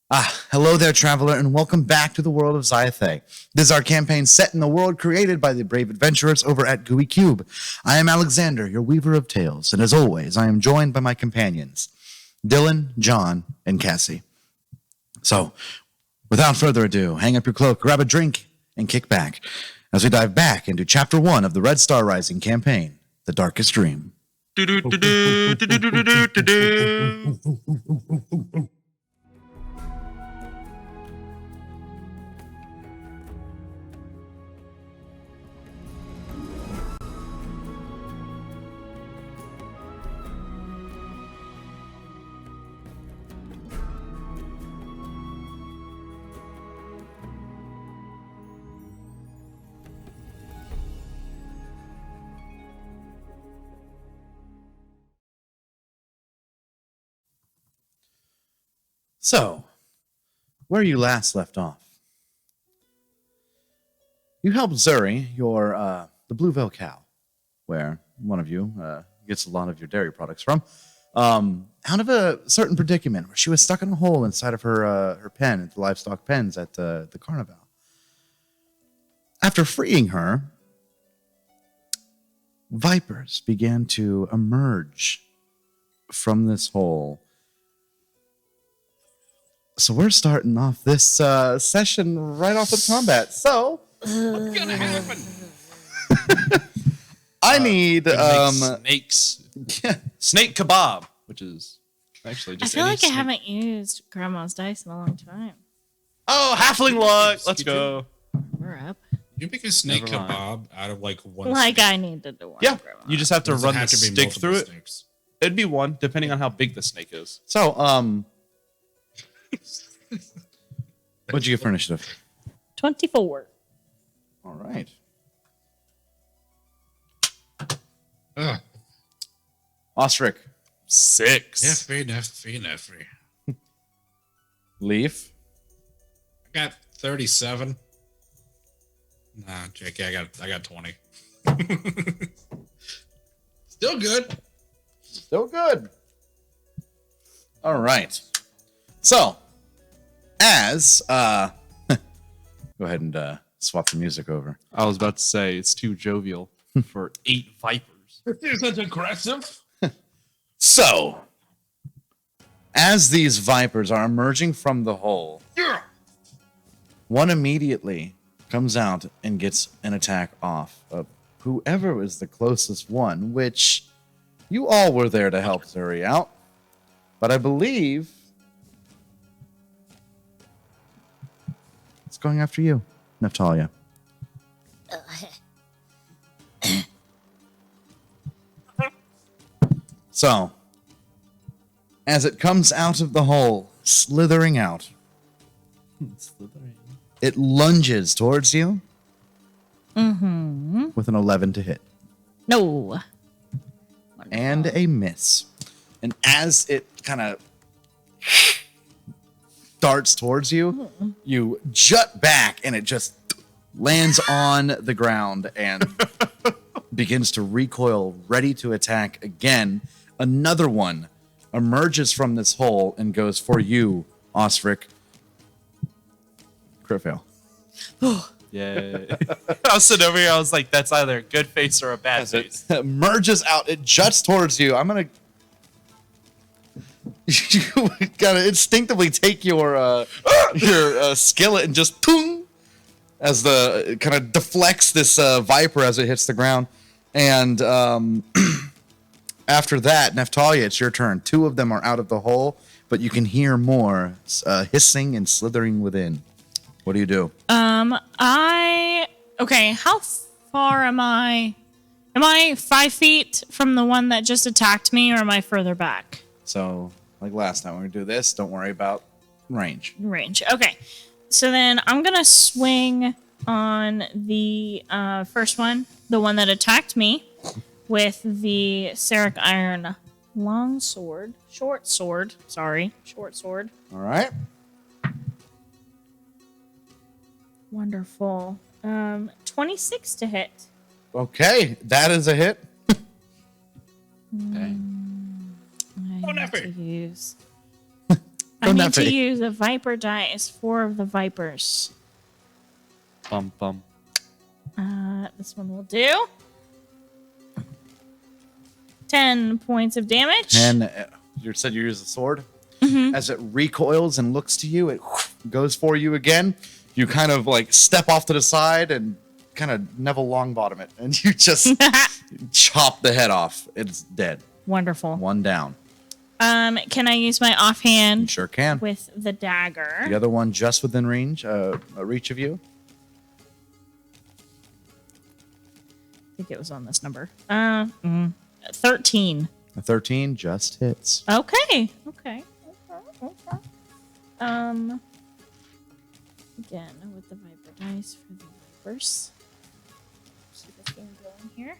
Hello there, traveler, and welcome back to the world of Zatis. This is our campaign set in the world created by the brave adventurers over at GUI Cube. I am Alexander, your weaver of tales, and as always, I am joined by my companions, Dylan, John, and Cassie. So, without further ado, hang up your cloak, grab a drink, and kick back as we dive back into Chapter 1 of the Red Star Rising campaign, The Darkest Dream. So, where you last left off, you helped Zuri, the Blue Veil cow, where one of you gets a lot of your dairy products from, out of a certain predicament where she was stuck in a hole inside of her pen at the livestock pens at the carnival. After freeing her, vipers began to emerge from this hole. So we're starting off this session right off with combat. So what's gonna happen? I need snakes. Snake kebab, which is actually just. I feel like snake. I haven't used Grandma's dice in a long time. Oh, halfling luck. Let's go. We're up. You make a snake Never mind. kebab out of like one. Like snake. I needed to warn Yeah, Grandma. you just have to Does it run the have to be stick multiple through it. snakes? It'd be one, depending on how big the snake is. so what'd you get for initiative? 24. All right. Ugh. Ostrich, 6. Free. Leaf, I got 37. Nah, Jackie, I got 20. Still good. still good. All right. So, as go ahead and swap the music over. I was about to say it's too jovial for 8 vipers. Isn't aggressive. So, as these vipers are emerging from the hole, Yeah. one immediately comes out and gets an attack off of whoever was the closest one, which you all were there to help Zuri out. But I believe it's going after you, Natalia. So, as it comes out of the hole, slithering out, it lunges towards you with an 11 to hit No. and a miss. And as it kind of darts towards you, you jut back and it just lands on the ground and begins to recoil, ready to attack again. Another one emerges from this hole and goes for you, Osric. Crit fail. Yeah. I was sitting over here. I was like, that's either a good face or a bad As it face. emerges out, it juts towards you. I'm gonna. You gotta instinctively take your skillet and just boom, as the kind of deflects this viper as it hits the ground, and after that, Neftalia, it's your turn. 2 of them are out of the hole, but you can hear more hissing and slithering within. What do you do? Okay, how far am I? Am I 5 feet from the one that just attacked me, or am I further back? So, like last time, we're gonna do this. Don't worry about range. Range. Okay. So then I'm going to swing on the first one, the one that attacked me, with the Serric Iron short sword. All right. Wonderful. 26 to hit. Okay, that is a hit. Okay. I have to use I need to Neffy. use a viper dice, 4 of the vipers. Bum bum. This one will do. 10 points of damage. And you said you use the sword. As it recoils and looks to you, it goes for you again. You kind of like step off to the side and kind of Neville Longbottom it, and you just chop the head off. It's dead. Wonderful. One down. Can I use my You offhand sure can. with the dagger? The other one just within range, reach of you. I think it was on this number. 13. A 13 just hits. Okay. Again, with the viper dice for the vipers. See this game going here.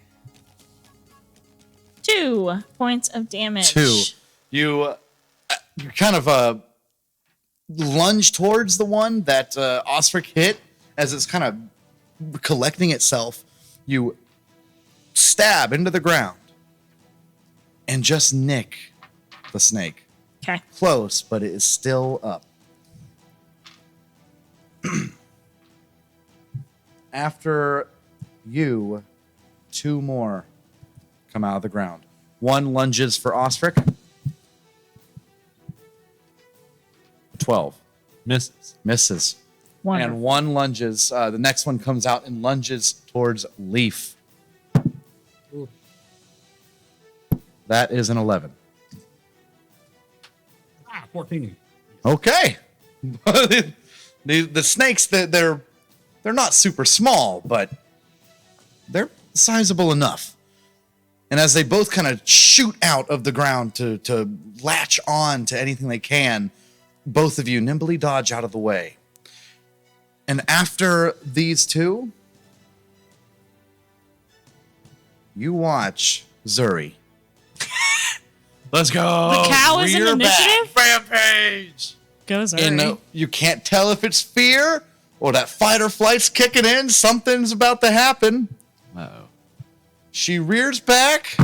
2 points of damage. 2. You kind of lunge towards the one that Osric hit as it's kind of collecting itself. You stab into the ground and just nick the snake. Okay. Close, but it is still up. After you, 2 more come out of the ground. One lunges for Osric. 12. Misses. Misses. Wonderful. And one lunges. The next one comes out and lunges towards Leaf. That is an 11. 14. Okay. the snakes, they're not super small, but they're sizable enough. And as they both kind of shoot out of the ground to latch on to anything they can, both of you nimbly dodge out of the way. And after these two, you watch Zuri. Let's go. The cow is in We're initiative? back. Rampage. Goes And you can't tell if it's fear or that fight or flight's kicking in. Something's about to happen. Uh-oh. She rears back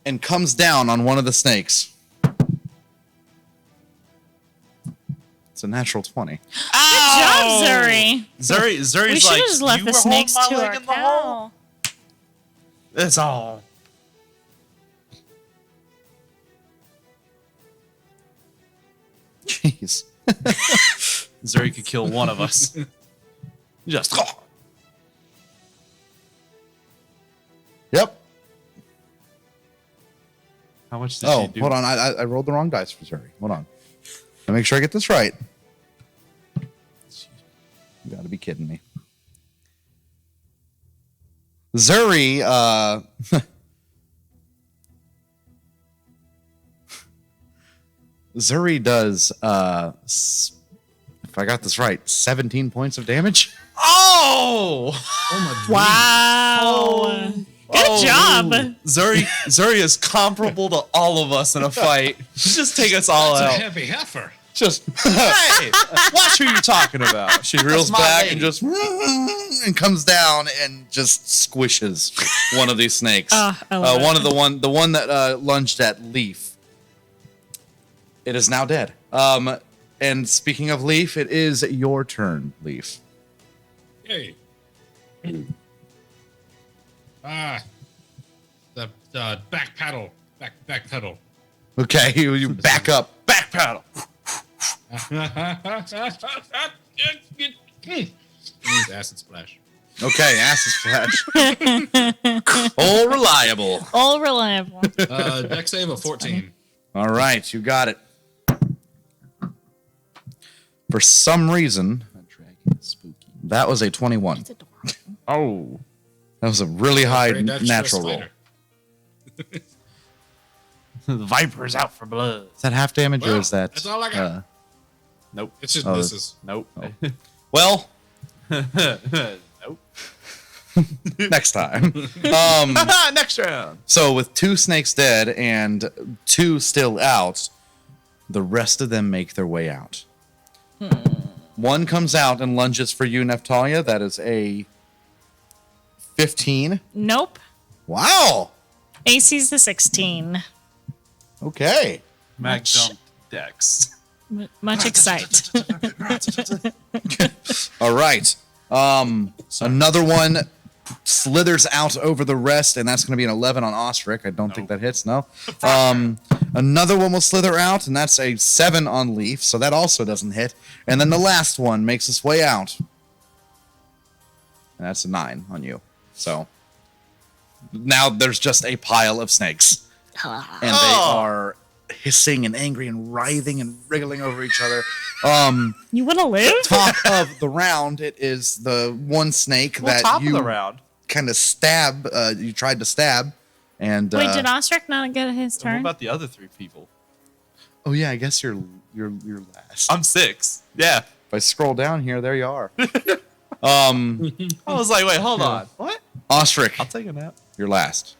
and comes down on one of the snakes. It's a natural 20. Good job, Zuri. Zuri's We should like, have just left you the were holding snakes my to leg our in the hole. cow. That's all. Jeez. Zuri could kill one of us. Just. Yep. How much did she do? Hold on. I rolled the wrong dice for Zuri. Hold on. Let me make sure I get this right. You gotta be kidding me. Zuri, Zuri does, if I got this right, 17 points of damage. Oh! Oh my Wow. Good job. Zuri is comparable to all of us in a fight. Just take us all That's a out. heavy heifer. Just Hey, watch who you're talking about. she reels my back lady. and just and comes down and just squishes one of these snakes. I love The one that lunged at Leaf. It is now dead. And speaking of Leaf, it is your turn, Leaf. Yay. The back paddle. Back pedal. Okay, you back up. Back paddle. Acid splash. Okay, acid splash. All reliable. All reliable. Dex save of 14. All right, you got it. For some reason, that was a 21. It's adorable. Oh. That was a really high Great, that's natural just roll. spider. The viper's out for blood. Is that half damage or Well, is that? that's all I got. Nope. It's just Oh, misses. Nope. Well, Nope. next time. Next round. So with 2 snakes dead and 2 still out, the rest of them make their way out. One comes out and lunges for you, Neftalia. That is a 15. Nope. Wow. AC's the 16. Okay. Mag Much- jump Dex. Much excite. All right. Another one slithers out over the rest, and that's going to be an 11 on Ostrich. I don't think that hits. No. Another one will slither out, and that's a 7 on Leaf, so that also doesn't hit. And then the last one makes its way out, and that's a 9 on you. So now there's just a pile of snakes, and they are hissing and angry and writhing and wriggling over each other. You want to live? Top of the round, it is the one snake Well, that top you of the round. kind of stab. You tried to stab, and Wait, did Ostrich not get his What turn? about the other 3 people? oh yeah, I guess you're last. I'm 6. Yeah. If I scroll down here, there you are. I was like, wait, hold on. What? Ostrich, I'll take a nap. you're last.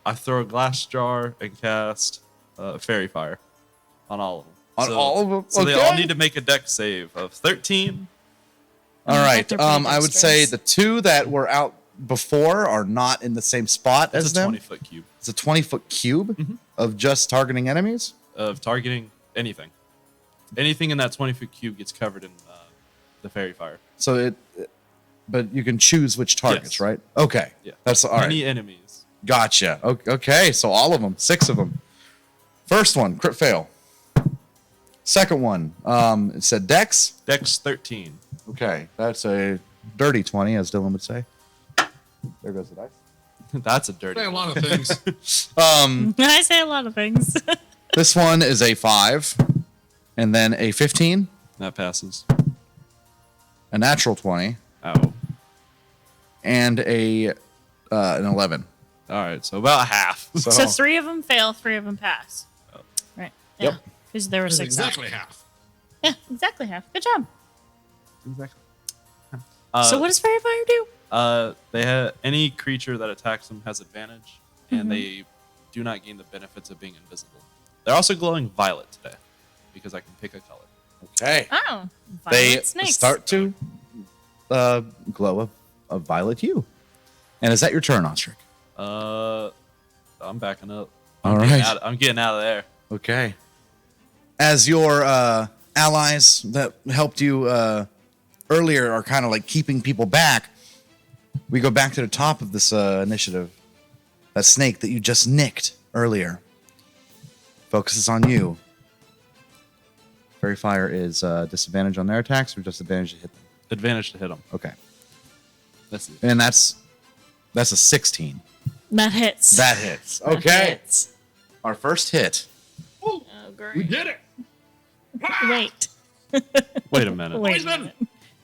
I throw a glass jar and cast Fairy Fire on all of them. On all of them? So they all Okay. need to make a dex save of 13. All right. they're pretty I would say dexterous. the 2 that were out before are not in the same spot That's as a them. 20-foot cube It's a 20-foot cube of just targeting enemies. of targeting anything. Anything in that 20-foot cube gets covered in the Fairy Fire. So but you can choose which targets, Yes. right? Okay. Yeah. That's all right. Any enemies. Gotcha. Okay, so all of them, 6 of them. First one, crit fail. Second one, it said Dex. Dex 13. Okay, that's a dirty 20, as Dylan would say. There goes the dice. That's a dirty Say a one. lot of things. I say a lot of things. This one is a 5, and then a 15, That passes. a natural 20, Oh. and an 11. All right, so about half. So 3 of them fail, 3 of them pass. Right. Yeah. Yep. Because there were That's 6 exactly half. Yeah, exactly half. Good job. Exactly. So what does Fairy Fire do? They have any creature that attacks them has advantage, and they do not gain the benefits of being invisible. They're also glowing violet today because I can pick a color. Okay. Oh, They violet snakes. start to glow a violet hue. And is that your turn, Ostrich? I'm backing up. All Getting right. I'm getting out of there. Okay. As your allies that helped you earlier are kind of like keeping people back, we go back to the top of this initiative. That snake that you just nicked earlier focuses on you. Fairy Fire is disadvantage on their attacks or just advantage to hit them? Advantage to hit them. Okay. That's it. And that's a 16. That hits. That hits. That Okay. hits. Our first hit. Oh, We great. did it. Wait. Wait a minute. Wait a Poison. minute.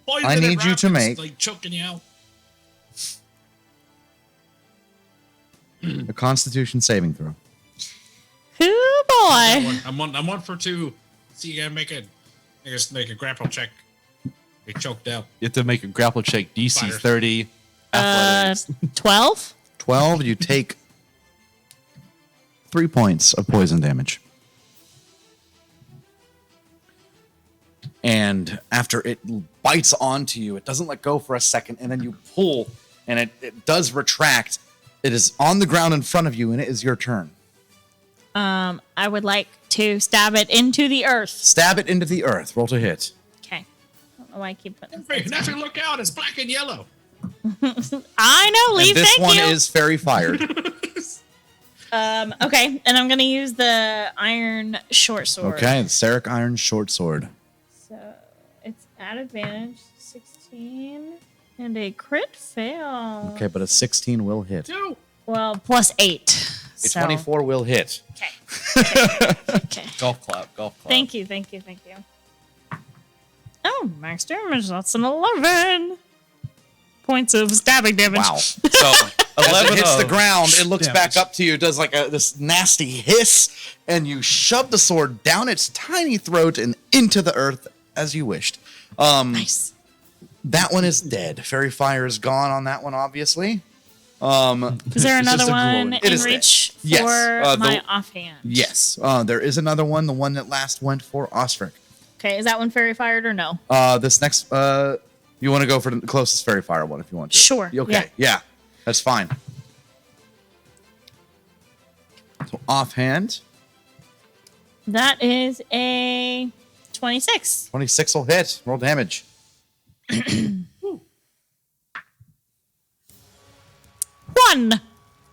Poison I it, need you to Raph. make- It's like choking you out. A Constitution saving throw. Oh, boy. I'm one for 2. See, you gotta make a grapple check. Get choked out. You have to make a grapple check DC Fires. 30. Athletics. 12? 12, you take 3 points of poison damage. And after it bites onto you, it doesn't let go for a second, and then you pull, and it does retract. It is on the ground in front of you, and it is your turn. I would like to stab it into the earth. Stab it into the earth. Roll to hit. Okay. I don't know why I keep putting Hey, this. Neffy, look out! It's black and yellow. I know, And Leaf, this thank one you. is fairy fired. Okay, and I'm going to use the iron short sword. Okay, the Seric Iron Short Sword. So it's at advantage, 16, and a crit fail. Okay, but a 16 will hit. 2. Well, plus 8. A So, 24 will hit. Okay. Okay. Golf clap. Golf clap. Thank you. Oh, max damage. That's an 11 points of stabbing damage. Wow. So, As 11 it hits the of ground, it looks damage. back up to you, does like this nasty hiss, and you shove the sword down its tiny throat and into the earth as you wished. Nice. That one is dead. Fairy Fire is gone on that one, obviously. Is there It's just another a one glowing- It in is dead. reach for Yes, my offhand? Yes. There is another one, the one that last went for Ostrich. Okay, is that one fairy fired or no? This next, you want to go for the closest Fairy Fire one if you want to. Sure, Okay. Yeah. That's fine. So offhand, That is a 26. 26 will hit. Roll damage. 1.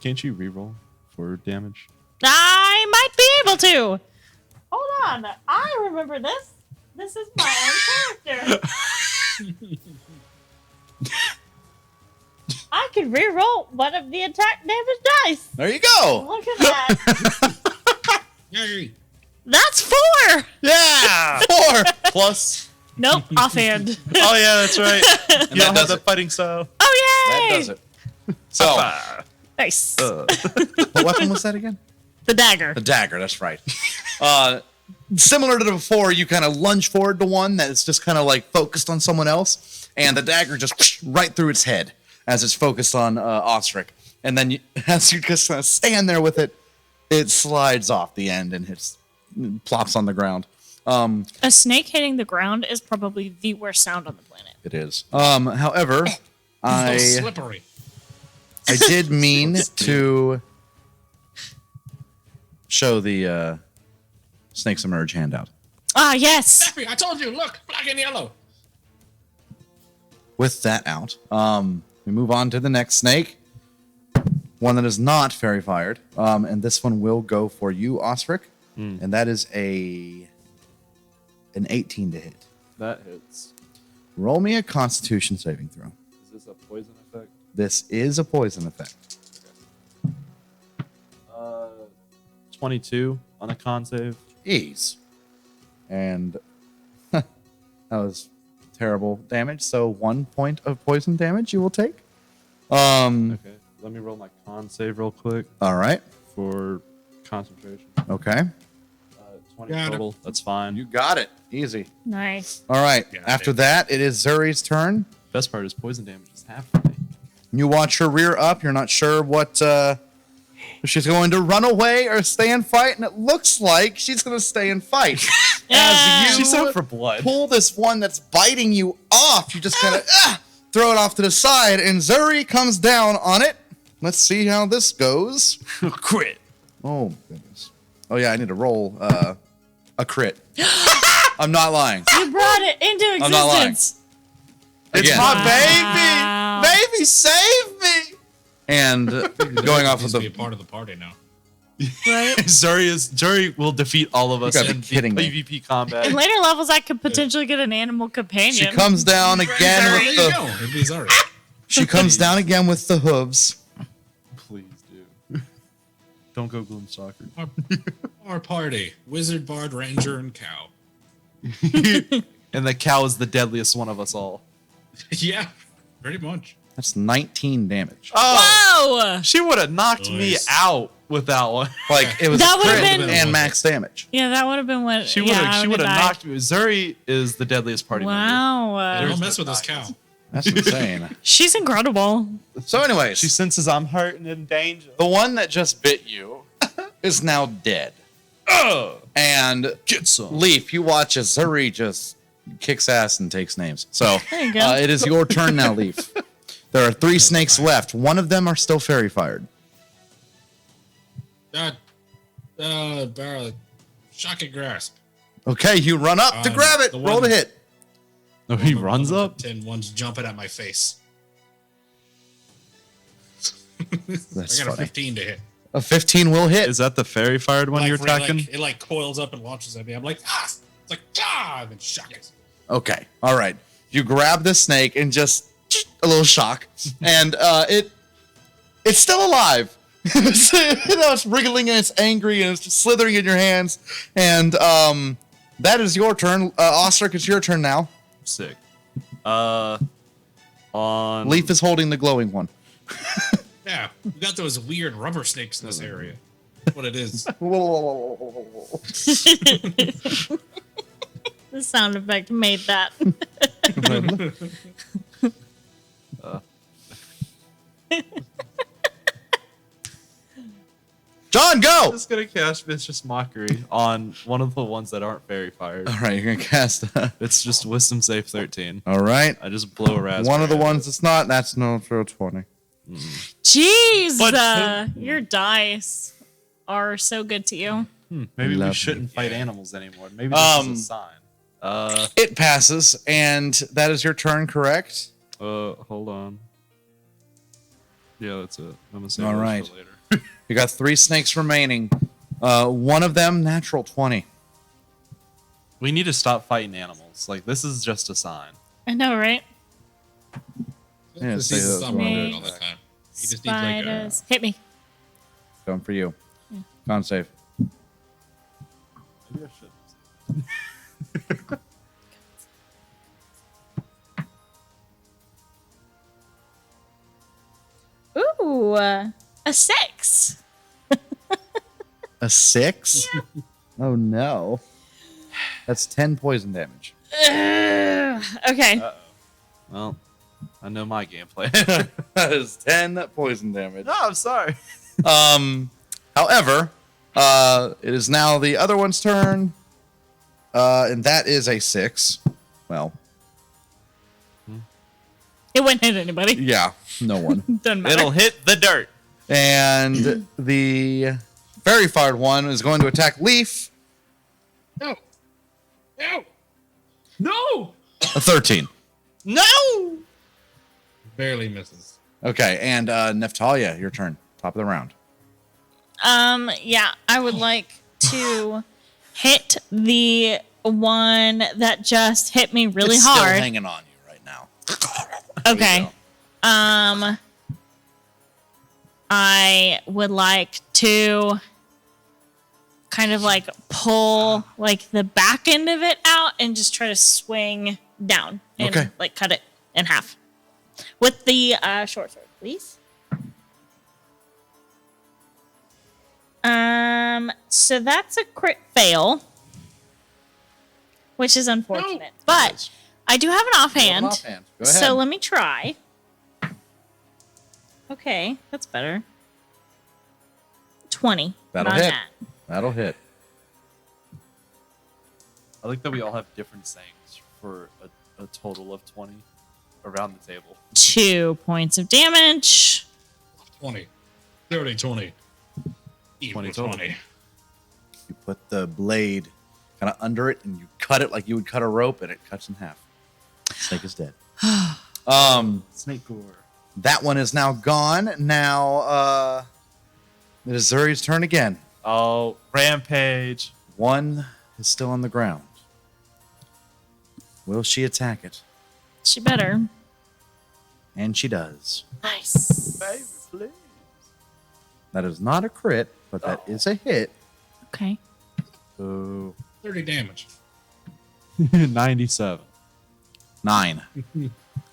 Can't you reroll for damage? I might be able to. Hold on. I remember this. This is my own character. I can reroll one of the attack damage dice. There you go. Look at that. Yay. That's 4. Yeah. 4 plus. Nope, offhand. Oh yeah, that's right. You don't have does the it. fighting style. Oh, That yay. does it. So, Nice. what weapon was that again? The dagger. The dagger, that's right. Similar to the before, you kind of lunge forward to one that is just kind of like focused on someone else, and the dagger just right through its head as it's focused on Osric. And then as you just kind of stand there with it, it slides off the end and plops on the ground. A snake hitting the ground is probably the worst sound on the planet. It is. However, So I slippery. did mean to show the Snakes Emerge handout. Ah, yes. Happy, I told you, look, black and yellow. With that out, we move on to the next snake. One that is not fairy fired. And this one will go for you, Osric. And that is an 18 to hit. That hits. Roll me a Constitution saving throw. Is this a poison effect? This is a poison effect. 22 on a con save. Ease. And that was terrible damage. So 1 point of poison damage you will take. Okay, let me roll my con save real quick All right. for concentration. Okay. 20 Got it. total. That's fine. You got it. Easy. Nice. All right. Got After it. that, it is Zuri's turn. Best part is poison damage is half for me. You watch her rear up. You're not sure what if she's going to run away or stay and fight, and it looks like she's going to stay and fight. Yeah. As you She's out for blood. pull this one that's biting you off, you just kind of throw it off to the side, and Zuri comes down on it. Let's see how this goes. Crit. Oh, goodness. Oh, yeah, I need to roll a crit. I'm not lying. You brought it into I'm not lying. existence. It's Again. my Wow. baby. Baby, save me. And going off Needs of to be a the... part of the party now. Right? Zuri will defeat all of us gotta be in kidding me. PvP combat. In later levels, I could potentially get an animal companion. She comes down again There with you the... go. It'd be Zuri. She comes down again with the hooves. Please do. Don't go Gloomstalker. Our party: wizard, bard, ranger, and cow. And the cow is the deadliest one of us all. Yeah, pretty much. That's 19 damage. Oh, Whoa! she would have knocked me Nice. out with that one. Like, it was That a would've crit been- and max damage. Yeah, that would have been what. She would have knocked me. Zuri is the deadliest party member. Wow. Don't mess with this cow. That's insane. She's incredible. So anyways, She senses I'm hurt and in danger. the one that just bit you is now dead. And Get some. Leaf, you watch as Zuri just kicks ass and takes names. So There you go. it is your turn now, Leaf. There are 3 snakes left. One of them are still fairy fired. Shocking grasp. Okay, you run up to grab it. the Roll one- to hit. No, he runs One of up. the 10 ones jumping at my face. That's I got a funny. 15 to hit. A 15 will hit. Is that the fairy fired one you're Like, where, attacking? Like, it coils up and launches at me. I'm like, ah! It's like, ah! And then shock it. Okay. All right. You grab the snake and just a little shock, and it's still alive. It's wriggling and it's angry and it's just slithering in your hands. And that is your turn. Osric, it's your turn now. Sick. On Leaf is holding the glowing one. Yeah, we got those weird rubber snakes in this area. That's what it is. The sound effect made that. John, go! I'm just gonna cast Vicious Mockery on one of the ones that aren't fairy fired. All right, you're gonna cast. It's just Wisdom Save 13. All right. I just blow a raspberry. One of the at ones it. that's not. That's no 20. Jeez, But- your dice are so good to you. Maybe we Lovely. shouldn't fight animals anymore. Maybe this is a sign. It passes, and that is your turn, correct? Hold on. Yeah, that's it. I'm gonna save All those right. for later. You got 3 snakes remaining. One of them, natural 20. We need to stop fighting animals. Like, this is just a sign. I know, right? Yeah, Just say needs to that stop was running wrong. all the time. He just needs like Spiders. Hit me. Going for you. Con save. Maybe I should. Ooh, a 6. A 6? Oh, no. That's 10 poison damage. Okay. Well, I know my gameplay. That is 10 poison damage. No, I'm sorry. However, it is now the other one's turn. And that is a 6. Well, It wouldn't hit anybody. yeah, no one. Doesn't matter. It'll hit the dirt. And the very fired one is going to attack Leaf. no, no, no. A 13. No! Barely misses. Okay, and Neftalia, your turn. Top of the round. Yeah, I would like to hit the one that just hit me really It's hard. Still hanging on you right now. Okay. I would like to kind of like pull like the back end of it out and just try to swing down and Okay. like cut it in half with the short sword, please. So that's a crit fail, which is unfortunate, but I do have an offhand. Offhand. Go ahead. So let me try. Okay, that's better. 20. That'll on hit. that. That'll hit. I like that we all have different sayings for a total of 20 around the table. 2 points of damage. 20, 30, 20. Equal 20 total. 20. You put the blade kind of under it and you cut it like you would cut a rope and it cuts in half. Snake is dead. Snake gore. That one is now gone. Now it is Zuri's turn again. Oh, rampage. One is still on the ground. Will she attack it? She better. And she does. Nice. Baby, please. That is not a crit, but that is a hit. Okay. Ooh. 30 damage. 97. 9.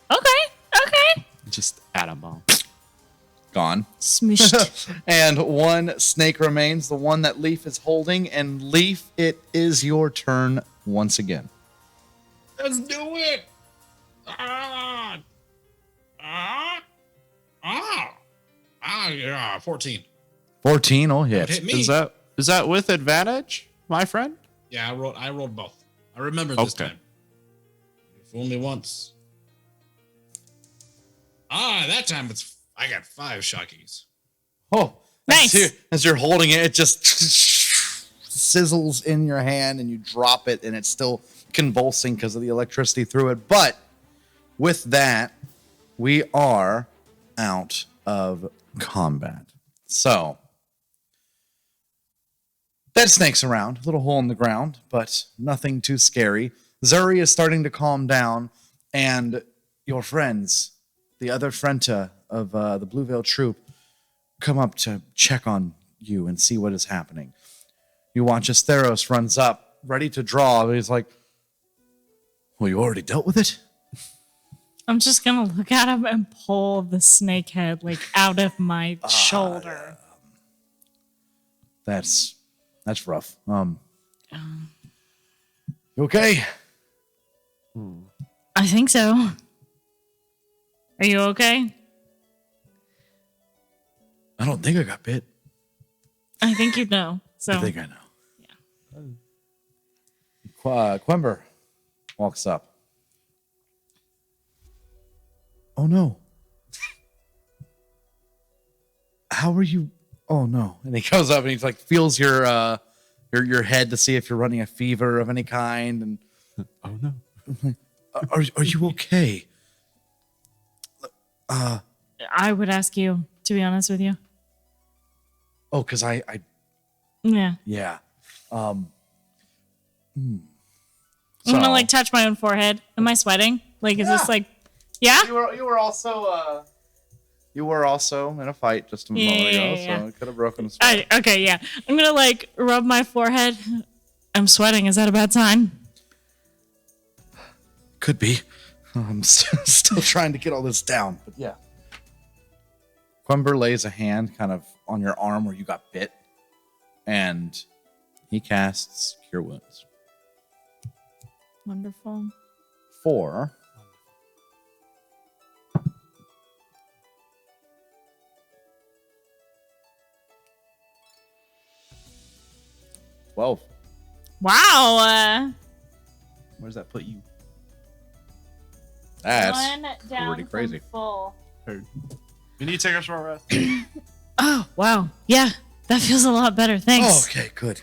Okay. Just atom bomb. Gone. Smooshed. And one snake remains, the one that Leaf is holding. And Leaf, it is your turn once again. Let's do it. Ah. Ah. Ah. Ah, yeah, 14. 14 will hit. Hit me. Is that with advantage, my friend? Yeah, I rolled both. I remember this Okay. time. If only once. Ah, that time I got 5 shockies. Oh, Nice. As you're holding it, it just sizzles in your hand and you drop it and it's still convulsing because of the electricity through it. But with that, we are out of combat. So, dead snakes around, a little hole in the ground, but nothing too scary. Zuri is starting to calm down, and your friends, the other Frenta of the Blue Veil Troop, come up to check on you and see what is happening. You watch as Theros runs up, ready to draw, but he's like, well, you already dealt with it? I'm just gonna look at him and pull the snake head like out of my shoulder. That's rough. You okay? I think so. Are you okay? I don't think I got bit. I think you know. So I think I know. Yeah. Quember walks up. Oh no. How are you? Oh no. And he goes up and he's like feels your your head to see if you're running a fever of any kind. And Oh no. are you okay? I would ask you, to be honest with you. Oh, because I Yeah. I'm I'm gonna like touch my own forehead. Am I sweating? Like, is this like, yeah? you were also in a fight just a moment ago, so it could have broken a sweat. Okay, yeah. I'm gonna like rub my forehead. I'm sweating. Is that a bad sign? Could be. I'm still trying to get all this down, but yeah. Quember lays a hand kind of on your arm where you got bit, and he casts Cure Wounds. Wonderful. 4. Well, Wow. Where does that put you? that's One down pretty crazy. from full. Heard. We need to take a short rest. Oh, wow. Yeah, that feels a lot better. Thanks. Oh, okay, good.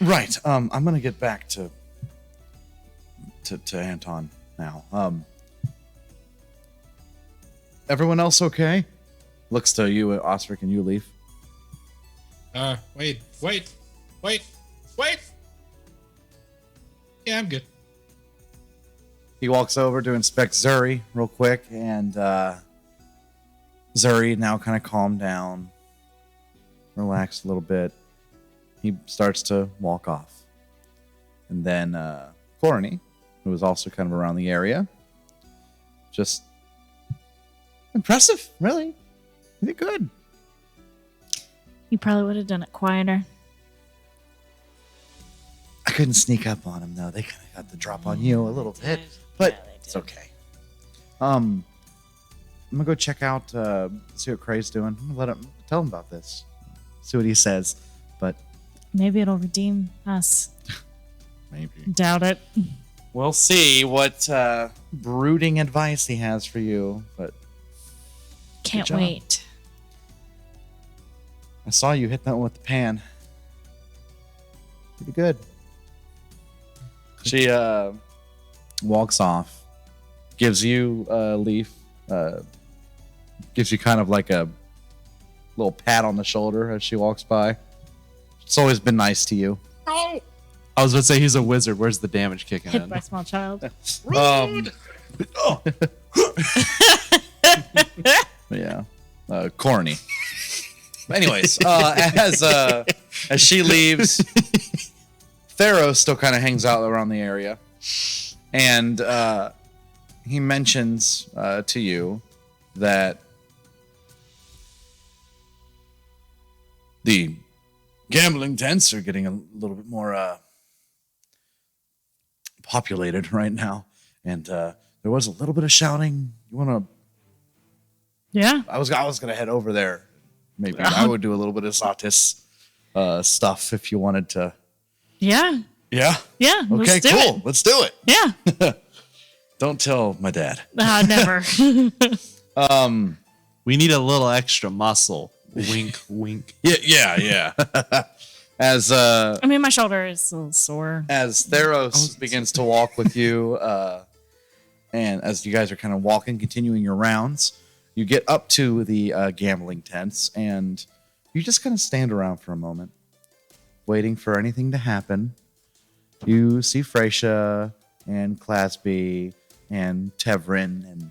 Right. I'm gonna get back to Anton now. Everyone else okay? Looks to you, Osric, and you, Leaf. Wait. Yeah, I'm good. He walks over to inspect Zuri real quick, and Zuri now kind of calmed down, relaxed a little bit. He starts to walk off. And then Corny, who was also kind of around the area, just impressive, really. You did good. You probably would have done it quieter. I couldn't sneak up on him, though. They kind of got the drop on you a little bit, but Yeah, they did. it's okay. I'm gonna go check out, see what Cray's doing. I'm gonna tell him about this, see what he says. But Maybe it'll redeem us. maybe Doubt it. we'll see what brooding advice he has for you. But Can't job. wait. I saw you hit that one with the pan. Pretty good. She walks off, gives you a leaf, gives you kind of like a little pat on the shoulder as she walks by. It's always been nice to you. Oh, I was about to say he's a wizard. Where's the damage kicking Hit in? by small child. rude. Yeah, corny. Anyways, as she leaves, Pharaoh still kind of hangs out around the area, and he mentions to you that the gambling tents are getting a little bit more populated right now, and there was a little bit of shouting. You want to? Yeah. I was gonna head over there. Maybe I would do a little bit of Zatis stuff if you wanted to. Yeah. Yeah. Yeah. Okay. Let's do Cool. It. Let's do it. Yeah. Don't tell my dad. Never. We need a little extra muscle. Wink, wink. Yeah. As I mean, my shoulder is a little sore. as Theros begins to walk with you, and as you guys are kind of walking, continuing your rounds, you get up to the gambling tents, and you just kind of stand around for a moment, waiting for anything to happen. You see Freysia and Clasby and Tevrin, and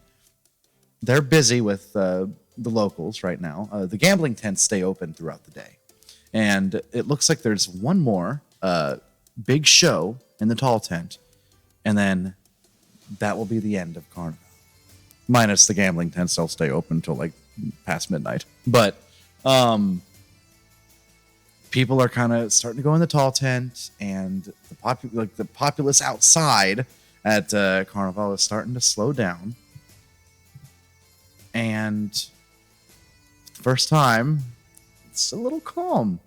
they're busy with the locals right now. The gambling tents stay open throughout the day, and it looks like there's one more big show in the tall tent, and then that will be the end of Carnival. Minus the gambling tents, they'll stay open until like past midnight. But people are kind of starting to go in the tall tent, and the populace outside at Carnival is starting to slow down. And first time, it's a little calm.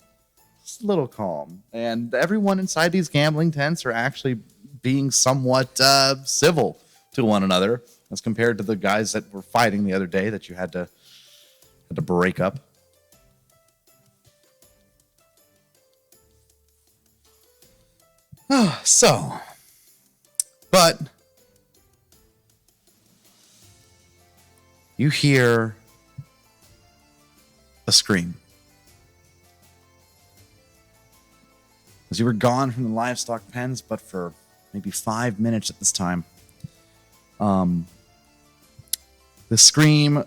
It's a little calm. And everyone inside these gambling tents are actually being somewhat civil to one another as compared to the guys that were fighting the other day that you had to break up. So, but you hear a scream. As you were gone from the livestock pens, but for maybe 5 minutes at this time, the scream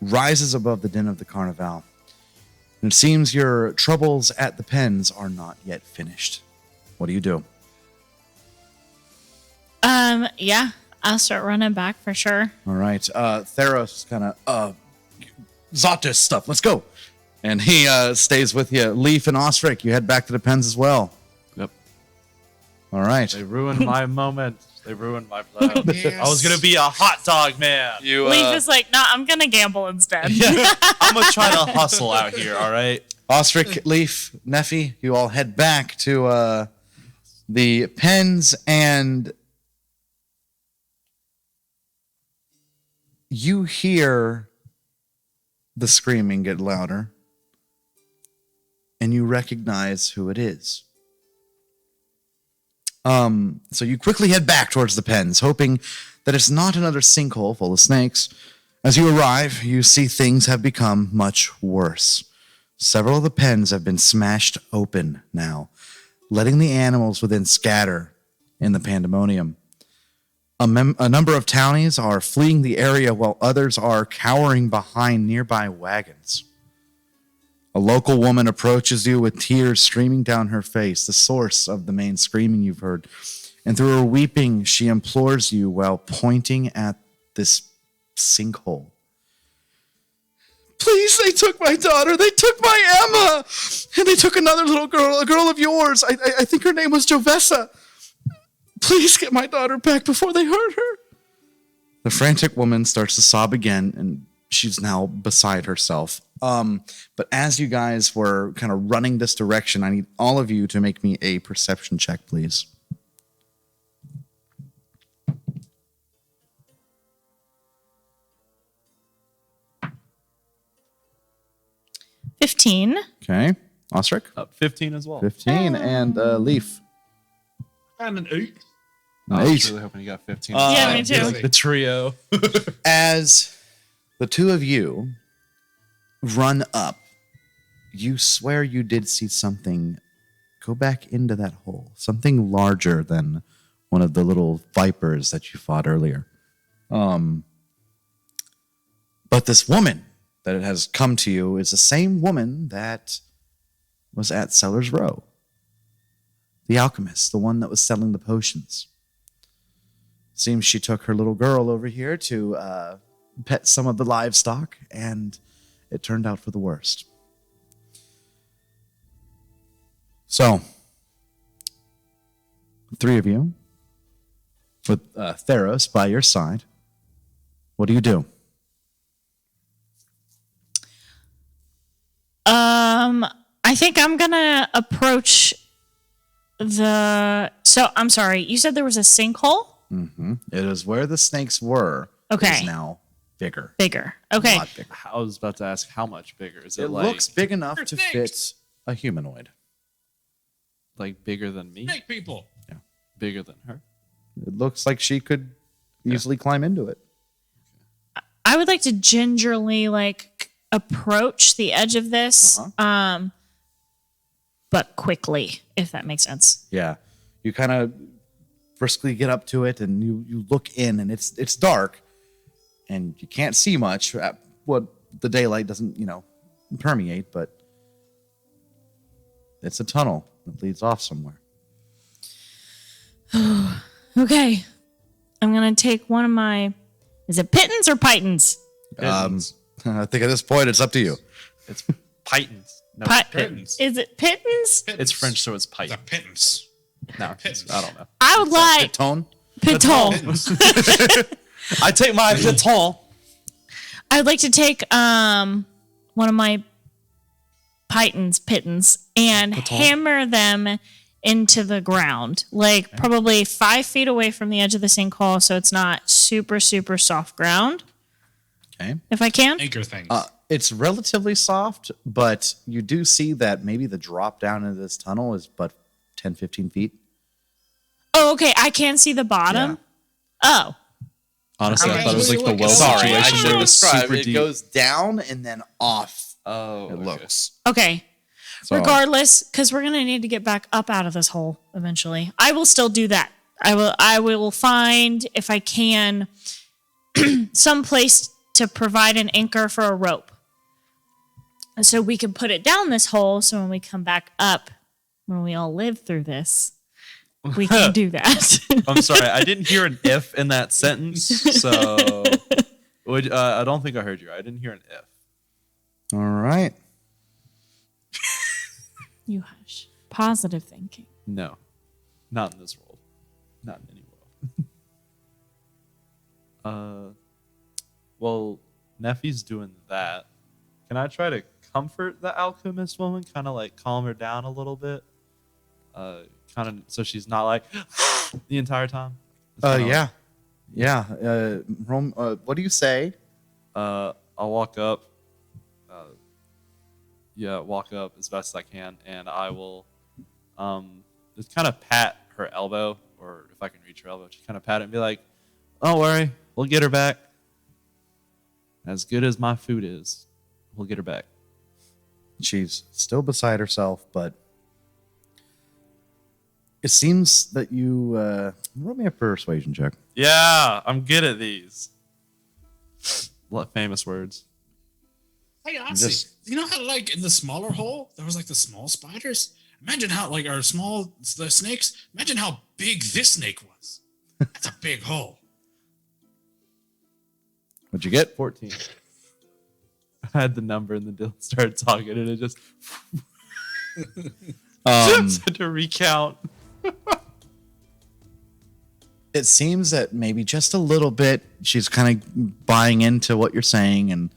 rises above the din of the carnival. And it seems your troubles at the pens are not yet finished. What do you do? Yeah, I'll start running back for sure. All right. Theros kind of, Zatis stuff. Let's go. And he stays with you. Leaf and Ostrich, you head back to the pens as well. Yep. All right. They ruined my moment. They ruined my plan. Yes. I was gonna be a hot dog man. You, Leaf is like, nah, I'm gonna gamble instead. Yeah, I'm gonna try to hustle out here. All right. Ostrich, Leaf, Neffy, you all head back to the pens, and you hear the screaming get louder, and you recognize who it is. So you quickly head back towards the pens, hoping that it's not another sinkhole full of snakes. As you arrive, you see things have become much worse. Several of the pens have been smashed open now, letting the animals within scatter in the pandemonium. A number of townies are fleeing the area while others are cowering behind nearby wagons. A local woman approaches you with tears streaming down her face, the source of the main screaming you've heard. And through her weeping, she implores you while pointing at this sinkhole. Please, they took my daughter. They took my Emma. And they took another little girl, a girl of yours. I think her name was Jovessa. Please get my daughter back before they hurt her. The frantic woman starts to sob again, and she's now beside herself. But as you guys were kind of running this direction, I need all of you to make me a perception check, please. $15. Okay. Ostrich? 15 as well. 15. And Leaf? And an 8. I was Eight. really hoping you got 15. Yeah, me too. Like the trio. As the two of you run up, you swear you did see something go back into that hole. Something larger than one of the little vipers that you fought earlier. But this woman that it has come to you is the same woman that was at Seller's Row. The alchemist, the one that was selling the potions. Seems she took her little girl over here to pet some of the livestock, and it turned out for the worst. So, the three of you, with Theros by your side, what do you do? I think I'm gonna approach the. So I'm sorry. You said there was a sinkhole. Mm-hmm. It is where the snakes were. Okay. It is now bigger. Bigger. A Okay. lot bigger. I was about to ask how much bigger. Is it, It like looks big enough They're to snakes. fit a humanoid. like bigger than me? Snake people. Bigger than her? It looks like she could easily climb into it. I would like to gingerly approach the edge of this, but quickly, if that makes sense. Yeah. You kind of briskly get up to it, and you look in, and it's dark, and you can't see much. What the daylight doesn't, permeate, but it's a tunnel that leads off somewhere. Okay. I'm going to take one of my. Is it pittons or pythons? Pittance. I think at this point it's up to you. It's pitons. No, Pi- it's pittons. Is it pittons? It's French, so it's The pite. pittance. No, Pittance. I don't know. I would like Tone? piton. I take my piton. I would like to take one of my pittons and hammer them into the ground, probably 5 feet away from the edge of the sinkhole, so it's not super, super soft ground. Okay. If I can. Anchor things. It's relatively soft, but you do see that maybe the drop down into this tunnel is but 10, 15 feet. Oh, okay. I can see the bottom. Oh, Honestly, I Alright. thought it was like the well Sorry, I situation. should It was describe super it. It deep. goes down and then off. Oh, It looks. okay. So, Regardless, because we're gonna need to get back up out of this hole eventually. I will still do that. I will find, if I can, some place to provide an anchor for a rope, so we can put it down this hole. So when we come back up, when we all live through this, we can do that. I'm sorry, I didn't hear an if in that sentence, so I don't think I heard you. I didn't hear an if. all right. You hush. Positive thinking. No, not in this world. Not in any world. Well, Neffy's doing that. Can I try to comfort the alchemist woman? Kind of like calm her down a little bit. Kind of so she's not like the entire time. It's kinda Yeah. What do you say? I'll walk up. Walk up as best as I can, and I will just kind of pat her elbow, or if I can reach her elbow, just kind of pat it and be like, "Don't worry, we'll get her back. As good as my food is, we'll get her back." She's still beside herself, but it seems that you roll me a persuasion check. Yeah, I'm good at these. Famous words. Hey, honestly, Just- you know how like in the smaller hole there was like the small spiders? Imagine how like the snakes. Imagine how big this snake was. That's a big hole. What'd you get? 14. I had the number and the Dylan started talking and it just had to recount. It seems that maybe just a little bit she's kind of buying into what you're saying and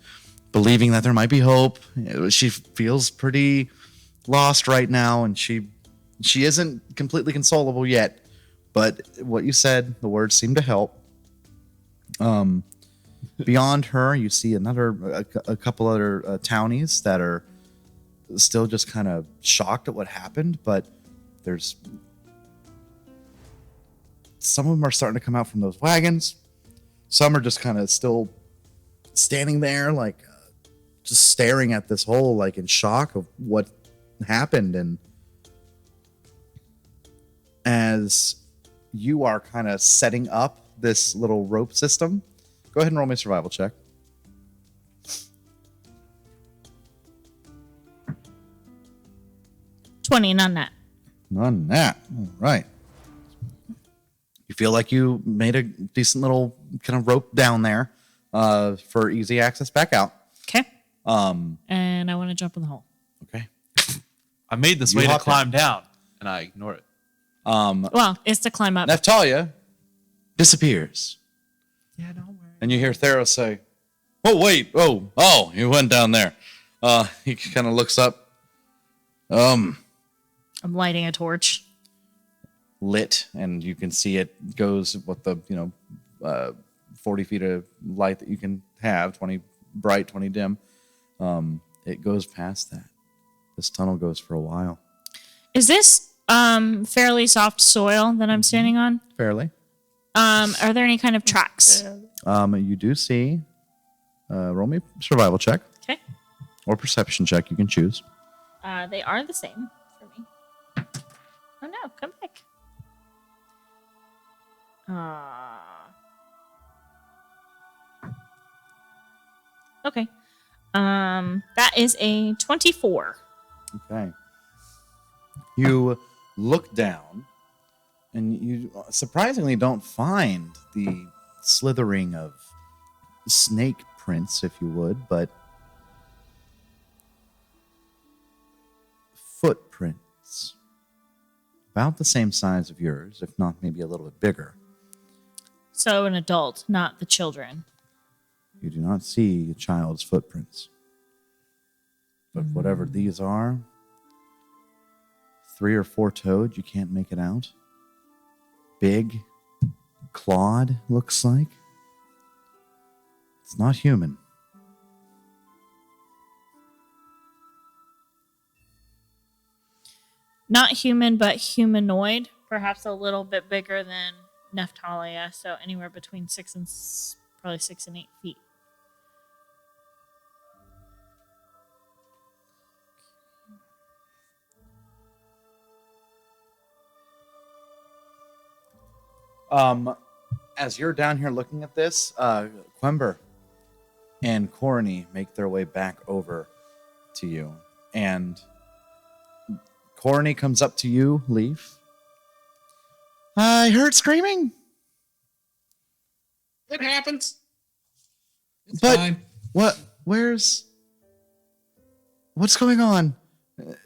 believing that there might be hope. She feels pretty lost right now, and she isn't completely consolable yet. But what you said, the words seem to help. Beyond her, you see a couple other townies that are still just kind of shocked at what happened, but there's some of them are starting to come out from those wagons. Some are just kind of still standing there, like just staring at this hole, like in shock of what happened. And as you are kind of setting up this little rope system, go ahead and roll me a survival check. $20 on that. On that. All right. You feel like you made a decent little kind of rope down there for easy access back out. Okay. And I want to jump in the hole. Okay. I made this You way to hop climb down, and I ignore it. Well, it's to climb up. Neftalia disappears. Yeah, don't worry. And you hear Theros say, "Oh, wait. Oh, you went down there." He kind of looks up. I'm lighting a torch. Lit, and you can see it goes with the 40 feet of light that you can have, 20 bright, 20 dim. It goes past that. This tunnel goes for a while. Is this fairly soft soil that I'm standing on? Fairly. Are there any kind of tracks? You do see. Roll me a survival check Okay. or perception check. You can choose. They are the same for me. Oh no, come back. Okay. That is a 24. Okay. You look down, and you surprisingly don't find the slithering of snake prints, if you would, but footprints about the same size of yours, if not maybe a little bit bigger. So an adult, not the children. You do not see a child's footprints. But whatever these are, 3 or 4 toed, you can't make it out. Big, clawed, looks like. It's not human. Not human, but humanoid, perhaps a little bit bigger than Neptalia, so anywhere between probably 6 and 8 feet. As you're down here looking at this, Quember and Corny make their way back over to you. And Corny comes up to you, Leaf. I heard screaming. It happens. It's But fine. what's going on?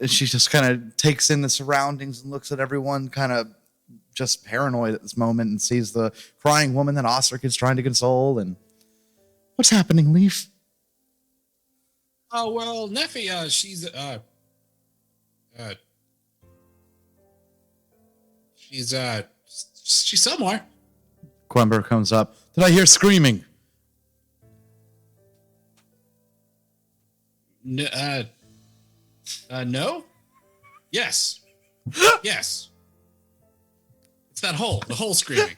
She just kind of takes in the surroundings and looks at everyone kind of just paranoid at this moment and sees the crying woman that Ostrich is trying to console. And what's happening, Leaf? Oh, well, Neffy, she's somewhere. Quember comes up. Did I hear screaming? No. Yes. Yes. It's that hole. The hole screaming.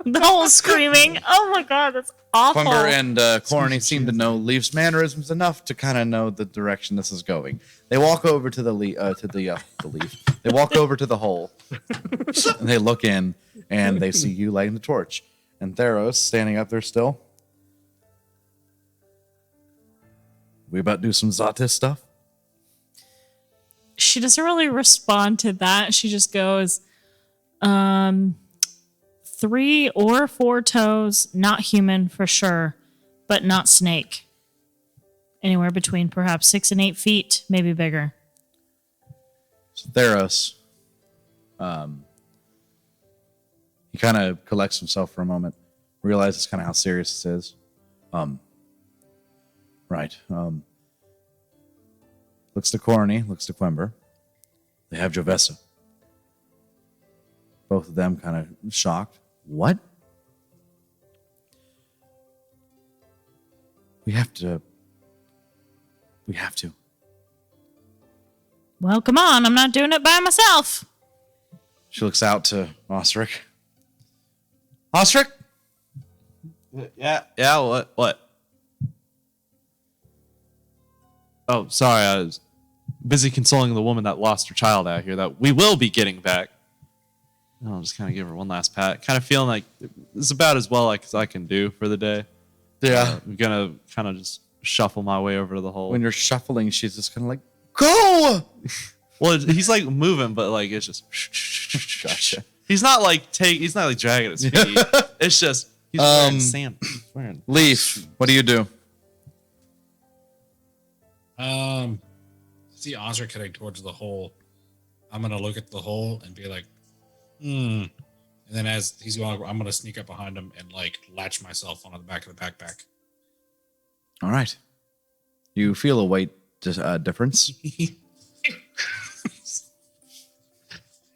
The whole screaming. Oh my god, that's awful. Quember and Corny seem to know Leaf's mannerisms enough to kind of know the direction this is going. They walk over to the leaf. They walk over to the hole, and they look in, and they see you lighting the torch, and Theros standing up there still. We about to do some Zatis stuff? She doesn't really respond to that. She just goes, 3 or 4 toes, not human for sure, but not snake. Anywhere between perhaps 6 and 8 feet, maybe bigger. So Theros, he kind of collects himself for a moment, realizes kind of how serious this is. Right. Looks to Corny, looks to Quember. They have Jovessa. Both of them kind of shocked. What? We have to. Well, come on, I'm not doing it by myself. She looks out to Ostrich. Ostrich? Yeah, what? Oh, sorry, I was busy consoling the woman that lost her child out here that we will be getting back. I'll just kind of give her one last pat. Kind of feeling like it's about as well as I can do for the day. Yeah. I'm going to kind of just shuffle my way over to the hole. When you're shuffling, she's just kind of like, go! Well, he's like moving, but like it's just. Gotcha. He's not like dragging his feet. It's just he's wearing sand. Leaf, what do you do? See Osric heading towards the hole. I'm gonna look at the hole and be like, And then as he's going, I'm gonna sneak up behind him and like latch myself onto the back of the backpack. All right. You feel a weight difference.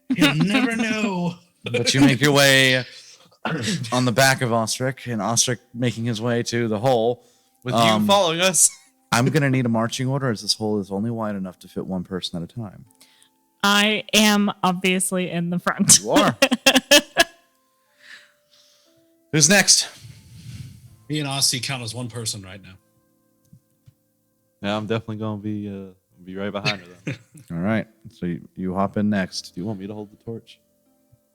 You'll never know. But you make your way on the back of Ostrich, and Ostrich making his way to the hole. With you following us. I'm going to need a marching order, as this hole is only wide enough to fit one person at a time. I am obviously in the front. You are. Who's next? Me and Aussie count as one person right now. Yeah, I'm definitely going to be right behind her then. All right. So you hop in next. Do you want me to hold the torch?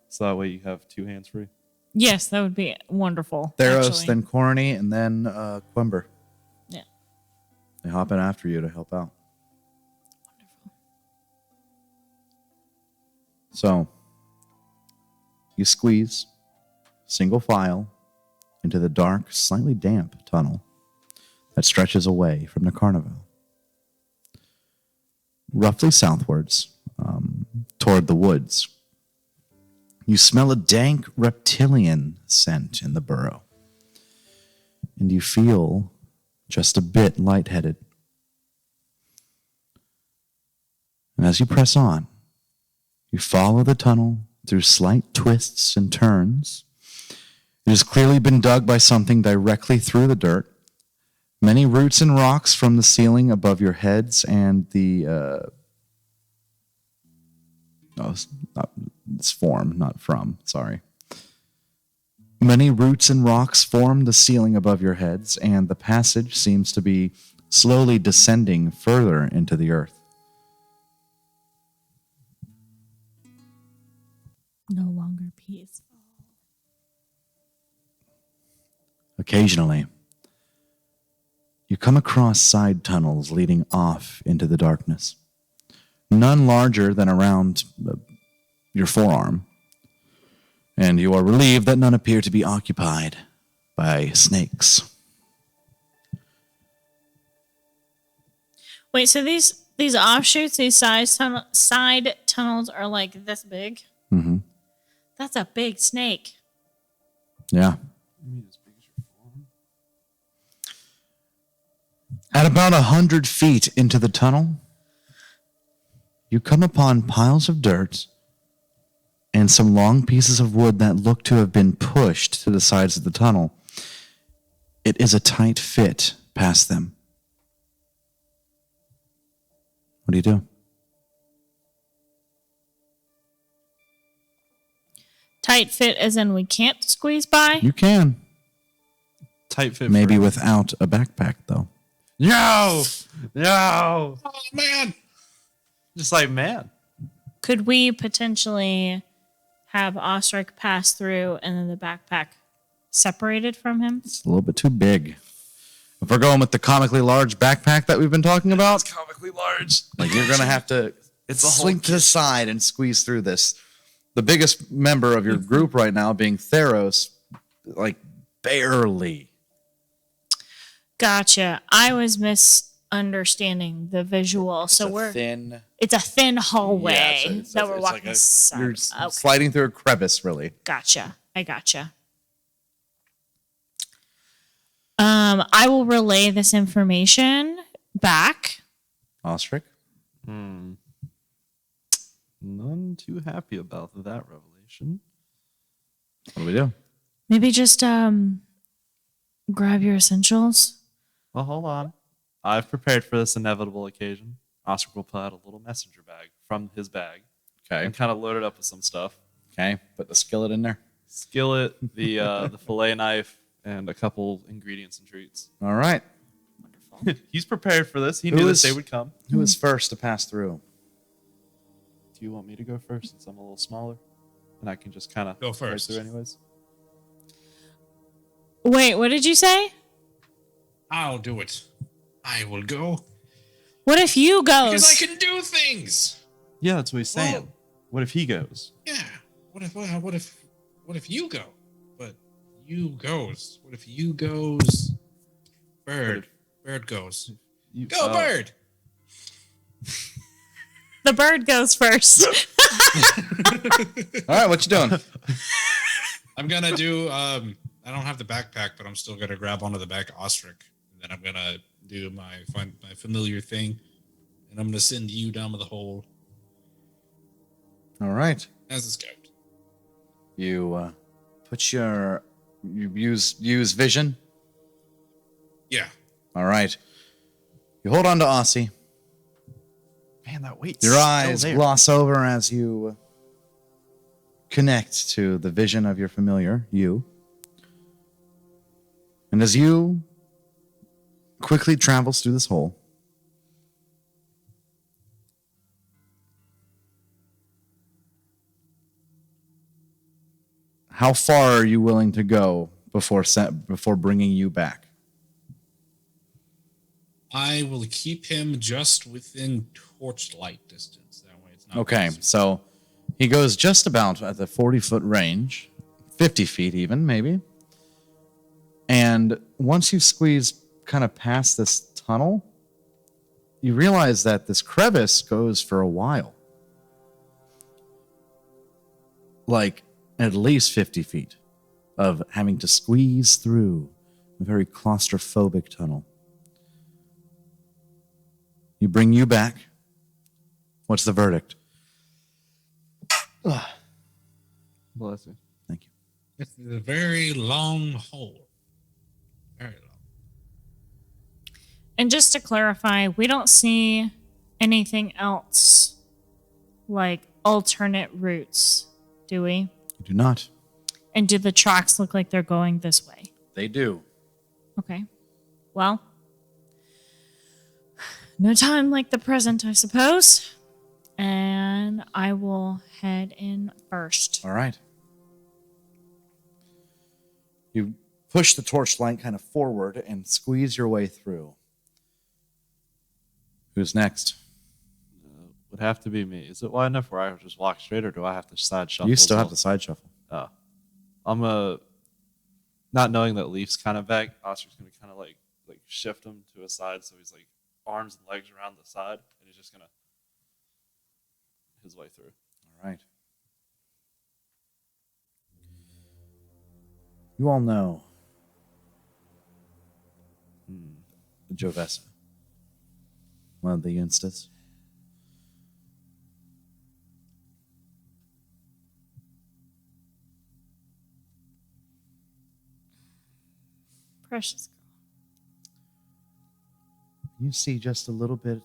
So that way you have 2 hands free. Yes, that would be wonderful. Theros, actually. then Corny, and then Quember. Yeah. They hop in after you to help out. Wonderful. So you squeeze single file into the dark, slightly damp tunnel that stretches away from the carnival. Roughly southwards, toward the woods, you smell a dank reptilian scent in the burrow, and you feel just a bit lightheaded. And as you press on, you follow the tunnel through slight twists and turns. It has clearly been dug by something directly through the dirt. Many roots and rocks from the ceiling above your It's form, not from. Sorry. Many roots and rocks form the ceiling above your heads, and the passage seems to be slowly descending further into the earth. No longer peaceful. Occasionally, you come across side tunnels leading off into the darkness. None larger than around your forearm, and you are relieved that none appear to be occupied by snakes. Wait, so these offshoots, these side tunnels are like this big? Mm-hmm. That's a big snake. Yeah. You mean as big as your forearm? At about 100 feet into the tunnel, you come upon piles of dirt and some long pieces of wood that look to have been pushed to the sides of the tunnel. It is a tight fit past them. What do you do? Tight fit as in we can't squeeze by? You can. Tight fit. Maybe for- without a backpack, though. No! No! Oh man! Just like, man. Could we potentially have Ostrich pass through and then the backpack separated from him? It's a little bit too big. If we're going with the comically large backpack that we've been talking about, It's comically large. like you're going to have to It's a whole slink to the side and squeeze through this. The biggest member of your group right now being Theros, like barely. Gotcha. I was misunderstanding the visual. So thin. it's a thin hallway Yeah, it's that we're it's walking. you're Okay. sliding through a crevice, really. Gotcha. I gotcha. I will relay this information back. Ostrich? None too happy about that revelation. What do we do? Maybe just grab your essentials. Well, hold on. I've prepared for this inevitable occasion. Oscar will pull out a little messenger bag from his bag Okay. and kind of load it up with some stuff. Okay. Put the skillet in there. Skillet, the fillet knife, and a couple ingredients and treats. All right. He's prepared for this. He Who knew is- this day would come. Who is first to pass through? Do you want me to go first since I'm a little smaller? And I can just kind of Go first. through anyways. Wait, what did you say? I'll do it. I will go What if you goes? because I can do things. Yeah, that's what he's saying. Well- What if he goes? Yeah. What if you go? But you goes. What if you goes? Bird. Bird goes. You, Go bird. The bird goes first. All right. What you doing? I'm gonna do. I don't have the backpack, but I'm still gonna grab onto the back of Ostrich, and then I'm gonna do my familiar thing, and I'm gonna send you down to the hole All right. as a scout. You put you use vision. Yeah. All right. You hold on to Aussie. Man, that weight's Your still eyes there. gloss over as you connect to the vision of your familiar, you. And as you quickly travels through this hole, how far are you willing to go before bringing you back? I will keep him just within torchlight distance. That way, it's not Okay, visible. so he goes just about at the 40-foot range, 50 feet even, maybe. And once you squeeze kind of past this tunnel, you realize that this crevice goes for a while. Like at least 50 feet of having to squeeze through a very claustrophobic tunnel. You bring you back. What's the verdict? Bless you. Thank you. It's a very long hole. Very long. And just to clarify, we don't see anything else like alternate routes Do we? You do not. And do the tracks look like they're going this way? They do. Okay. Well, no time like the present, I suppose. And I will head in first. All right. You push the torchlight kind of forward and squeeze your way through. Who's next? Would have to be me. Is it wide enough where I just walk straight, or do I have to side shuffle? You still as have well? the side shuffle. Oh. I'm not knowing that Leaf's kind of back. Oscar's gonna kind of like shift him to a side, so he's like arms and legs around the side, and he's just gonna his way through. All right. You all know the Jovessa, one of the Instas. Precious girl. You see just a little bit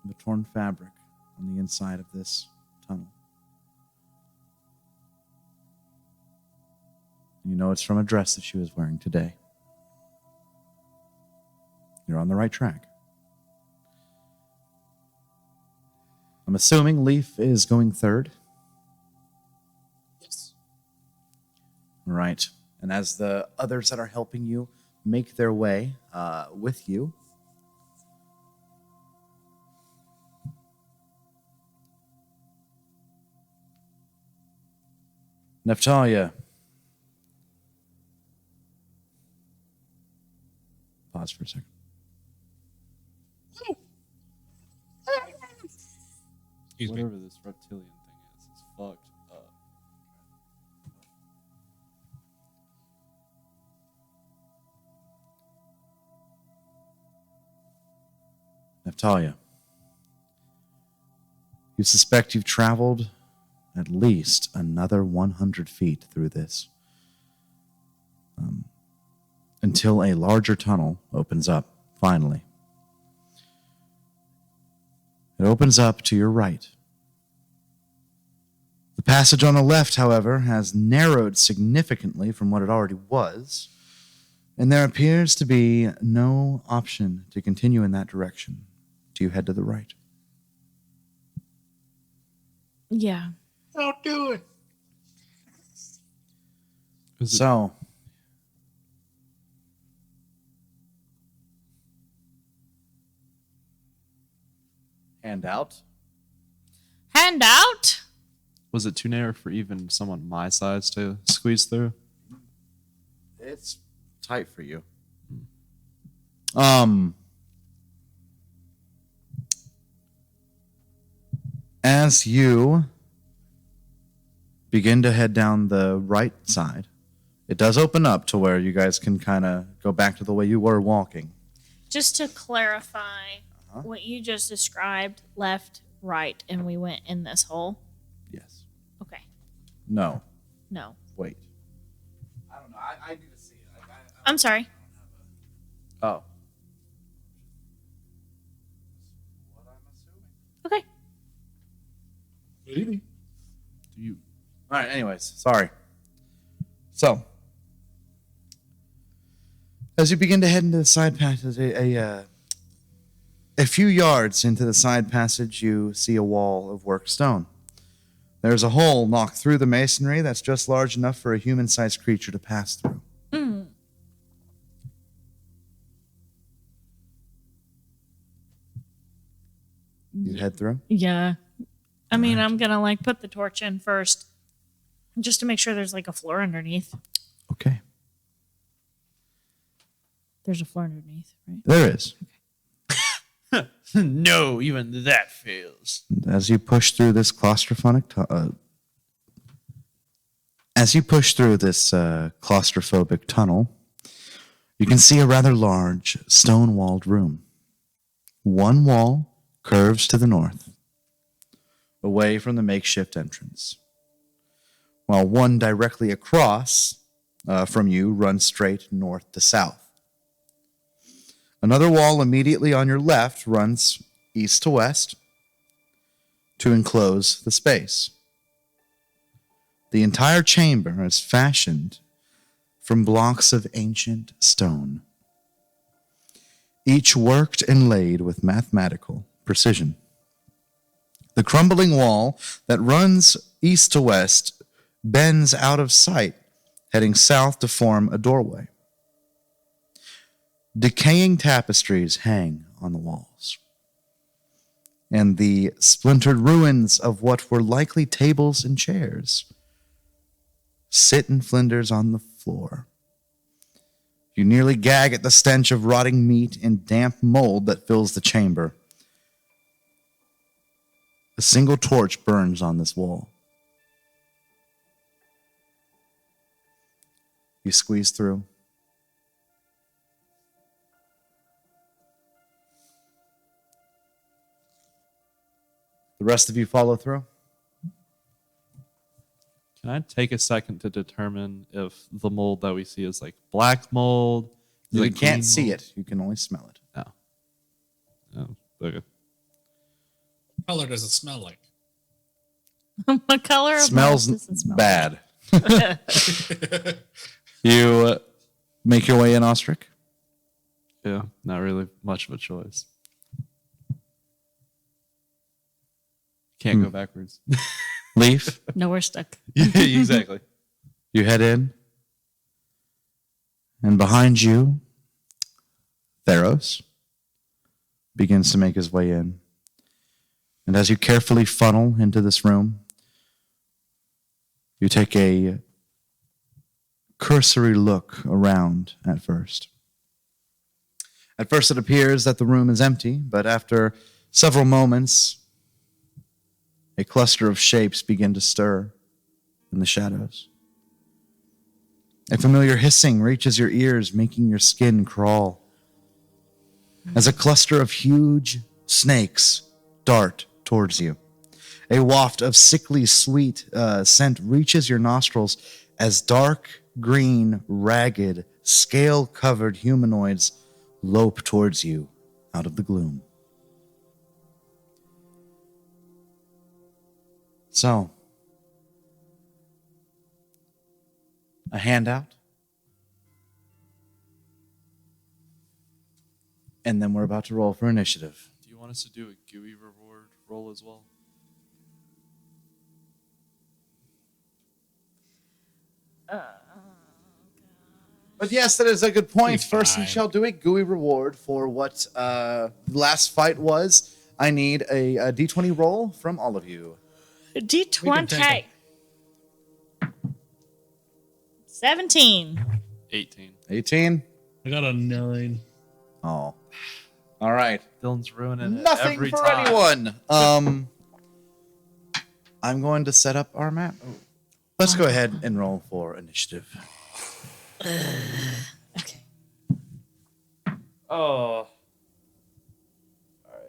of a torn fabric on the inside of this tunnel. You know it's from a dress that she was wearing today. You're on the right track. I'm assuming Leaf is going third. Yes. All right. And as the others that are helping you make their way with you, Neftalia. Pause for a second. Excuse me. Whatever this reptilian thing is fucked up. Neftalia. You suspect you've traveled at least another 100 feet through this until a larger tunnel opens up, finally. It opens up to your right. The passage on the left, however, has narrowed significantly from what it already was, and there appears to be no option to continue in that direction. Do you head to the right? Yeah. Don't do it. So, hand out. Hand out? Was it too narrow for even someone my size to squeeze through? It's tight for you. As you begin to head down the right side, it does open up to where you guys can kind of go back to the way you were walking. Just to clarify what you just described, left, right, and we went in this hole. Yes. Okay. No. No. Wait. I don't know. I need to see it. I'm sorry. Oh. What I'm assuming. Okay. Maybe. Do you? All right, anyways, sorry. So, as you begin to head into the side passage, a few yards into the side passage, you see a wall of worked stone. There's a hole knocked through the masonry that's just large enough for a human-sized creature to pass through. You head through? Yeah. I mean, I'm going to put the torch in first just to make sure there's a floor underneath. Okay. There's a floor underneath, right? There is. No, even that fails. As you push through this claustrophobic tunnel, you can see a rather large stone-walled room. One wall curves to the north, away from the makeshift entrance, while one directly across from you runs straight north to south. Another wall immediately on your left runs east to west to enclose the space. The entire chamber is fashioned from blocks of ancient stone, each worked and laid with mathematical precision. The crumbling wall that runs east to west bends out of sight, heading south to form a doorway. Decaying tapestries hang on the walls, and the splintered ruins of what were likely tables and chairs sit in flinders on the floor. You nearly gag at the stench of rotting meat and damp mold that fills the chamber. A single torch burns on this wall. You squeeze through. The rest of you follow through. Can I take a second to determine if the mold that we see is like black mold? Is You it can't green see mold? it. You can only smell it. Oh, okay. What color does it smell like? What color of Smells mold does it smell? bad. You make your way in, Ostrich. Yeah, not really much of a choice. Can't go backwards. Leaf. No, we're stuck. Yeah, exactly. You head in. And behind you, Theros begins to make his way in. And as you carefully funnel into this room, you take a cursory look around at first. At first, it appears that the room is empty, but after several moments, a cluster of shapes begin to stir in the shadows. A familiar hissing reaches your ears, making your skin crawl, as a cluster of huge snakes dart towards you. A waft of sickly sweet scent reaches your nostrils as dark green, ragged, scale-covered humanoids lope towards you out of the gloom. So, a handout, and then we're about to roll for initiative. Do you want us to do a GUI reward roll as well? But yes, that is a good point. Be First, we fine. shall do a GUI reward for what the last fight was. I need a D20 roll from all of you. D20. 17. 18. 18. I got a 9. Oh. All right. Dylan's ruining it Nothing every for time. anyone. I'm going to set up our map. Let's go ahead and roll for initiative. Okay. Oh,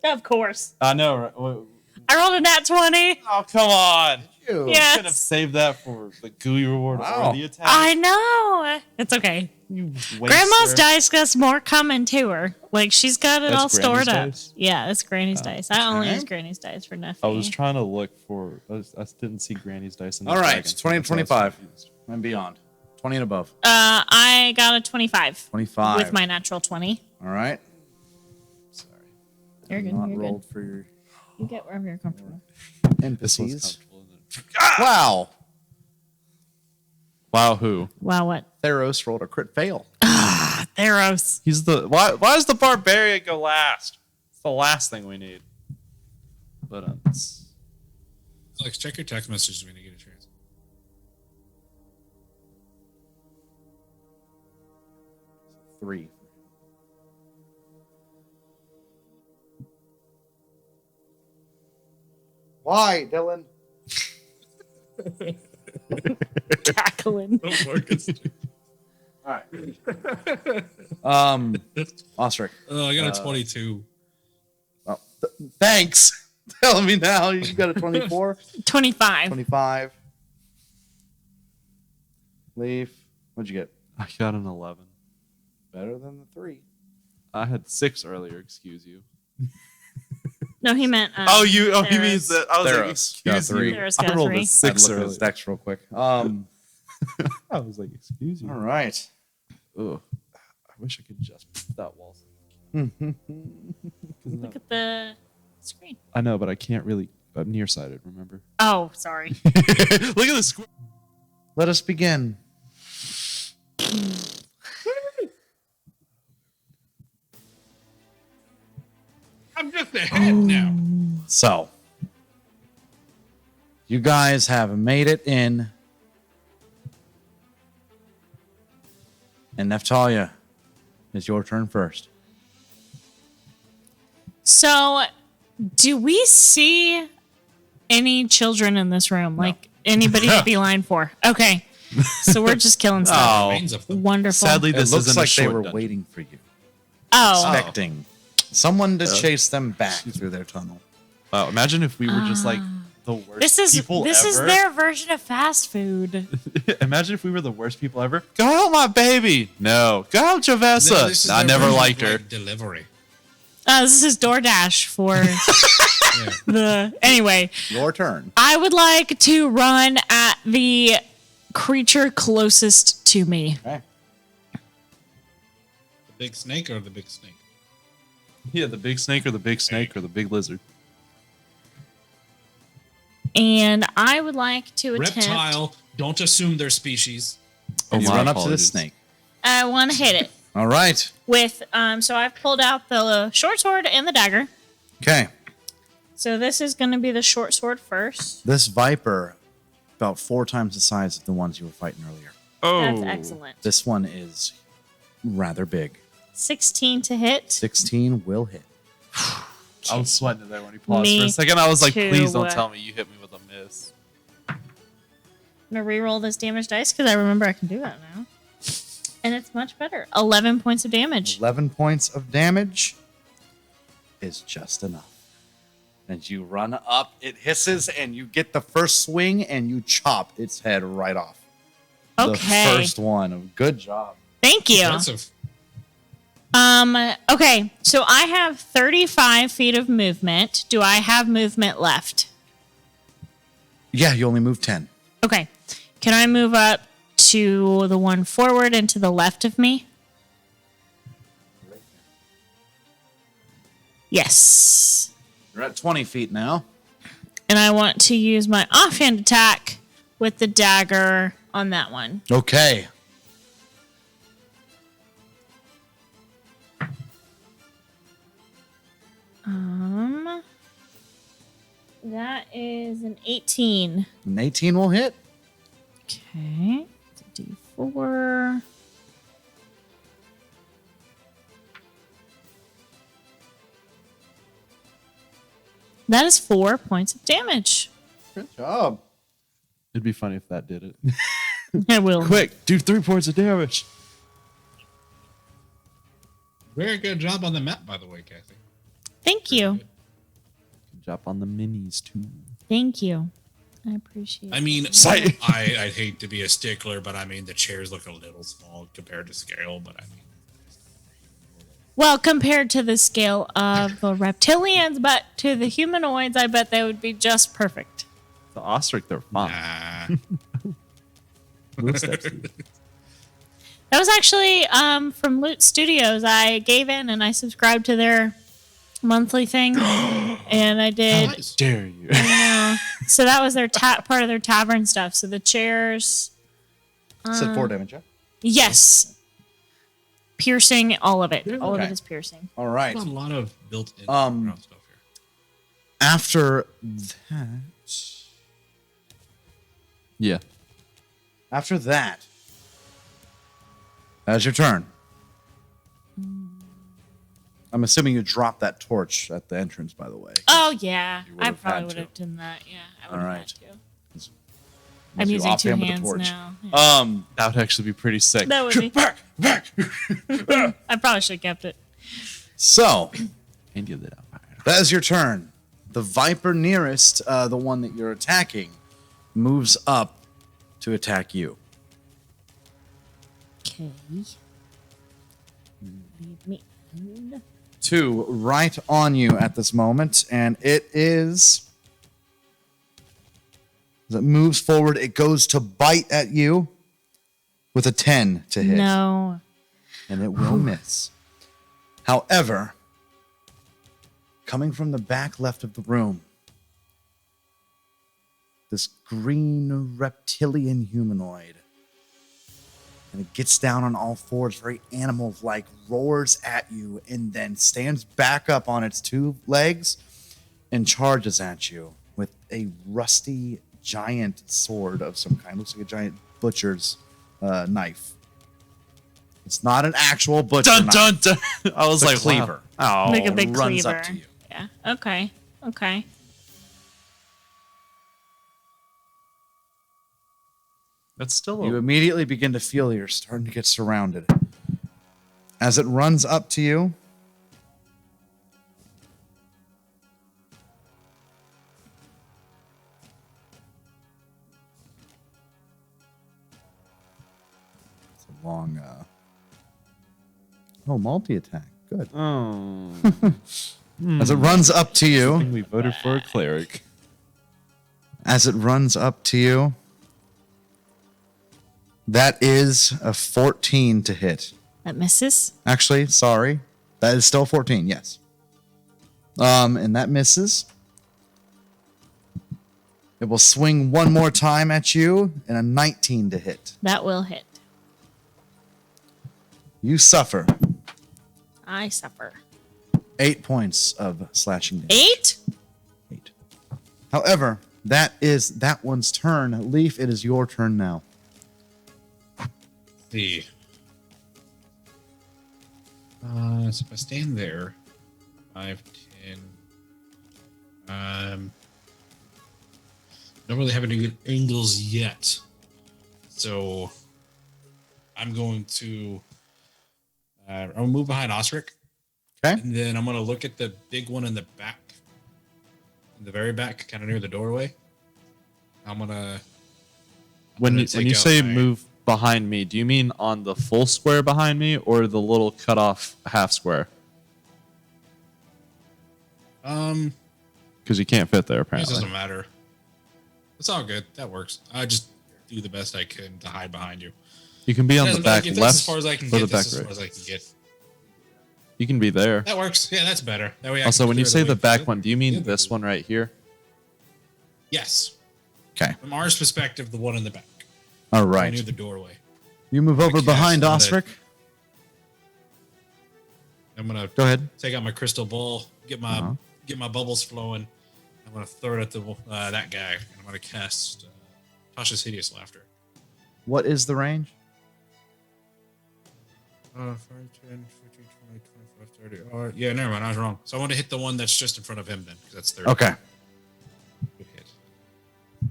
Of course. I know. Right? Oh, I rolled a nat 20. come on. You. Yes. Should have saved that for the GUI reward Wow. or the attack. I know. It's okay. You Grandma's waster. dice got more coming to her. Like, she's got it That's all stored Granny's up. dice? Yeah, it's Granny's dice. I only okay. use Granny's dice for nothing. I was trying to look for. I didn't see Granny's dice in the All right. dragon, 20 and so that's why I was 25 confused. and beyond. 20 and above. I got a 25 25. with my natural 20. All right. Sorry. You're good. Not You're rolled good. for your You get wherever you're comfortable. This one's NPCs. comfortable. Isn't it? Wow. Wow, who? Wow, what? Theros rolled a crit fail. Theros. He's the. Why does the barbarian go last? It's the last thing we need. But Alex, check your text messages when you get a chance. Three. Why, Dylan? Cackling. Don't focus. All right. Ostrich. Oh, I got a 22. Oh, thanks. Telling me now you got a 24, 25. 25. Leaf. What'd you get? I got an 11. Better than the 3. I had 6 earlier. Excuse you. No, he meant. He means Theros. that. I was like, Theros. excuse Got you. three. Theros I got rolled three. a 6 Look at his earlier. decks real quick. I was like, excuse you. All right. Ugh. I wish I could just put that wall. Look at the screen. I know, but I can't really. I'm nearsighted. Remember? Oh, sorry. Look at the square. Let us begin. I'm just ahead now. So, you guys have made it in. And Neftalia, it's your turn first. So, do we see any children in this room? Like anybody to be line for? Okay. So we're just killing stuff. Remains of them. Wonderful. Sadly, It this looks isn't like a they short were dungeon. waiting for you, Oh, expecting someone to chase them back through their tunnel. Wow, imagine if we were just like the worst this is people this is ever. their version of fast food. Imagine if we were the worst people ever. Go help my baby. No. Go help No, Javessa. this is I their never version of, liked her. like, delivery. This is DoorDash for Yeah. the. Anyway, Your turn. I would like to run at the creature closest to me. Okay. The big snake or the big snake? Yeah, the big snake or the big snake or the big lizard. And I would like to attempt. Reptile. Don't assume their species. Oh, You my run up to the apologies. snake. I want to hit it All right. with. So I've pulled out the short sword and the dagger. Okay. So this is going to be the short sword first. This viper, about 4 times the size of the ones you were fighting earlier. Oh. That's excellent. This one is rather big. 16 to hit. 16 will hit. I was sweating it there when he paused Me for a second. I was like, too. please don't tell me you hit me with a miss. I'm going to re-roll this damage dice because I remember I can do that now. And it's much better. 11 points of damage. 11 points of damage is just enough. And you run up, it hisses, and you get the first swing, and you chop its head right off. Okay. The first one. Good job. Thank you. Impressive. Okay, so I have 35 feet of movement. Do I have movement left? Yeah, you only move 10. Okay. Can I move up to the one forward and to the left of me? Yes. You're at 20 feet now. And I want to use my offhand attack with the dagger on that one. Okay. That is an 18. An 18 will hit. Okay. It's a D4. That is 4 points of damage. Good job. It'd be funny if that did it. I will. Quick, do 3 points of damage. Very good job on the map, by the way, Kathy. Thank you. Good job on the minis, too. Thank you. I appreciate I it. mean, Sight. I'd hate to be a stickler, but I mean, the chairs look a little small compared to scale, but I mean, Well, compared to the scale of the reptilians, but to the humanoids, I bet they would be just perfect. The ostrich, they're fine. nah. Move steps, dude. That was actually from Loot Studios. I gave in and I subscribed to their monthly thing, and I did. Nice. Dare you? So that was their part of their tavern stuff. So the chairs, Said 4 damage, yeah? yes, piercing, all of it. All of Okay. it is piercing. All right. There's a lot of built-in Um, background stuff here. After that, Yeah. after that, that's your turn. I'm assuming you dropped that torch at the entrance, by the way. Oh yeah, You I would've probably had would to. have done that. Yeah, I would All have right. had to. Unless I'm you using 2 offhand with the hands torch. now. Yeah. That would actually be pretty sick. That would be. Back, back. I probably should have kept it. So, And you lit up. that is your turn. The viper nearest, the one that you're attacking, moves up to attack you. Okay. Leave me alone. 2 right on you at this moment, and it is. As it moves forward, it goes to bite at you with a 10 to hit. No. And it will miss. However, coming from the back left of the room, this green reptilian humanoid. And it gets down on all fours, very animal-like, roars at you, and then stands back up on its 2 legs and charges at you with a rusty giant sword of some kind. Looks like a giant butcher's knife. It's not an actual butcher Dun knife. dun dun. I was It's a like, cleaver. Wow. Oh, Like a big runs cleaver. up to you. Yeah. Okay. Okay. that's still You a immediately begin to feel you're starting to get surrounded. As it runs up to you, it's a long, multi-attack. Good. Oh. As it runs up to I you, think we voted for a cleric. That is a 14 to hit. That misses. Actually, sorry. That is still 14, yes. And that misses. It will swing one more time at you, and a 19 to hit. That will hit. You suffer I suffer. 8 points of slashing damage. 8? 8. However, that is that one's turn. Leaf, it is your turn now. See. So if I stand there, 5, 10. Don't really have any good angles yet. So I'm going to I'll move behind Osric. Okay. And then I'm going to look at the big one in the back. In the very back, kind of near the doorway. I'm going to... When you say move behind me, do you mean on the full square behind me or the little cut off half square? Because you can't fit there It apparently. doesn't matter. It's all good. That works. I just do the best I can to hide behind you. You can be on the Doesn't back matter. If that's left as far as I can or get. the That's back as right. far as I can get. You can be there. That works. Yeah, that's better. That way I Also, can when you clear say way the for back it. one, do you mean Yeah. this one right here? Yes. Okay. From our perspective, the one in the back. All right. Near the doorway. You move over cast behind on Osric. I'm gonna Go ahead. take out my crystal ball, get my bubbles flowing. I'm gonna throw it at the that guy, and I'm gonna cast Tasha's Hideous Laughter. What is the range? 5, 10, 15, 20, 25, 30. Yeah, never mind. I was wrong. So I want to hit the one that's just in front of him then, because that's 30. Okay. Good hit.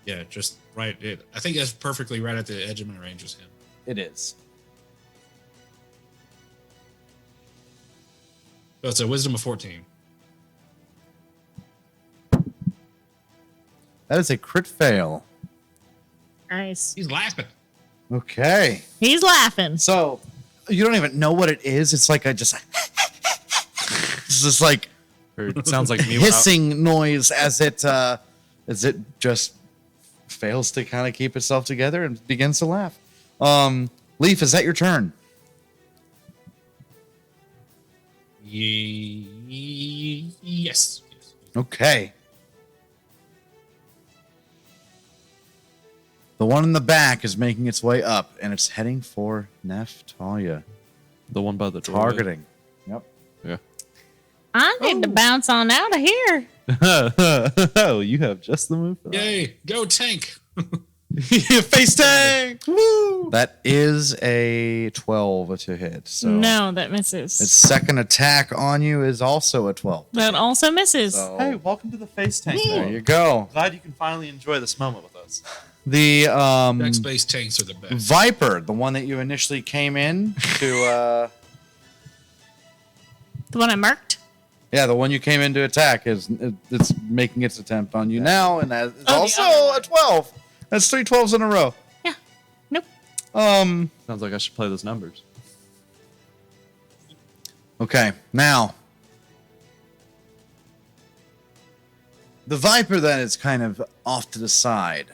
Yeah, just right. I think that's perfectly right at the edge of my range as him. It is. So it's a wisdom of 14. That is a crit fail. Nice. He's laughing. Okay. He's laughing. So you don't even know what it is. It's like it's just like Or it sounds like me when I- hissing noise as it just fails to kind of keep itself together and begins to laugh. Leaf, is that your turn? Yes. Okay. The one in the back is making its way up, and it's heading for Neftalia. the one by the doorway. Targeting. Yep. Yeah. I need to bounce on out of here. Oh, you have just the move. For that. Yay! Go tank. Face tank. Woo! That is a 12 to hit. So No, that misses. its second attack on you is also a 12. That also misses. So Hey, welcome to the face tank. there you go. Glad you can finally enjoy this moment with us. The Backspace tanks are the best. Viper, the one that you initially came in to The one I marked? yeah, the one you came in to attack it's making its attempt on you now, and that is the also other a 12. That's 3 12s in a row. Yeah. Nope. Sounds like I should play those numbers. Okay, now the viper that is kind of off to the side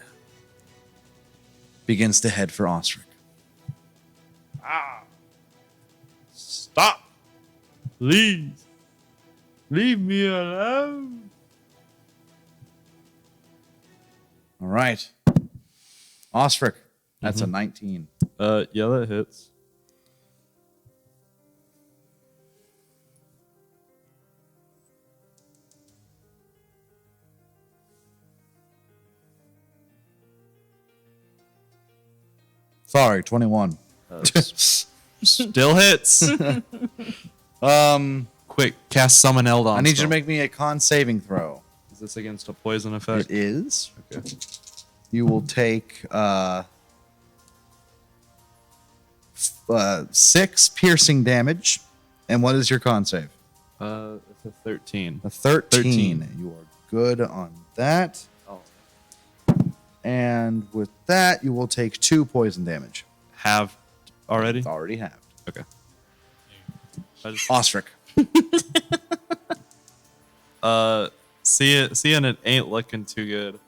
begins to head for Ostrich. Stop. Please. Leave me alone. All right, Ostrich. That's a 19. Yeah, that hits. Sorry, 21. Still hits. Quick, cast Summon Eldon. I need you to make me a con saving throw. Is this against a poison effect? It is. Okay. You will take 6 piercing damage. And what is your con save? It's a 13. A 13. 13. You are good on that. Oh. And with that, you will take 2 poison damage. Halved already? It's already halved. Okay. I just, Ostrich. seeing it ain't looking too good.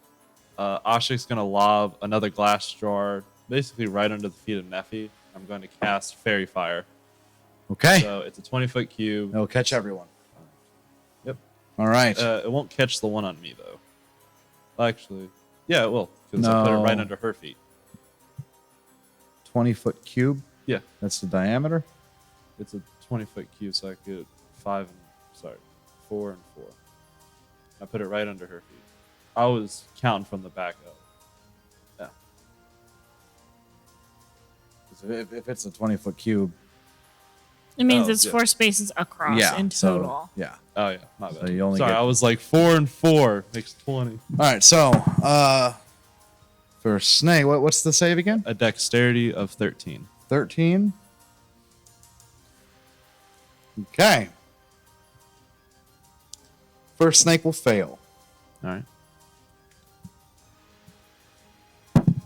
Ostric's gonna lob another glass jar, basically right under the feet of Nephi. I'm going to cast Fairy Fire. Okay. So it's a 20-foot cube. It'll catch everyone. Yep. All right. It won't catch the one on me though. Actually, yeah, it will because I put it right No. under her feet. 20-foot cube. Yeah, That's the diameter. it's a 20-foot cube, so I could 4 and 4. I put it right under her feet. I was counting from the back up. Yeah. 'Cause if it's a 20-foot cube. It means Oh, it's yeah. 4 spaces across Yeah. in so, total. yeah. Oh yeah, my bad. So you only Sorry, get- I was like 4 and 4 makes 20. All right. So for Snake, what's the save again? A dexterity of 13. 13. Okay. First Snake will fail. All right.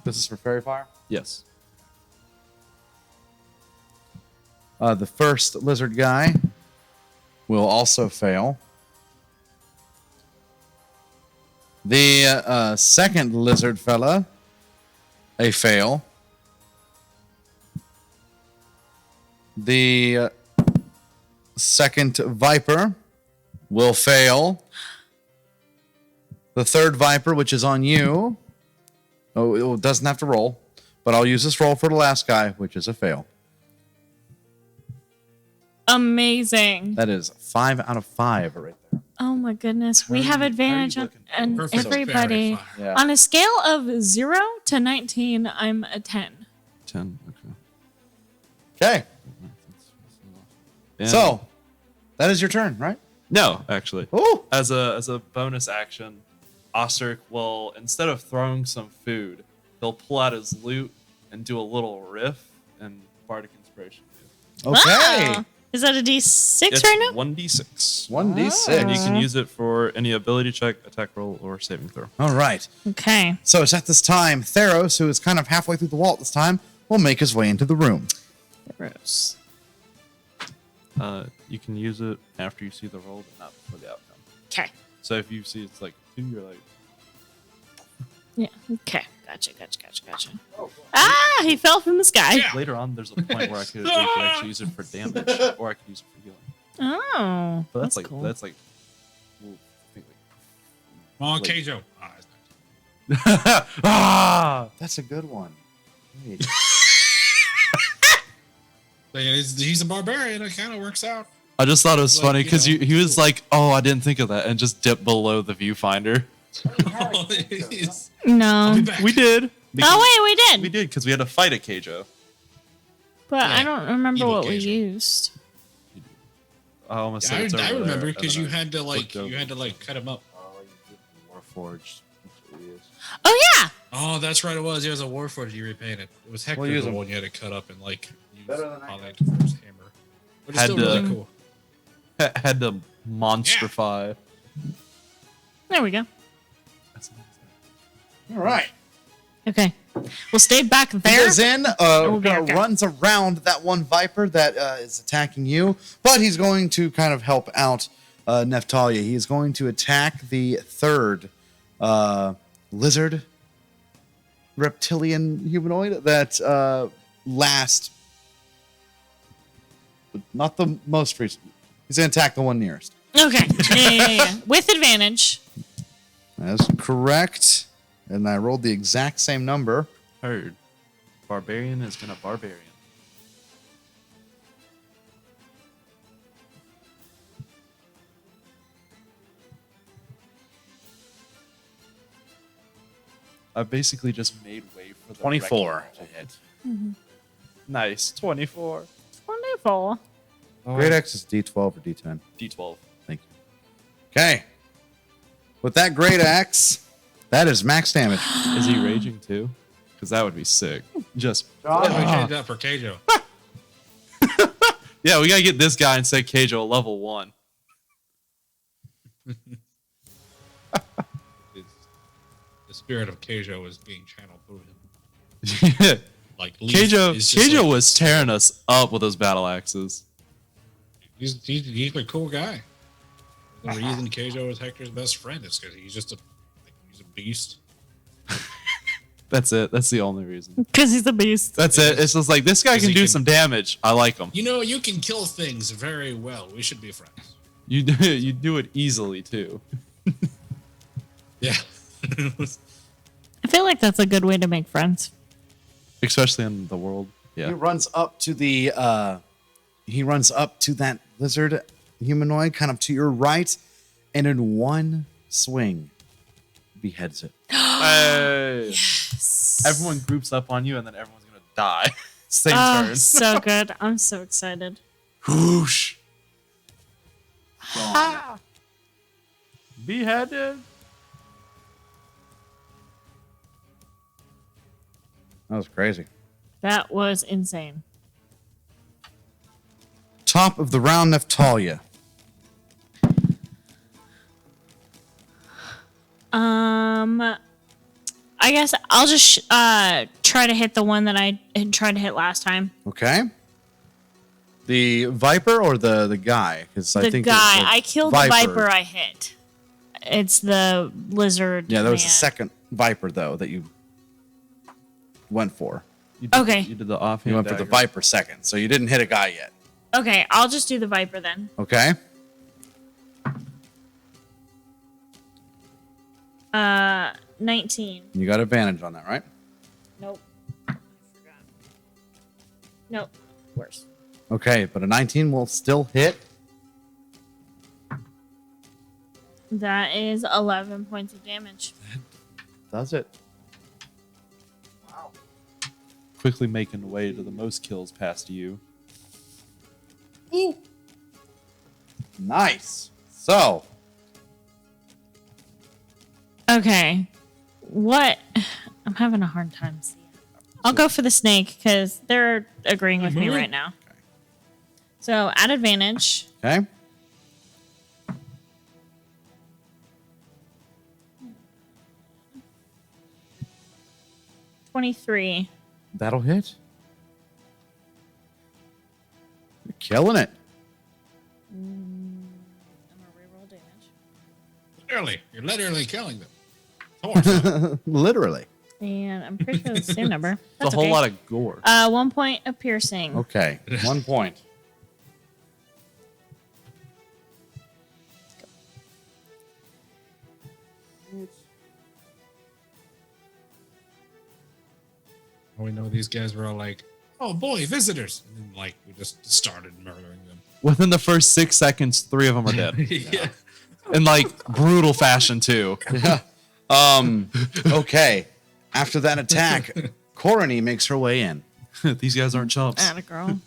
This is for Fairy Fire. Yes. The first lizard guy will also fail. The second lizard fella, a fail. The second viper will fail. The third viper, which is on you, it doesn't have to roll, but I'll use this roll for the last guy, which is a fail. Amazing. That is 5 out of 5 right there. Oh my goodness. We How are have you advantage on looking? and Perfect. everybody. Fairy Yeah. On a scale of 0 to 19, I'm a 10. 10. Okay. Okay. And- So, that is your turn, right? no, actually. Oh, As a bonus action, Ostrich will, instead of throwing some food, he'll pull out his lute and do a little riff and Bardic Inspiration. okay. Wow. Is that a D6 It's right now? 1d6. 1d6. And you can use it for any ability check, attack roll, or saving throw. All right. Okay. So it's at this time, Theros, who is kind of halfway through the wall at this time, will make his way into the room. Gross. You can use it after you see the roll, but not before the outcome. Okay. So if you see it's like 2, you're like, Yeah. Okay. Gotcha. Ah, he fell from the sky. Yeah. later on, there's a point where I could actually use it for damage, or I could use it for healing. Oh, But that's like cool. well, I think Come on, Wait. Keijo. Ah, it's not- like ah. That's a good one. Wait. But yeah, he's a barbarian. It kind of works out. I just thought it was Like, funny you because know, he was like, "Oh, I didn't think of that," and just dipped below the viewfinder. He's- No. I'll be back. We did. Oh, wait, we did. We did because we had to fight a Keijo. But I Yeah. don't remember Evil what we Keijo. used. I almost I, said it's over I there, remember and because then you I had to looked like over. cut him up. Warforged. That's what we use. Oh, yeah. Oh, that's right. It was. It was a Warforged you repainted. It was Hector We'll use the him. one you had to cut up and like use Better than I highlight for his hammer. But it's Had still to- really cool. had to monstrify. There we go. All right. Okay. We'll stay back He there. goes in, okay. runs around that one viper that is attacking you, but he's going to kind of help out Neftalia. He is going to attack the third lizard reptilian humanoid that last, not the most recent. He's going to attack the one nearest. Okay. Yeah. With advantage. That's correct. And I rolled the exact same number. Heard. Barbarian is gonna barbarian. I basically just made way for the 24 wrecking ball to hit. Nice. 24. 24. Great X is D12 or D10. D12. Thank you. Okay. With that great axe, that is max damage. Is he raging too? Because that would be sick. Just Let me change that for Keijo. yeah, we gotta get this guy and set Keijo a level 1. The spirit of Keijo is being channeled through him. Like Keijo is just like- was tearing us up with those battle axes. He's a cool guy. The reason Keijo is Hector's best friend is because he's just he's a beast. That's it. That's the only reason. Because he's a beast. That's it. It's just like this guy can he do can- some damage. I like him. You know, you can kill things very well. We should be friends. You do it easily too. Yeah. I feel like that's a good way to make friends. Especially in the world. He Yeah. runs up to the that lizard humanoid, kind of to your right, and in one swing, beheads it. Hey. Yes. Everyone groups up on you and then everyone's gonna die. Same Oh, turn. so good. I'm so excited. Whoosh. Beheaded. That was crazy. That was insane. Top of the round, Neftalia. I guess I'll just try to hit the one that I had tried to hit last time. Okay. The viper or the guy? Because I The think guy. the I killed the viper I hit. It's the lizard. Yeah, there was a man. second viper though that you went for. You did, Okay. You did the offhand. You went for the dagger. viper second, so you didn't hit a guy yet. Okay, I'll just do the viper then. Okay. 19. You got advantage on that, right? Nope. I forgot. Nope. Worse. Okay, but a 19 will still hit. That is 11 points of damage. Does it? Quickly making way to the most kills past you. Nice. So, Okay. What? I'm having a hard time seeing. I'll go for the snake because they're agreeing with me right now. So at advantage, okay. 23. That'll hit. You're killing it. I'm gonna reroll damage. You're literally killing them. Horse. Literally. And I'm pretty sure it's the same number. It's That's a whole okay. lot of gore. 1 point of piercing. Okay. 1 point. We know these guys were all like, "Oh boy, visitors!" And then like we just started murdering them. Within the first 6 seconds, 3 of them are dead. Yeah. In like brutal fashion too. Yeah. Okay. After that attack, Corony makes her way in. These guys aren't chumps. Atta girl.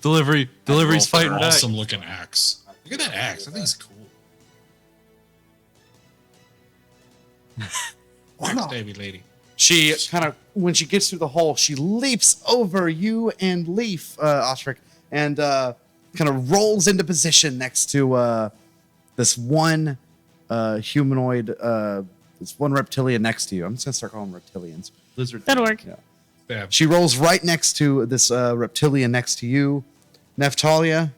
Delivery's Roll for fighting back. awesome looking axe. Look at that axe. I think it's cool. Axe baby lady. She kind of, when she gets through the hole, she leaps over you and Leaf, Ostrich, and kind of rolls into position next to this one humanoid It's one reptilian next to you. I'm just gonna start calling them reptilians. Lizard. That'll work. Yeah. Yeah. She rolls right next to this reptilian next to you, Neftalia.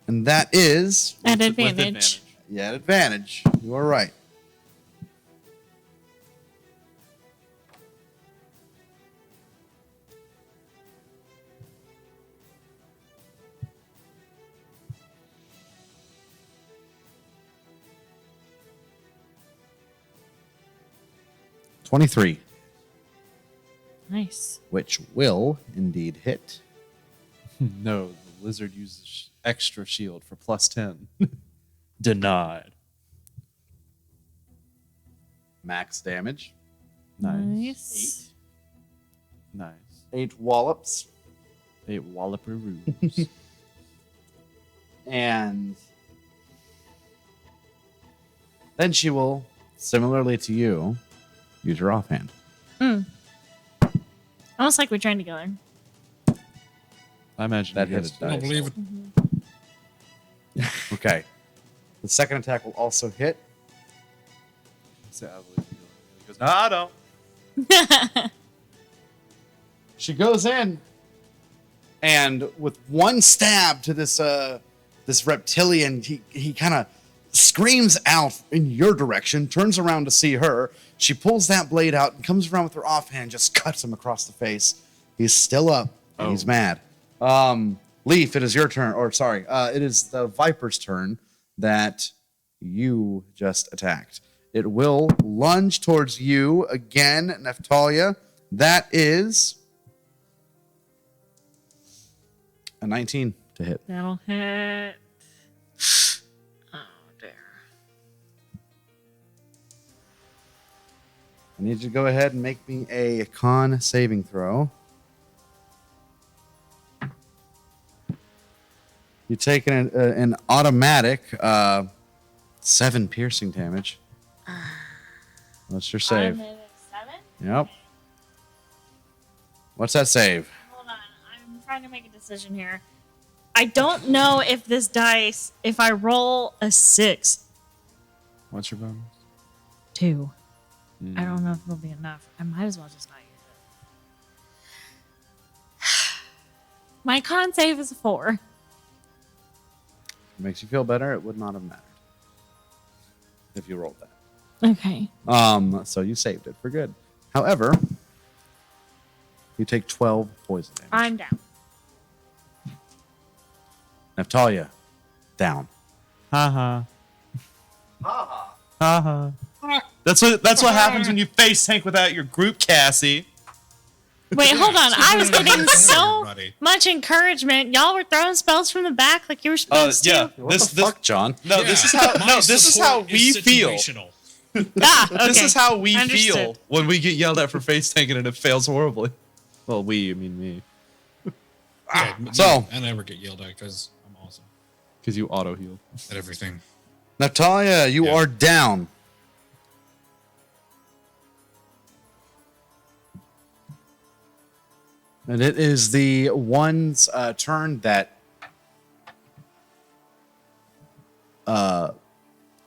And that is At With advantage. at advantage. You are right. $23, Nice. which will indeed hit. No, the lizard uses extra shield for +10. Denied. Max damage. Nice. Nice. 8 wallops. 8 walloparoos. And then she will, similarly to you, use her offhand. Almost like we trained together. I imagine That you hits gotta I don't die. believe it. Okay. The second attack will also hit. So I believe you. He goes, no, I don't. She goes in, and with one stab to this this reptilian, he kind of screams out in your direction, turns around to see her. She pulls that blade out and comes around with her offhand, just cuts him across the face. He's still up, and he's mad. Leaf, it is your turn. Or sorry, it is the Viper's turn that you just attacked. It will lunge towards you again, Neftalia. That is a 19 to hit. That'll hit. Oh, dear. I need you to go ahead and make me a con saving throw. You take an automatic 7 piercing damage. What's your save? I'm at 7? Yep. What's that save? Hold on. I'm trying to make a decision here. I don't know if this dice, if I roll a 6, What's your bonus? 2. I don't know if it'll be enough. I might as well just not use it. My con save is a 4. It makes you feel better. It would not have mattered if you rolled that. Okay. So you saved it for good. However, you take 12 poison damage. I'm down. Neftalia, down. Ha ha. Ha ha. That's what happens when you face tank without your group, Cassie. Wait, hold on. I was getting so Everybody. much encouragement. Y'all were throwing spells from the back like you were supposed Yeah. to. What the fuck, John? No, Yeah, this is how. my No, this is how support we is feel. situational. Ah, okay. This is how we Understood. feel when we get yelled at for face tanking and it fails horribly. Well, I mean me, Yeah, So- I never get yelled at because I'm awesome because you auto heal. at everything. Natalia, you Yeah. are down. And it is the one's turn that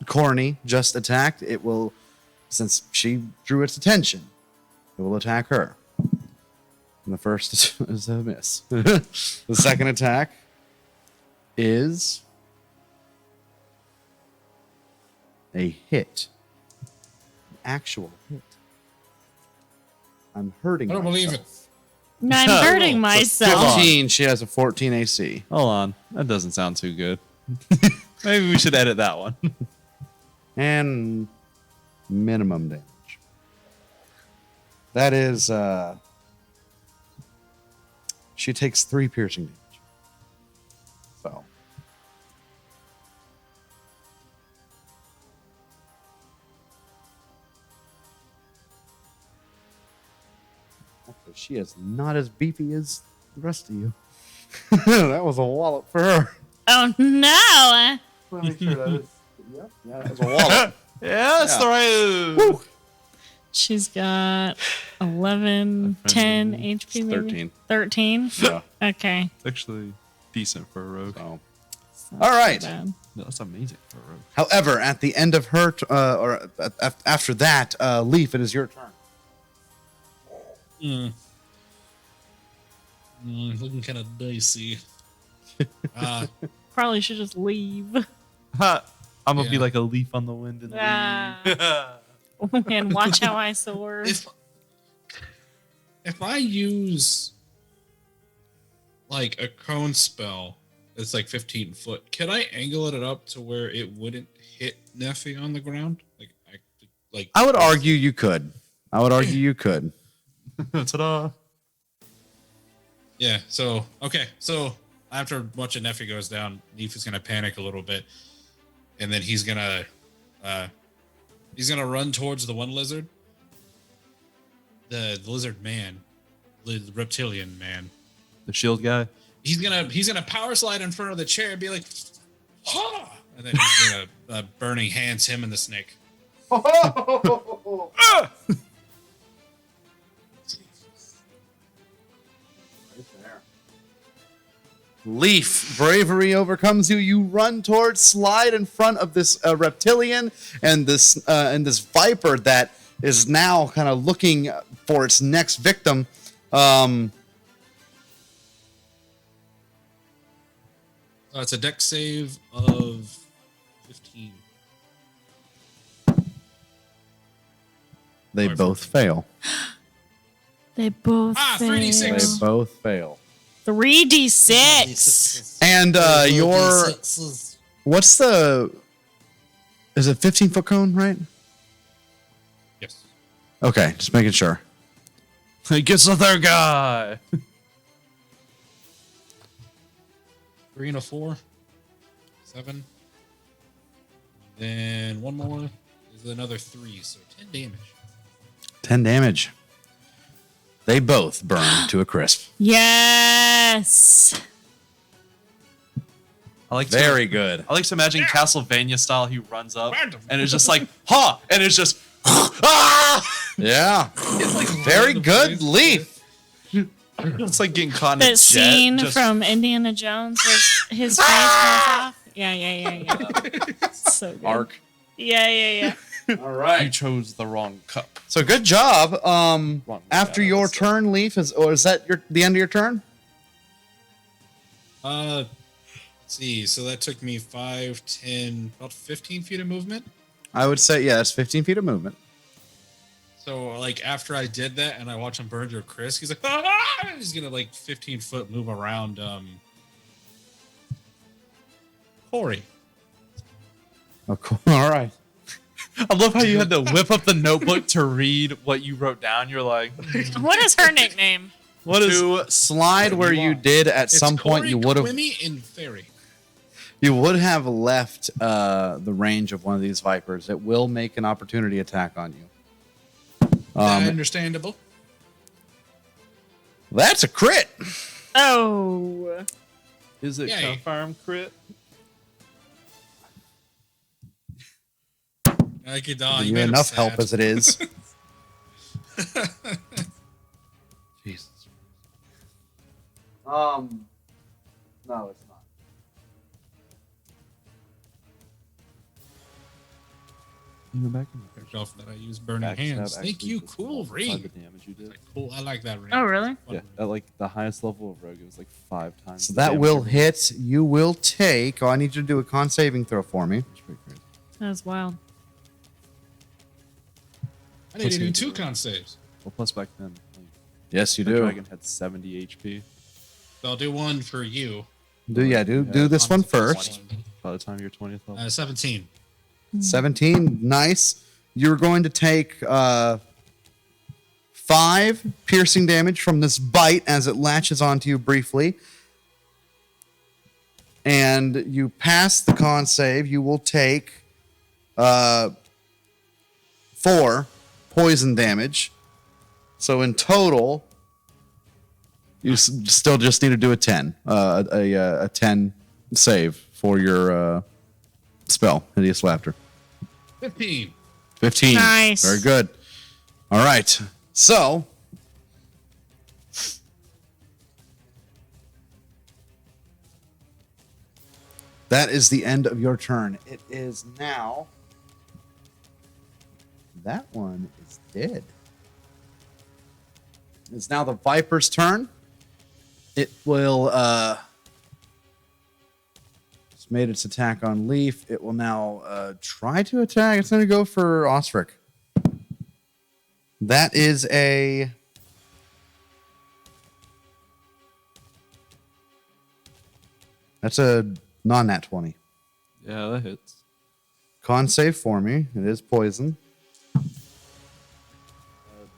Corny just attacked. It will, since she drew its attention, it will attack her. And the first is a miss. The second attack is a hit. An actual hit. I'm hurting I don't believe myself. it. No, I'm hurting myself. 15, she has a 14 AC. Hold on, that doesn't sound too good. Maybe we should edit that one. And minimum damage. That is, she takes 3 piercing damage. So. Actually, she is not as beefy as the rest of you. That was a wallop for her. Oh no! Let me make sure that is. Yep. Yeah, that was a wallop. Yeah, that's Yeah. the right. Woo. She's got 11, 10 HP, maybe? 13. 13? Yeah. Okay. It's actually decent for a rogue. So All right. Bad. No, that's amazing for a rogue. However, at the end of her, after that, Leaf, it is your turn. Looking kind of dicey. Probably should just leave. Ha! I'm gonna be Yeah. like a leaf on the wind and Ah. And watch how I soar. If I use like a cone spell that's like 15 foot, can I angle it up to where it wouldn't hit Neffy on the ground? I would argue you could. Ta-da! Yeah. So So after watching Neffy goes down, Leaf is gonna panic a little bit, and then he's gonna run towards the one lizard, the lizard man, the reptilian man. The shield guy. He's gonna power slide in front of the chair and be like, ha! And then he's gonna burning hands him and the snake. Leaf, bravery overcomes you. You run towards, slide in front of this reptilian and this viper that is now kind of looking for its next victim. It's a dex save of 15. They both fail. They both fail. 3d6. They both fail. 3d6. And what's the? Is it 15-foot cone, right? Yes. Okay, just making sure. He gets the third guy. 3 and a 4. 7. Then one more is another 3, so 10 damage. 10 damage. They both burn to a crisp. Yes. I like Very good. I like to imagine Castlevania style. He runs up and it's just like ha, and it's just ah. Yeah. It's like Very good, Leaf. It's like getting caught in a That jet, scene just- from Indiana Jones where his face falls off. Yeah. So good. arc. Yeah. All You right. chose the wrong cup. So good job. After Yeah, your that's turn, Leaf, is that the end of your turn? Let's see. So that took me 5, 10, about 15 feet of movement. I would say, yeah, that's 15 feet of movement. So like after I did that and I watch him burn to a crisp, he's like, ah! He's gonna like 15-foot move around Corey. Oh, cool. All right. I love how you had to whip up the notebook to read what you wrote down. You're like, What is her nickname? what is? To slide where you did at some point, Corey, you would have Quimmy, and Fairy. left the range of one of these vipers. It will make an opportunity attack on you. Understandable. That's a crit. Oh. Is it Yay. confirmed crit? I could Give you you made him enough sad. help as it is. Jesus. No, it's not. You go back and Off that I use burning hands. Thank you, cool The ring. damage you did. Like, cool, I like that ring. Oh, really? Yeah, at like the highest level of rogue, it was like 5 times. So the that damage will everyone- hit. You will take. Oh, I need you to do a con saving throw for me. That's pretty crazy. That's wild. I need to do 2 con saves. Well, plus back then, like, Yes, you the do. dragon had 70 HP. So I'll do one for you. Do this one first. By the time you're 20th level. 17. 17. Nice. You're going to take 5 piercing damage from this bite as it latches onto you briefly. And you pass the con save. You will take 4 poison damage. So in total, you still just need to do a 10. A 10 save for your spell, Hideous Laughter. 15. 15. Nice. Very good. All right. So, That is the end of your turn. It is now. That one is dead. It's now the Viper's turn. It will. It's made its attack on Leaf. It will now try to attack. It's going to go for Ostrich. That is a. That's a non-nat 20. Yeah, that hits. Con save for me. It is poison.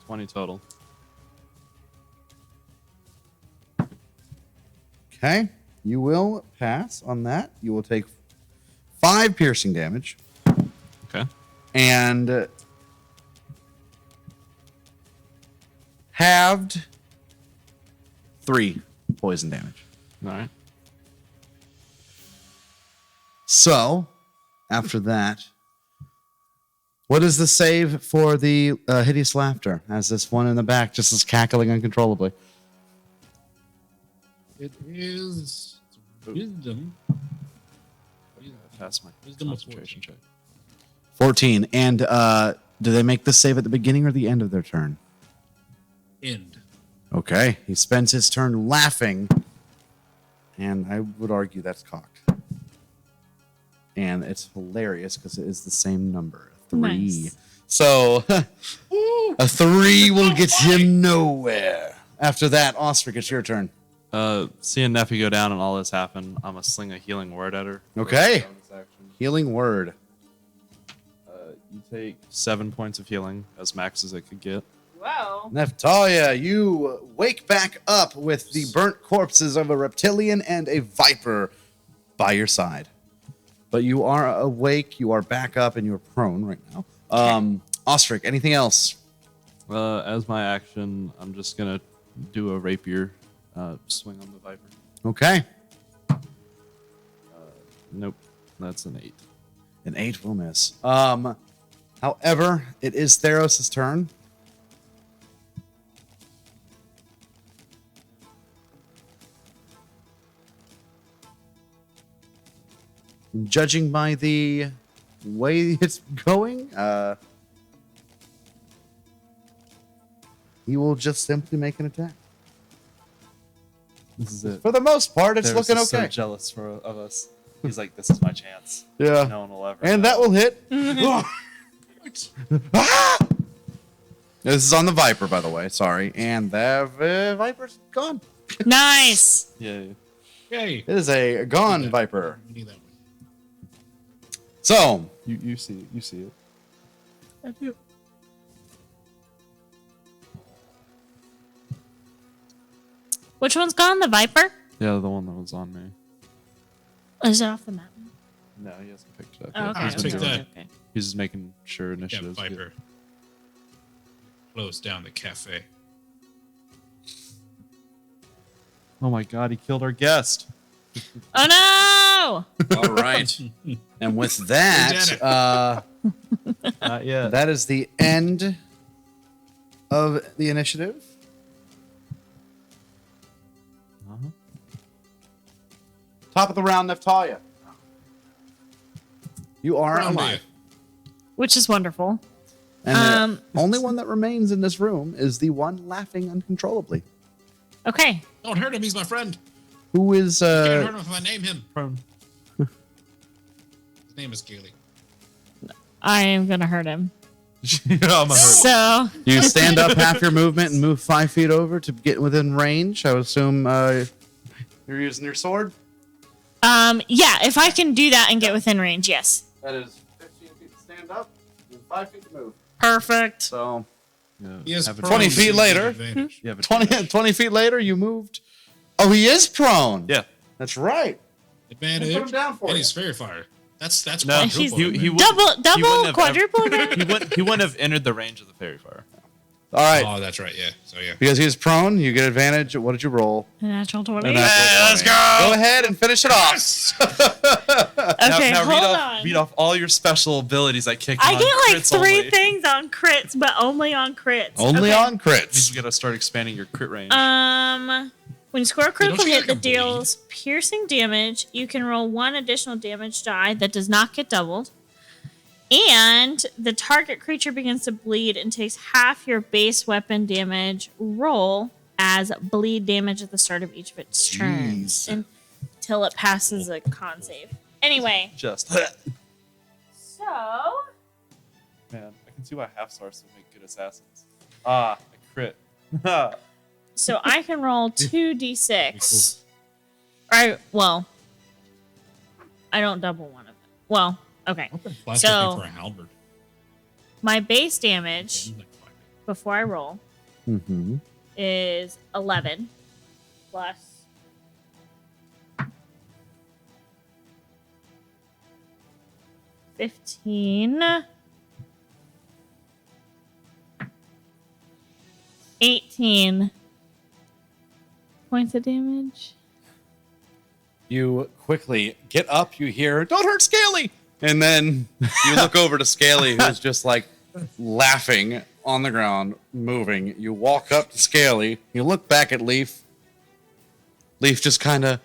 20 total. Okay. You will pass on that. You will take 5 piercing damage. Okay. And halved 3 poison damage. All right. So, after that, what is the save for the hideous laughter? As this one in the back just is cackling uncontrollably. It is wisdom. Pass my Wisdom of concentration check. 14. And do they make the save at the beginning or the end of their turn? End. Okay. He spends his turn laughing. And I would argue that's cocked. And it's hilarious because it is the same number. 3. Nice. So a 3 will get him nowhere. After that, Ostrich, it's your turn. Seeing Neffy go down and all this happen, I'm gonna sling a healing word at her. Okay. Bonus action. Healing word. You take 7 points of healing, as max as it could get. Wow. Neftalia, you wake back up with the burnt corpses of a reptilian and a viper by your side. But you are awake, you are back up, and you are prone right now. Ostrich, anything else? As my action, I'm just gonna do a rapier swing on the viper. Okay. Nope, that's an 8. An 8 will miss. However, it is Theros' turn. Judging by the way it's going, he will just simply make an attack. This is it. For the most part, it's Theros looking is okay. So jealous of us. He's like, this is my chance. Yeah. No one will ever. And know. that will hit. Ah! This is on the Viper, by the way. Sorry. And the Viper's gone. Nice. Yeah. Yay. It is a gone Viper. We need that one. So, You see it. You see it. I do. Which one's gone? The Viper? Yeah, the one that was on me. Is it off the map? No, he hasn't picked it up. Oh, yet. okay. He's, been Take doing that. it. Okay. He's just making sure Yeah, initiative's good. Viper. Close down the cafe. Oh my god, he killed our guest. Oh no! all right. And with that, Not yet. that is the end of the initiative. Uh-huh. Top of the round, Neftalia. You are Round alive. Which is wonderful. And the only one that remains in this room is the one laughing uncontrollably. Okay. Don't hurt him. He's my friend. Who is Can't hurt him if I name him. Prone. His name is Gailey. I am gonna hurt him. Yeah, I'm a hurt. So you stand up half your movement and move 5 feet over to get within range. I would assume you're using your sword. yeah, if I can do that and get within range, yes. That is 15 feet to stand up and 5 feet to move. Perfect. So Yeah. He is Have a 20 advantage. feet later. Advantage. You have a 20 feet later, you moved. Oh, he is prone. Yeah. That's right. Advantage. Put him down for and you. he's fairy fire. That's No, quadruple. he man. would- Double, wouldn't have quadruple. he wouldn't have entered the range of the fairy fire. All right. Oh, that's right. Yeah. So yeah. Because he's prone, you get advantage. What did you roll? Natural 20. A natural 20. Go ahead and finish it off. Okay, now hold read on. read off all your special abilities I kick I on get like crits 3 only. things on crits, but only on crits. Only Okay. on crits. You gotta start expanding your crit range. When you score a don't critical you hit get that like a bleed? deals piercing damage, you can roll one additional damage die that does not get doubled. And the target creature begins to bleed and takes half your base weapon damage roll as bleed damage at the start of each of its turns until it passes a con save. Anyway, Just so man, I can see why half stars would make good assassins. Ah, a crit. I can roll 2d6. Well, I don't double one of them. Well, okay. I'll put flash So- for a halberd. My base damage before I roll Mm-hmm. is 11 plus 15, 18 points of damage. You quickly get up, you hear, "Don't hurt Scaly!" And then you look over to Scaly, who's just like laughing on the ground, moving. You walk up to Scaly, you look back at Leaf. Leaf just kind of,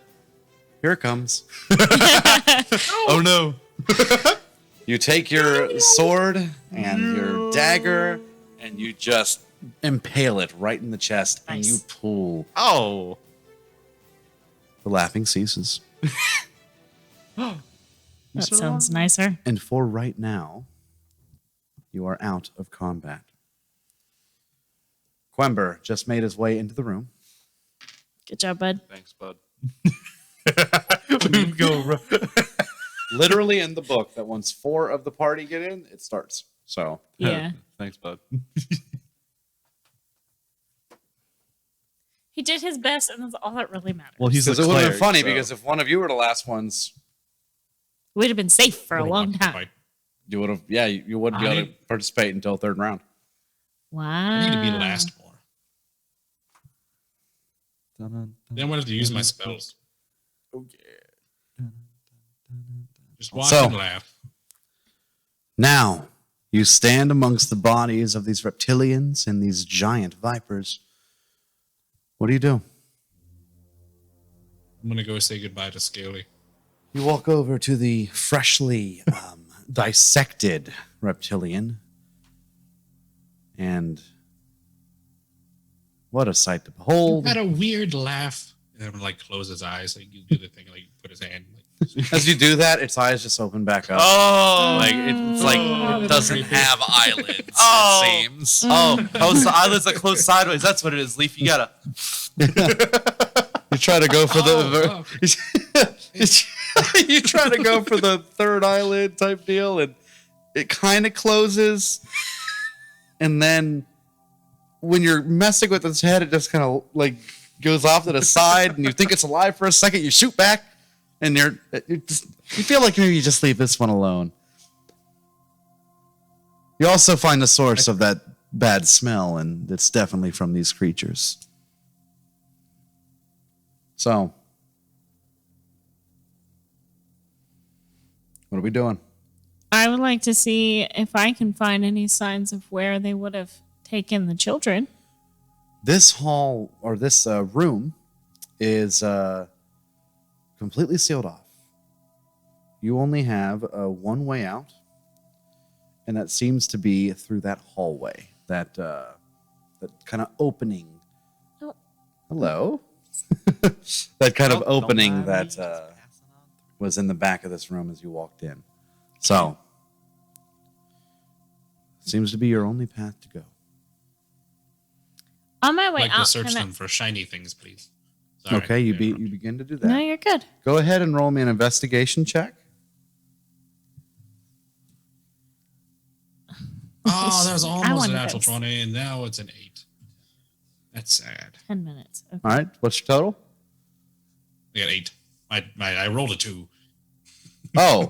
"Here it comes." Oh no. You take your sword and your dagger, and you just impale it right in the chest, and Nice. you pull. Oh. The laughing ceases. That sounds nicer. And for right now, you are out of combat. Quember just made his way into the room. Good job, bud. Thanks, bud. Literally in the book that once 4 of the party get in, it starts. So Yeah. Thanks, bud. He did his best, and that's all that really matters. Well, he's because a it would have been cleric, funny so- because if one of you were the last ones, We'd have been safe for a long time. you would have you wouldn't be able to participate until 3rd round. Wow. I need to be last more. Then I'm gonna have to use my spells. Oh yeah. Just watch So- and laugh. Now you stand amongst the bodies of these reptilians and these giant vipers. What do you do? I'm gonna go say goodbye to Scaly. You walk over to the freshly dissected reptilian, and what a sight to behold. Had a weird laugh, and then like close his eyes, like you do the thing, like put his hand. Like, As you do that, its eyes just open back up. Oh. Like it's like it doesn't have eyelids. Oh. It seems. Oh, it's the eyelids that close sideways. That's what it is, Leaf. You gotta. You try to go for you try to go for the 3rd eyelid type deal, and it kind of closes, and then when you're messing with its head, it just kind of like goes off to the side, and you think it's alive for a second. You shoot back, and you feel like maybe you just leave this one alone. You also find the source of that bad smell, and it's definitely from these creatures. So, what are we doing? I would like to see if I can find any signs of where they would have taken the children. This hall or this room is completely sealed off. You only have one way out, and that seems to be through that hallway, that kind of opening. Oh. Hello. That kind of Oh, don't opening mind me, that just passing on. was in the back of this room as you walked in. So, seems to be your only path to go. On my I'd way like to out, search can I- them for shiny things, please. Sorry. Okay, you Yeah. begin to do that. No, you're good. Go ahead and roll me an investigation check. Oh, that was I almost wanted a natural those. 20, and now it's an 8. That's sad. 10 minutes. Okay. All right, what's your total? I got 8. I rolled a 2. Oh.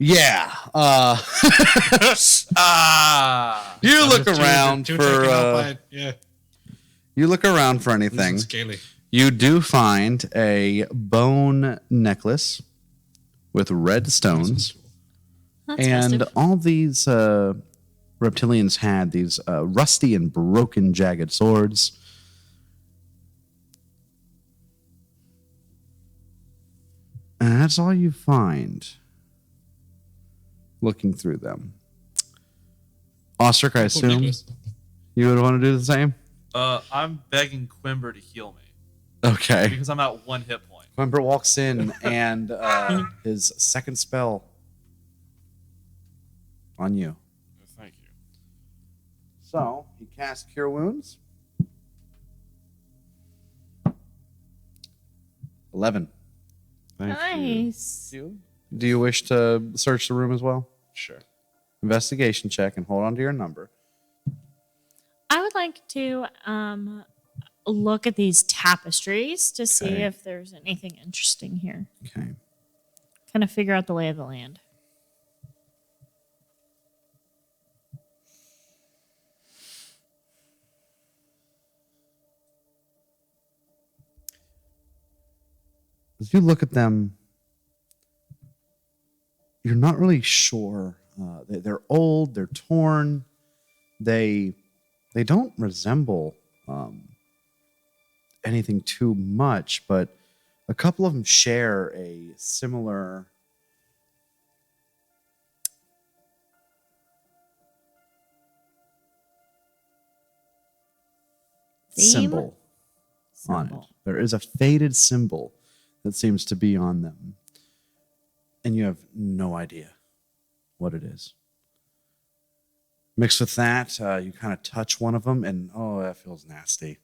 Yeah. You look around for you look around for anything. Scaly. You do find a bone necklace with red stones, That's and festive. all these reptilians had these rusty and broken, jagged swords that's all you find looking through them. Ostrich, I assume Nicholas. you would want to do the same? I'm begging Quimber to heal me Okay. because I'm at 1 hit point. Quimber walks in and his second spell on you. Thank you. So he casts Cure Wounds. 11. Thank you. Nice. Do you wish to search the room as well? Sure. Investigation check and hold on to your number. I would like to look at these tapestries to see Okay. if there's anything interesting here. Okay. Kind of figure out the lay of the land. As you look at them, you're not really sure. They're old. They're torn. They don't resemble anything too much, but a couple of them share a similar Theme? symbol on it. Symbol. There is a faded symbol that seems to be on them, and you have no idea what it is. Mixed with that, you kind of touch one of them, and oh, that feels nasty.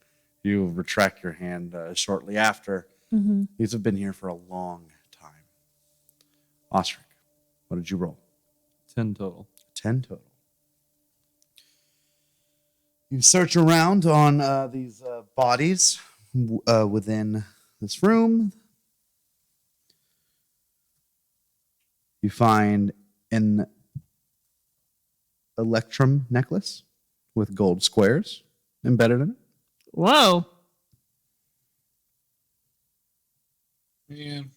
You retract your hand shortly after. Mm-hmm. These have been here for a long time. Ostrich, what did you roll? 10 total. 10 total. You search around on these bodies within this room. You find an electrum necklace with gold squares embedded in it. Whoa. Man,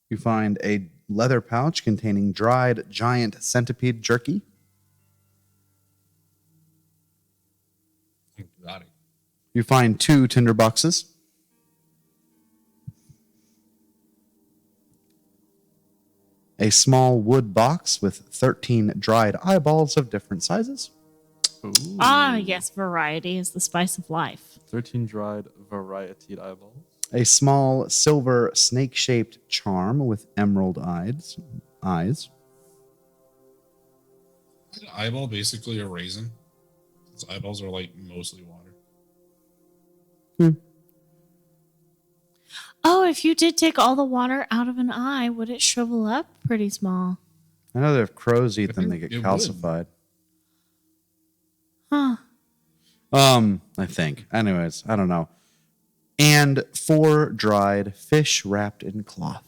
You find a leather pouch containing dried giant centipede jerky. got it. You find 2 tinder boxes. A small wood box with 13 dried eyeballs of different sizes. Ooh. Ah, yes, variety is the spice of life. 13 dried variety eyeballs. A small silver snake-shaped charm with emerald eyes. Is an eyeball basically a raisin? Since eyeballs are like mostly water. Oh, if you did take all the water out of an eye, would it shrivel up pretty small? I know that if crows eat them, they It get would. calcified. Huh. I think. Anyways, I don't know. And 4 dried fish wrapped in cloth.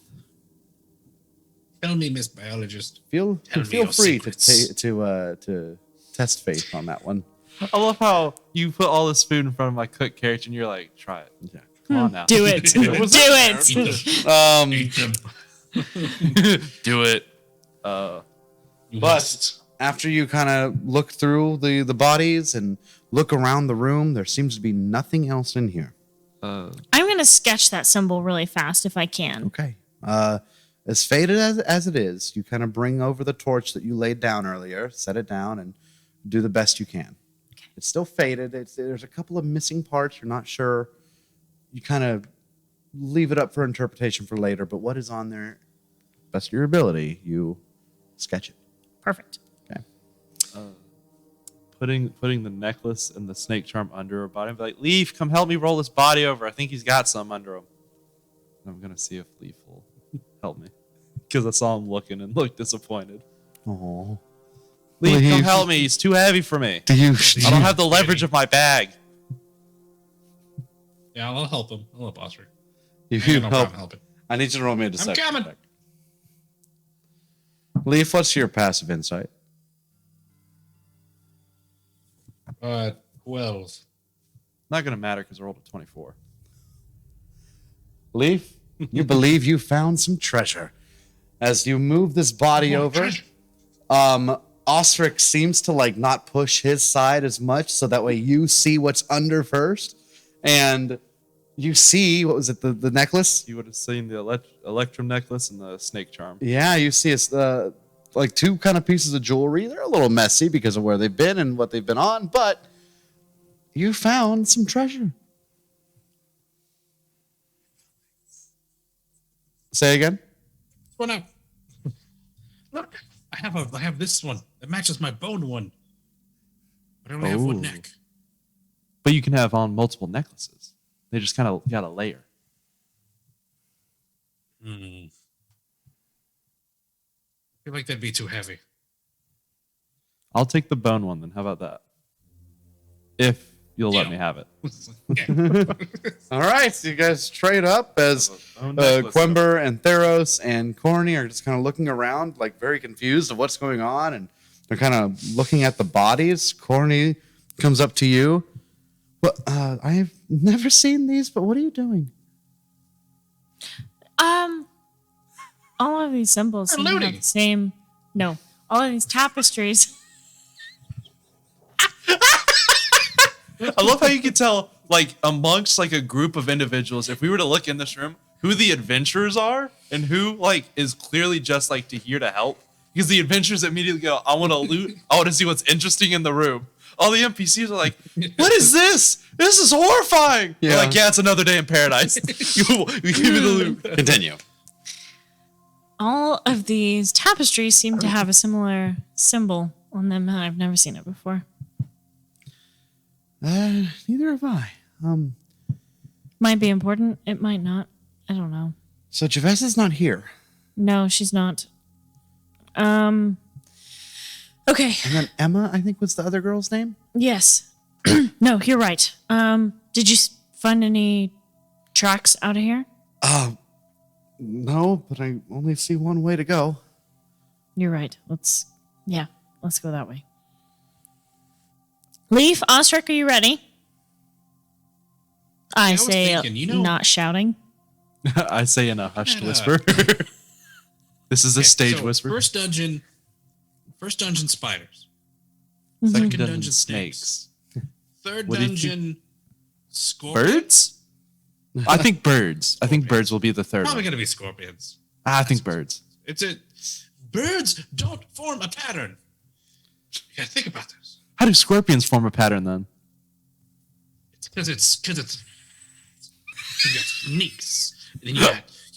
Tell me, Miss Biologist. Feel Tell me feel your free secrets. to test faith on that one. I love how you put all this food in front of my cook carriage and you're like, try it. Yeah. Come on now. Do it. Do it. Eat them. Do it. You But must. after you kind of look through the bodies and look around the room, there seems to be nothing else in here. I'm going to sketch that symbol really fast if I can. Okay. As faded as it is, you kind of bring over the torch that you laid down earlier, set it down, and do the best you can. It's still faded. There's a couple of missing parts. You're not sure. You kind of leave it up for interpretation for later, but what is on there, best of your ability, you sketch it. Perfect. Okay. Putting the necklace and the snake charm under her body and be like, Leaf, come help me roll this body over. I think he's got some under him. And I'm going to see if Leaf will help me. Because I saw him looking and looked disappointed. Oh. Leaf, come Leaf. help me. He's too heavy for me. Do you? I don't have the leverage of my bag. Yeah, I'll help him. I'll help Ostrich. If Yeah, you no help, problem helping. I need you to roll me a deception coming. check. Leaf, what's your passive insight? 12. Not going to matter because I rolled a 24. Leaf, you believe you found some treasure. As you move this body over, treasure. Ostrich seems to like not push his side as much, so that way you see what's under first. And You see, what was it, the necklace? You would have seen the electrum necklace and the snake charm. Yeah, you see it's like two kind of pieces of jewelry. They're a little messy because of where they've been and what they've been on, but you found some treasure. Say again? One out. Look, I have this one. It matches my bone one. But I only have one Oh. neck. But you can have on multiple necklaces. They just kind of got a layer. I feel like that'd be too heavy. I'll take the bone one then. How about that? If you'll let Deal. me have it. Okay. All right, so you guys trade up as Bone necklace. Quember and Theros and Corny are just kind of looking around, like very confused of what's going on, and they're kind of looking at the bodies. Corny comes up to you. Well, I've never seen these, but what are you doing? All of these symbols seem to have looting. the same. No, all of these tapestries. I love how you can tell, like, amongst like a group of individuals, if we were to look in this room, who the adventurers are and who like is clearly just like here to help. Because the adventurers immediately go, I want to loot. I want to see what's interesting in the room. All the NPCs are like, what is this? This is horrifying. Yeah. They're like, yeah, it's another day in paradise. you give me the loot. Continue. All of these tapestries seem to have a similar symbol on them, and I've never seen it before. Neither have I. Might be important. It might not. I don't know. So Javessa's not here. No, she's not. Okay. And then Emma, I think, was the other girl's name? Yes. No, you're right. Did you find any tracks out of here? No, but I only see one way to go. You're right. Let's go that way. Leaf, Osric, are you ready? I was say, thinking, not shouting. I say in a hushed Yeah. whisper. This is a stage So, whisper. First dungeon, spiders. Second dungeon, dungeon, snakes. snakes. Third What do you think? dungeon, scorpions. Birds? I think birds. I think birds will be the third Probably one. gonna be scorpions. I think birds. Birds don't form a pattern. You gotta think about this. How do scorpions form a pattern then? It's because you got snakes, and then you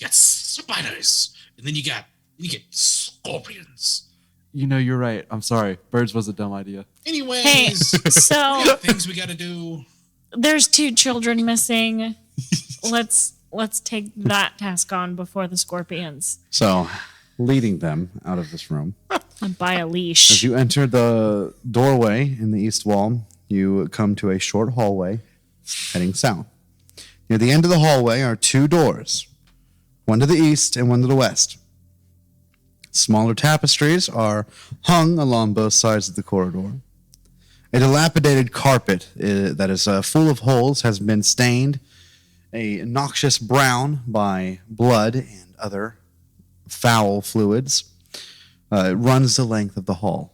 got spiders, and then you get scorpions. You know, you're right. I'm sorry. Birds was a dumb idea. Anyways, Hey, so things we gotta do. there's 2 children missing. Let's take that task on before the scorpions. So, leading them out of this room. And buy a As leash. you enter the doorway in the east wall, you come to a short hallway heading south. Near the end of the hallway are 2 doors, one to the east and one to the west. Smaller tapestries are hung along both sides of the corridor. A dilapidated carpet that is full of holes has been stained a noxious brown by blood and other foul fluids. It runs the length of the hall.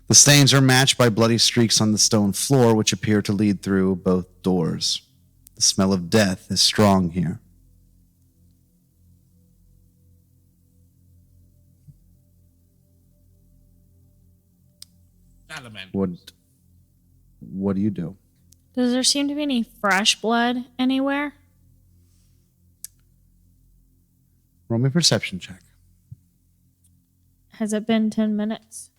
The stains are matched by bloody streaks on the stone floor, which appear to lead through both doors. The smell of death is strong here. Salamander. What do you do? Does there seem to be any fresh blood anywhere? Roll me a perception check. Has it been 10 minutes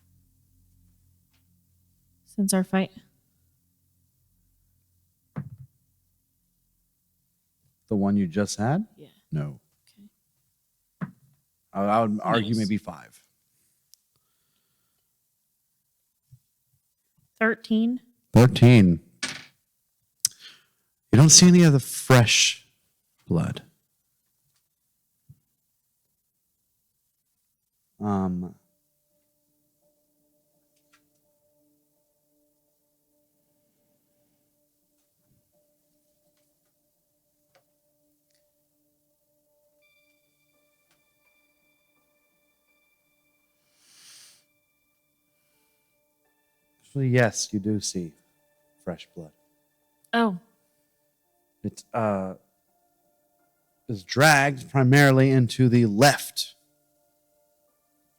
since our fight? The one you just had? Yeah. No. Okay. I would argue Yes. maybe 5. 13. 13. You don't see any of the fresh blood. Actually, yes, you do see fresh blood. Oh. It is dragged primarily into the left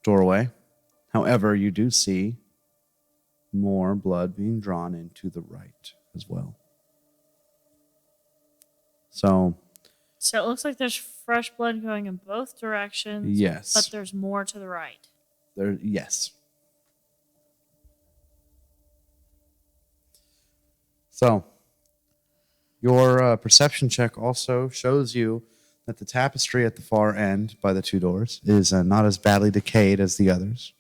doorway. However, you do see more blood being drawn into the right as well. So, So it looks like there's fresh blood going in both directions. yes. But there's more to the right. Yes. So, your perception check also shows you that the tapestry at the far end by the two doors is not as badly decayed as the others.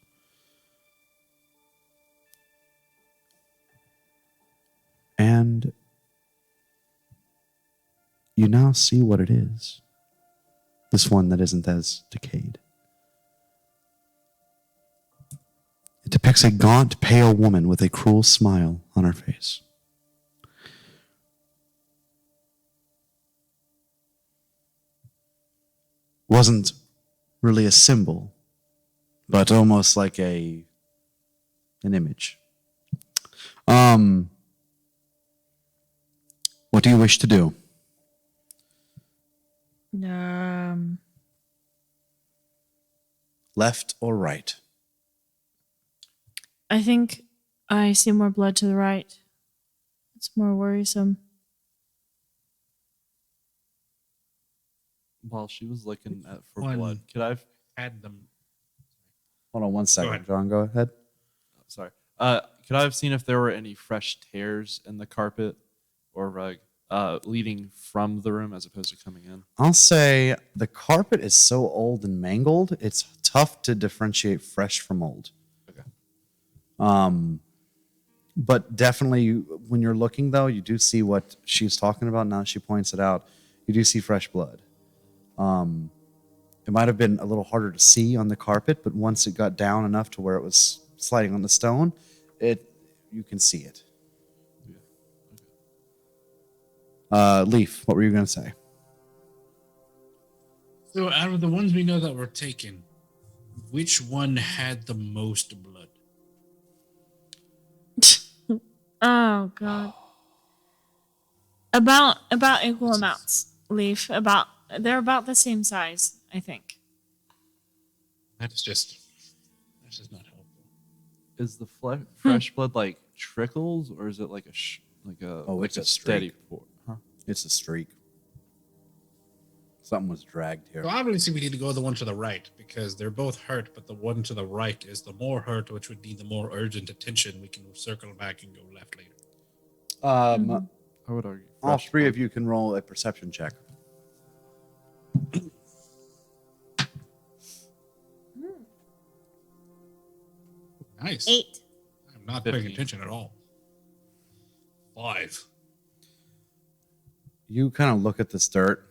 And you now see what it is. This one that isn't as decayed. It depicts a gaunt, pale woman with a cruel smile on her face. Wasn't really a symbol, but almost like an image. What do you wish to do? Left or right? I think I see more blood to the right. It's more worrisome. While she was looking for One. blood, could I have Had them. Hold on one second, ahead. John. Go ahead. sorry. Could I have seen if there were any fresh tears in the carpet or rug leading from the room as opposed to coming in? I'll say the carpet is so old and mangled, it's tough to differentiate fresh from old. Okay. But definitely, when you're looking, though, you do see what she's talking about. Now she points it out. You do see fresh blood. It might have been a little harder to see on the carpet, but once it got down enough to where it was sliding on the stone, you can see it. Leaf, what were you going to say? So out of the ones we know that were taken, which one had the most blood? Oh god. About equal amounts, Leaf. They're about the same size, I think. That's just not helpful. Is the fresh blood like trickles, or is it like It's a steady streak. pour? Huh? It's a streak. Something was dragged here. So obviously we need to go the one to the right because they're both hurt, but the one to the right is the more hurt, which would need the more urgent attention. We can circle back and go left later. I would argue. All fresh three blood. of you can roll a perception check. Nice. 8. I'm not paying 15. attention at all. 5. You kind of look at this dirt.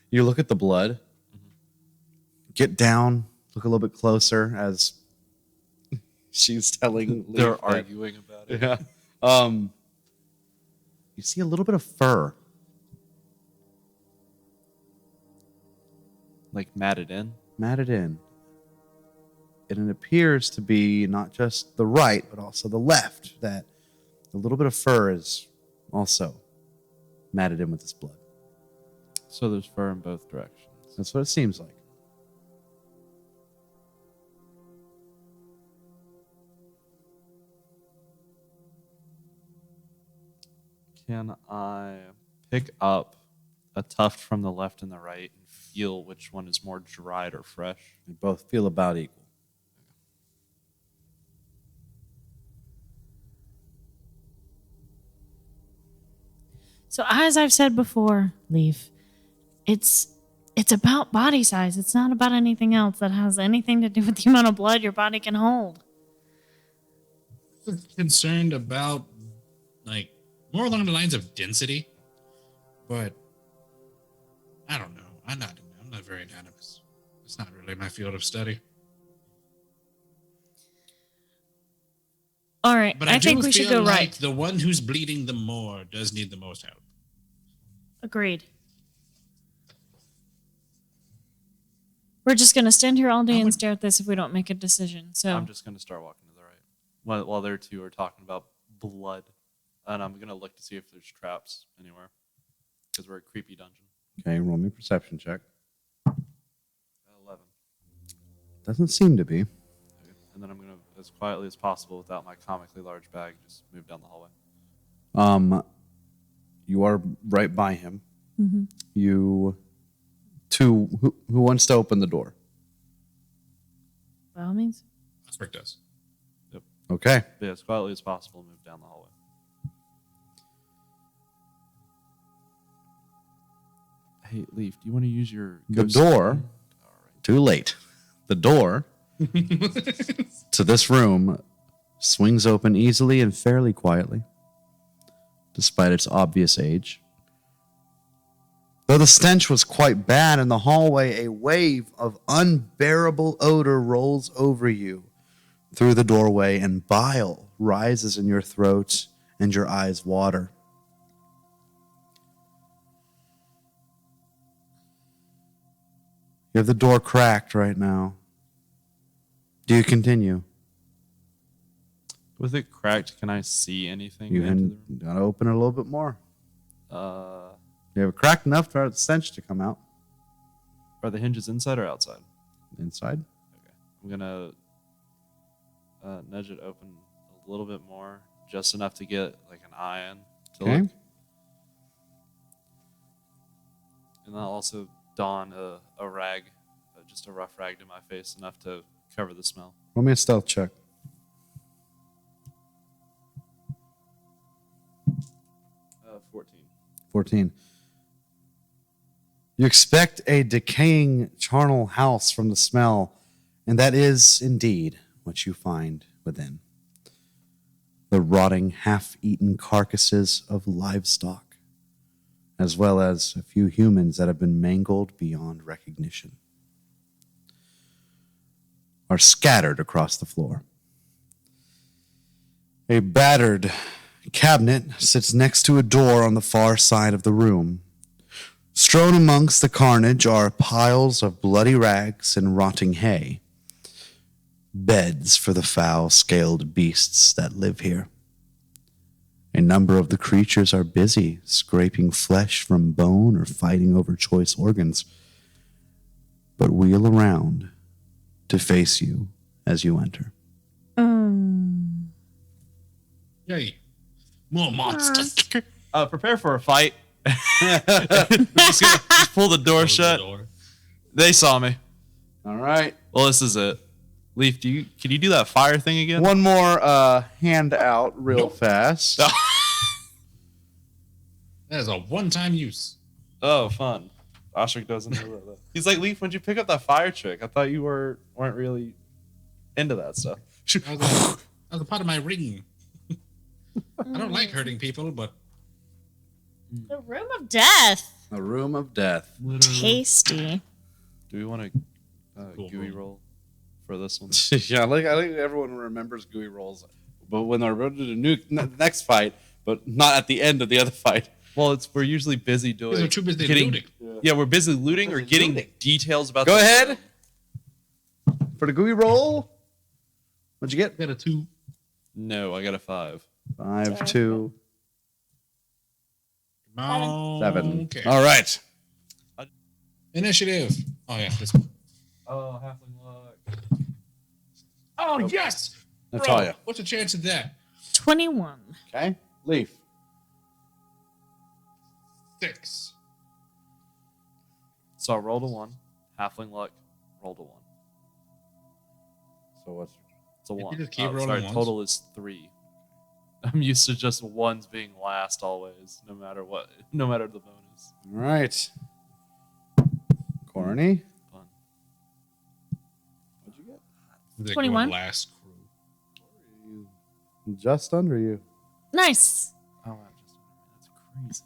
You look at the blood. Get down. Look a little bit closer as she's telling. Leaf They're that- arguing about it. Yeah. You see a little bit of fur. Like matted in. Matted in. And it appears to be not just the right, but also the left, that a little bit of fur is also matted in with this blood. So there's fur in both directions. That's what it seems like. Can I pick up a tuft from the left and the right and feel which one is more dried or fresh? They both feel about equal. So as I've said before, Leaf, it's about body size. It's not about anything else that has anything to do with the amount of blood your body can hold. Concerned about like more along the lines of density, but I don't know. I'm not very anonymous. It's not really my field of study. All right, But I think do we should feel go like right. the one who's bleeding the more does need the most help. Agreed. We're just gonna stand here all day and stare at this if we don't make a decision. So I'm just going to start walking to the right while their two are talking about blood. and I'm gonna look to see if there's traps anywhere, because we're a creepy dungeon. Okay, roll me a perception check. 11. Doesn't seem to be. Okay. And then I'm gonna, as quietly as possible, without my comically large bag, just move down the hallway. You are right by him. Mm-hmm. Who wants to open the door? By all means. Ostrich does. Okay. But yeah, as quietly as possible, move down the hallway. Hey, Leaf, do you want to use your The ghost door. key? Too late. The door to this room swings open easily and fairly quietly, despite its obvious age. Though the stench was quite bad in the hallway, a wave of unbearable odor rolls over you through the doorway, and bile rises in your throat and your eyes water. You have the door cracked right now. Do you continue? With it cracked, can I see anything? You into the room? gotta open it a little bit more. Uh, You have it cracked enough for the stench to come out are the hinges inside or outside? inside. Okay. I'm gonna nudge it open a little bit more, just enough to get like an eye in to Okay. look. And I'll also don a rag, just a rough rag to my face, enough to cover the smell. Roll me a stealth check. 14. 14. You expect a decaying charnel house from the smell, and that is indeed what you find within. The rotting, half-eaten carcasses of livestock, as well as a few humans that have been mangled beyond recognition, are scattered across the floor. A battered cabinet sits next to a door on the far side of the room. Strewn amongst the carnage are piles of bloody rags and rotting hay, beds for the foul-scaled beasts that live here. A number of the creatures are busy scraping flesh from bone or fighting over choice organs, but wheel around to face you as you enter. Yay. More monsters. Prepare for a fight. just pull the door Close the shut. door. They saw me. All right. Well, this is it. Leaf, can you do that fire thing again? One more hand out real Nope. fast. That is a one-time use. Oh, fun. Ostrich doesn't know that. He's like, Leaf, when'd you pick up that fire trick? I thought you weren't really into that stuff. That was a part of my ring. I don't like hurting people, but The Room of Death. A room of death. Tasty. Do we want to Cool. gooey roll for this one? Yeah, I think everyone remembers gooey rolls, but when they're ready to nuke the next fight, but not at the end of the other fight. Well, we're usually busy they're doing too busy getting. looting. Yeah, we're busy looting or Busy getting looting. details about. Go the ahead. room. For the gooey roll, what'd you get? Got a 2. No, I got a 5. 5, 2, Oh, 7. Okay. All right. Initiative. Oh yeah, this one. Oh, halfling luck. Oh yes. Natalia. What's the chance of that? 21. Okay. Leaf. 6. So I rolled a 1. Halfling luck. Rolled a 1. So what's It's a Did you 1. just keep rolling sorry, ones? total is 3. I'm used to just ones being last always, no matter what, no matter the bonus. all right? Corny. Fun. What'd you get? They're 21. going last crew. Just under you. Nice. Oh, wow, that's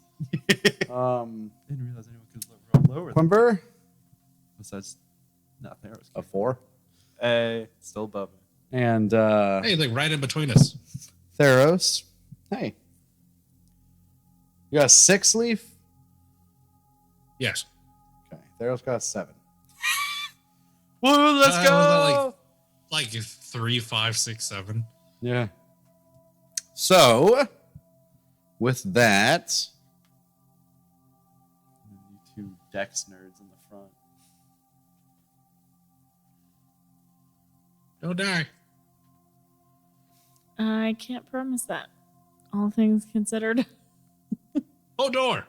crazy. Didn't realize anyone could roll lower than Quimber. besides nothing. There was A 4. Hey, still above me. And Hey, like right in between us. Theros. Hey. You got a 6, Leaf? Yes. Okay. Theros got a 7. Woo, let's was go! that like 3, 5, 6, 7. Yeah. So, with that, You two Dex nerds in the front. Don't die. I can't promise that. All things considered. Hold door.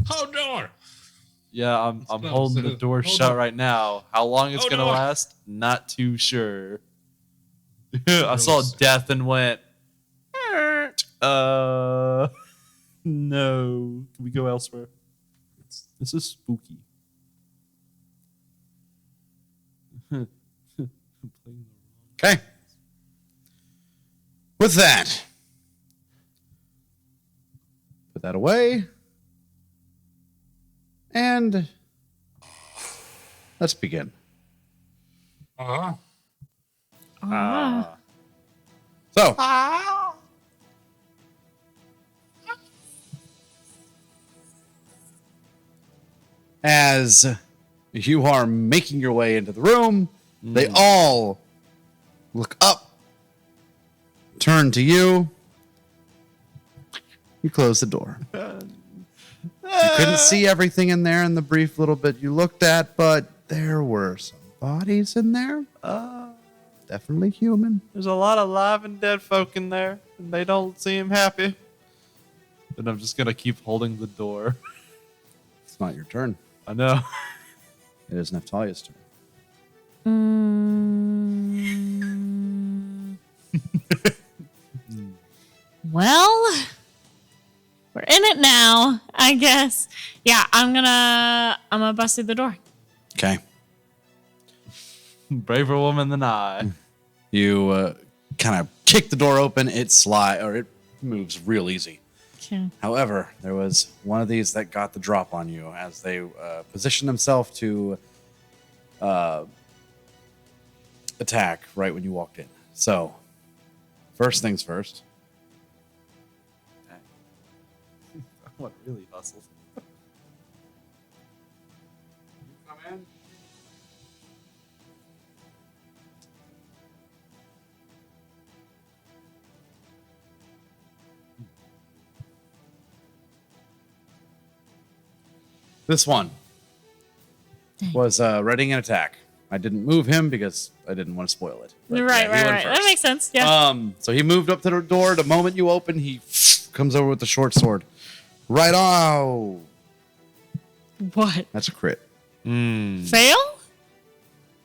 Hold door. Yeah, I'm close. holding the door Hold shut on. right now. How long it's Hold gonna on. last? Not too sure. I saw Really sad. death and went. No. Can we go elsewhere? This is spooky. okay. With that, put that away. And let's begin. Uh-huh. Ah. So, as you are making your way into the room, they all look up, turn to you. You close the door. You couldn't see everything in there in the brief little bit you looked at, but there were some bodies in there. Definitely human. There's a lot of live and dead folk in there, and they don't seem happy. Then I'm just gonna keep holding the door. It's not your turn. I know. It is Naphtalia's turn. Well, we're in it now, I guess. Yeah, I'm gonna bust through the door. Okay. Braver woman than I. You kind of kick the door open. It moves real easy. Okay. However, there was one of these that got the drop on you as they positioned themselves to attack right when you walked in. So, first things first. What really hustles? Come in. This one was readying an attack. I didn't move him because I didn't want to spoil it. But, Right. he went That first. makes sense. Yeah. So he moved up to the door. The moment you open, he comes over with the short sword. Right on. What? That's a crit. Fail?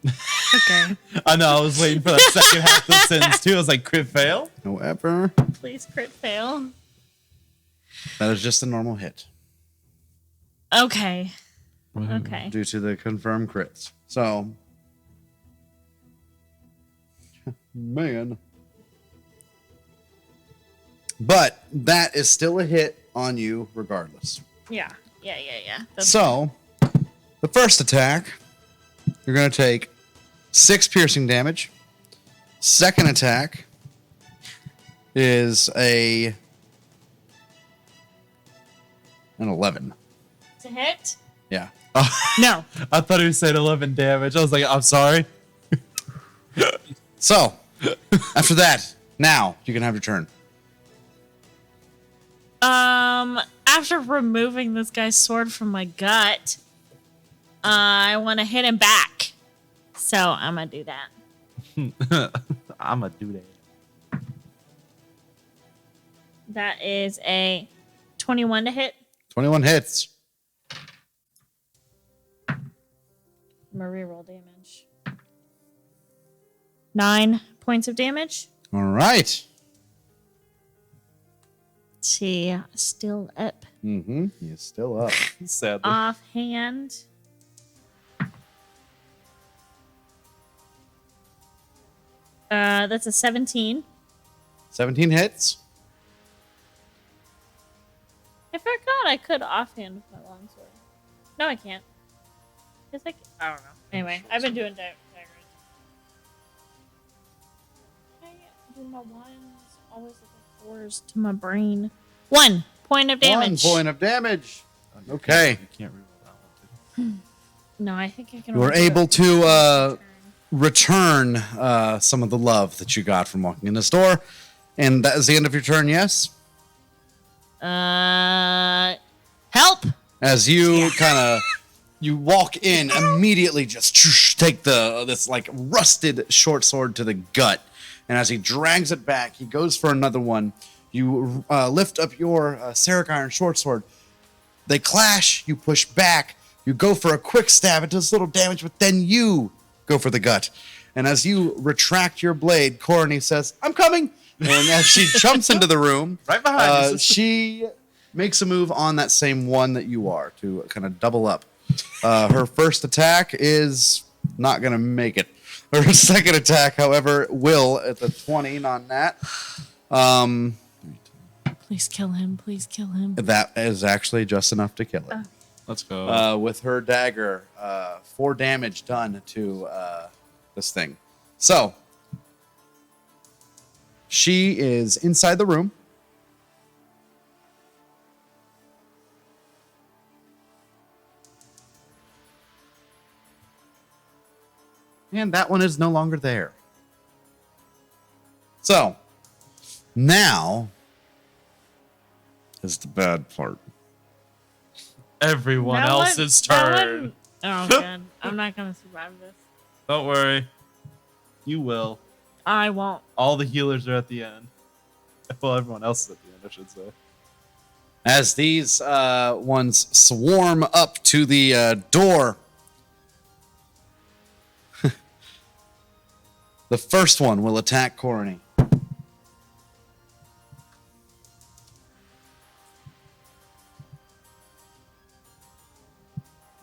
Okay. I know. I was waiting for that second half of the sentence too. I was like, crit fail. However, Please crit fail. that is just a normal hit Okay. Okay. due to the confirmed crits. So, man. But that is still a hit on you regardless. Yeah. That's So, the first attack, you're going to take 6 piercing damage. Second attack is an 11. to hit? Yeah. No. I thought he was saying 11 damage. I was like, I'm sorry. So, after that, now you can have your turn. After removing this guy's sword from my gut, I want to hit him back. So I'm gonna do that. I'm gonna do that. That is a 21 to hit. 21 hits. I'm gonna reroll damage. 9 points of damage. All right. See, still up. Mm-hmm. He's still up. Sadly. Offhand. That's a 17. 17 hits. I forgot I could offhand with my longsword. No, I can't. Yes, I don't know. Anyway, I've been doing daggers. I do my ones always look like 4s to my brain. 1 point of damage. 1 point of damage. Okay. You can't reroll that one too. No, I think I can. You were only do able it to turn. return some of the love that you got from walking in this door. And that is the end of your turn, yes? Help! As you kind of you walk in, immediately just take this like rusted short sword to the gut, and as he drags it back, he goes for another one. You lift up your Seraph Iron short sword. They clash. You push back. You go for a quick stab. It does little damage, but then you go for the gut. And as you retract your blade, Corny says, "I'm coming." And as she jumps into the room, Right behind you. she makes a move on that same one that you are to kind of double up. Her first attack is not going to make it. Her second attack, however, will at the 20 on that. Please kill him. Please kill him. That is actually just enough to kill it. Let's go. With her dagger, 4 damage done to this thing. So, she is inside the room. And that one is no longer there. So, now is the bad part. Everyone That else's one- that turn. one- Oh, God. I'm not going to survive this. Don't worry. You will. I won't. All the healers are at the end. Well, everyone else is at the end, I should say. As these ones swarm up to the door, the first one will attack Corny.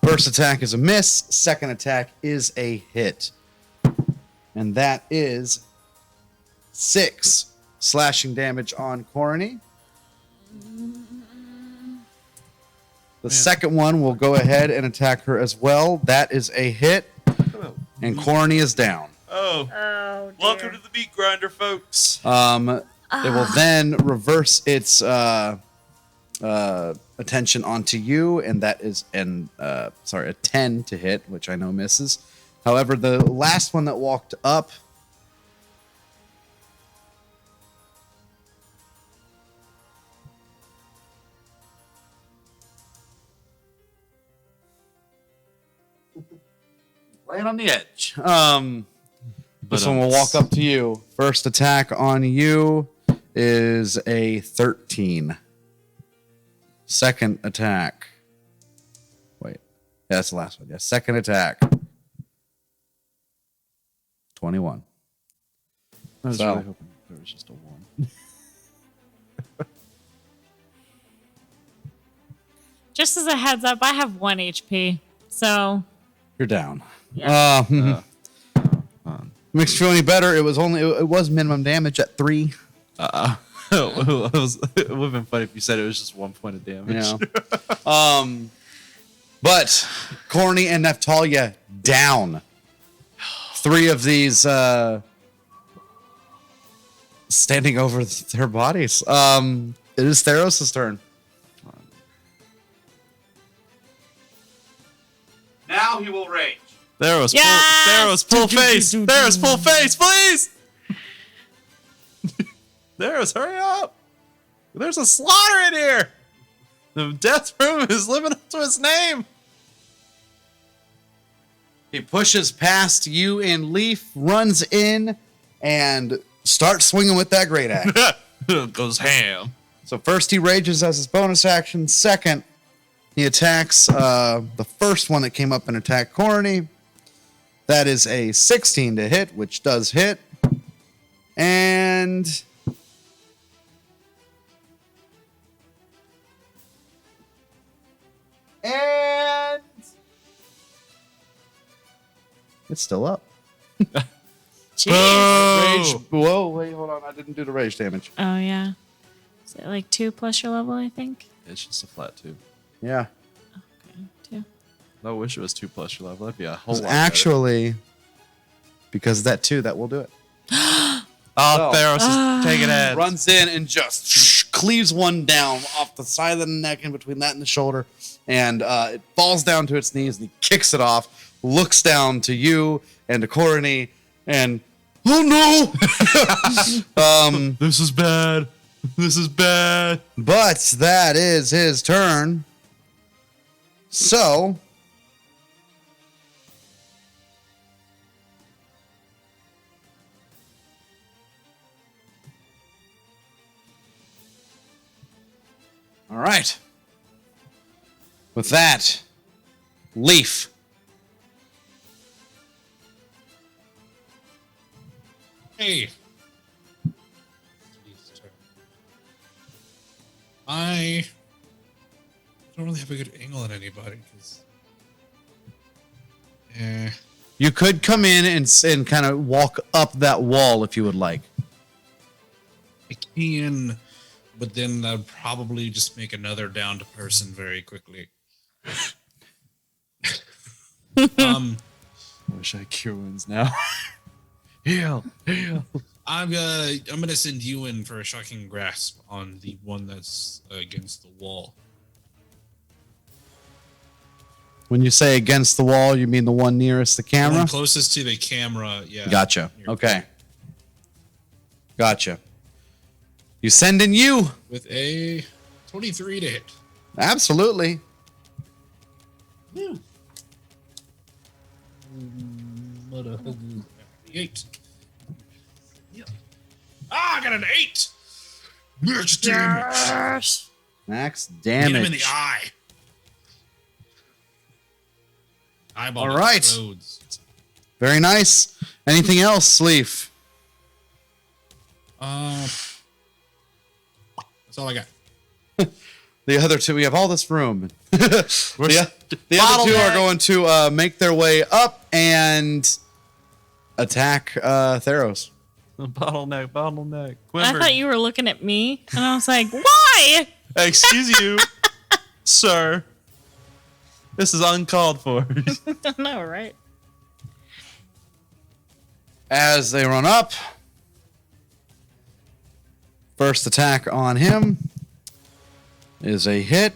First attack is a miss. Second attack is a hit. And that is 6 slashing damage on Corny. The second one will go ahead and attack her as well. That is a hit. And Corny is down. Oh, Oh, dear. welcome to the meat grinder, folks. It will then reverse its attention onto you, and that is a 10 to hit, which I know misses. However, the last one that walked up laying on the edge. This one will walk up to you. First attack on you is a 13. Second attack. Wait. Yeah, that's the last one. Yeah, second attack. 21. I was So- really hoping there was just a 1. Just as a heads up, I have 1 HP. So, You're down. Yeah. Makes you feel any better? It was minimum damage at 3. It would have been funny if you said it was just 1 point of damage. Yeah. But Corny and Neftalia down. 3 of these standing over their bodies. It is Theros' turn. Now he will rage. Theros, Yes! Theros, full face. Theros, full face, please. Theros, hurry up. There's a slaughter in here. The death room is living up to its name. He pushes past you and Leaf, runs in, and starts swinging with that great axe. Goes ham. So first he rages as his bonus action. Second, he attacks the first one that came up and attacked Corny. That is a 16 to hit, which does hit. And it's still up. jeez. Rage. Whoa, wait, hold on. I didn't do the rage damage. Oh, yeah. Is it like 2 plus your level, I think? It's just a flat 2. Yeah. Okay, 2. I wish it was 2 plus your level. That'd be a whole It's lot actually, because of that 2, that will do it. better. Oh, Theros is taking it. Runs in and just cleaves one down off the side of the neck and between that and the shoulder. And it falls down to its knees and he kicks it off, looks down to you and to Corny, and oh no! This is bad. This is bad. But that is his turn. So, all right. With that, Leaf. Hey. I don't really have a good angle on anybody because. You could come in and kind of walk up that wall if you would like. I can, but then I'd probably just make another downed person very quickly. I wish I had cure wounds now. Heal. I'm gonna send you in for a shocking grasp on the one that's against the wall. When you say against the wall, you mean the one nearest the The camera? one closest to the camera, yeah. Gotcha. Near- Okay. Gotcha. You send in you. With a 23 to hit. Absolutely. What a 8. I got an 8. Max damage. Yes. Max Hit him in the damage. eye. Eyeball All right. explodes. Very nice. Anything else, Leaf? That's all I got. The other two, we have all this room. The other two are going to make their way up and attack Theros. Bottleneck. I Quimber. thought you were looking at me, and I was like, why? Excuse you, sir. This is uncalled for. I know, right? As they run up, first attack on him is a hit.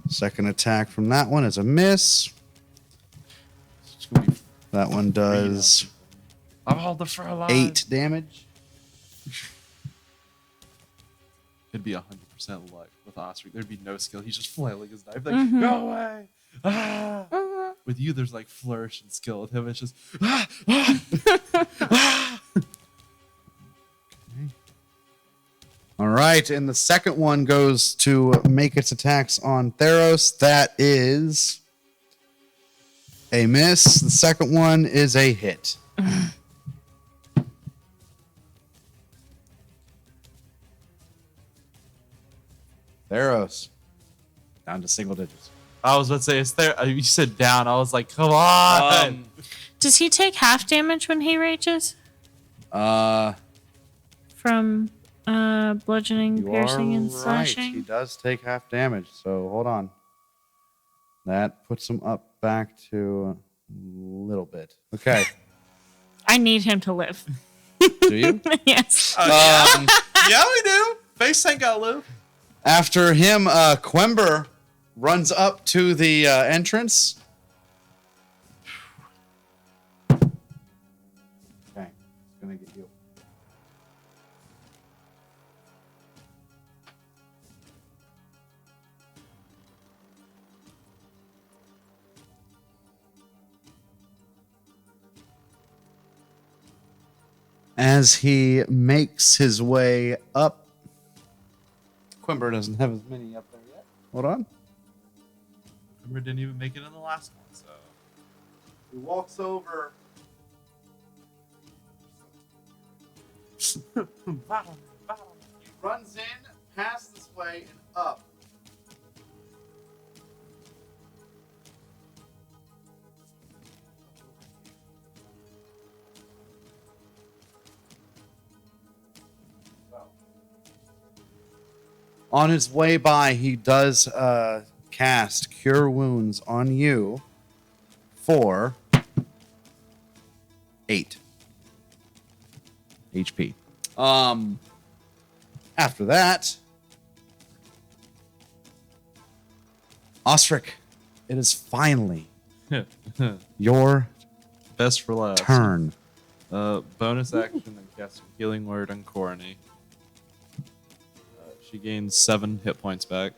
Second attack from that one is a miss. That one does I'm holding for a line. 8 damage. It'd be 100% luck with Ostrich. There'd be no skill. He's just flailing his knife. Like, go away. Ah. With you, there's like flourish and skill. With him, it's just All right, and the second one goes to make its attacks on Theros. That is a miss. The second one is a hit. Theros, down to single digits. I was about to say, it's there. You said down. I was like, come on. Does he take half damage when he rages? Uh, From bludgeoning, you piercing, are and right. slashing? He does take half damage, so hold on. That puts him up back to a little bit. Okay, I need him to live. do you? Yes. Yeah, we do. Face tank got live. After him, Quember runs up to the entrance. Okay, it's gonna get you. As he makes his way up, Quimber doesn't have as many up there yet. Hold on. Remember, didn't even make it in the last one, so. He walks over. He runs in, past this way, and up. On his way by, he does cast Cure Wounds on you for 8 HP. After that, Ostrich, it is finally your Best for last. turn. Bonus action and cast Healing Word on Corny. She gains 7 hit points back.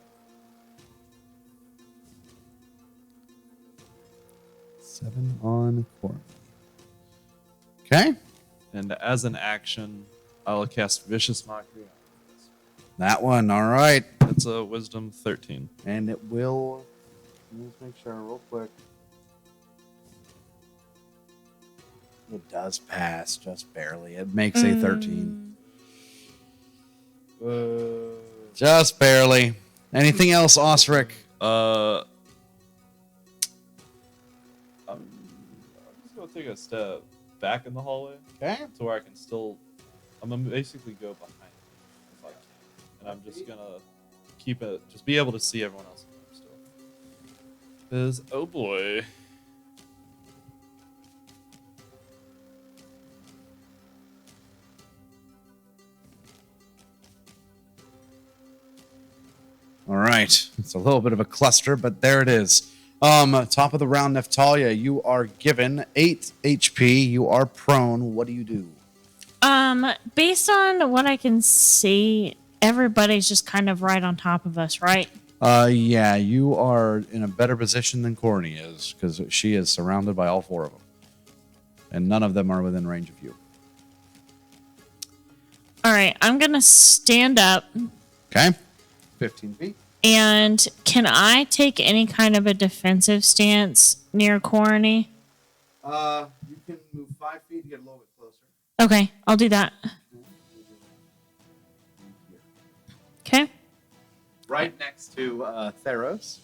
7 on Corny. Okay. And as an action, I'll cast Vicious Mockery. That one. All right. It's a Wisdom 13. And it will. Let me just make sure real quick. It does pass, just barely. It makes a 13. Just barely. Anything else, Osric? I'm just gonna take a step back in the hallway Okay. to where I can still. I'm gonna basically go behind if I can, and I'm just gonna keep it, just be able to see everyone else still. Because oh boy. All right. It's a little bit of a cluster, but there it is. Top of the round, Neftalia, you are given 8 HP. You are prone. What do you do? Based on what I can see, everybody's just kind of right on top of us, right? Yeah, you are in a better position than Corny is because she is surrounded by all 4 of them. And none of them are within range of you. All right, I'm going to stand up. Okay. 15 feet. And can I take any kind of a defensive stance near Corny? You can move 5 feet to get a little bit closer. Okay, I'll do that. Okay. Right next to Theros.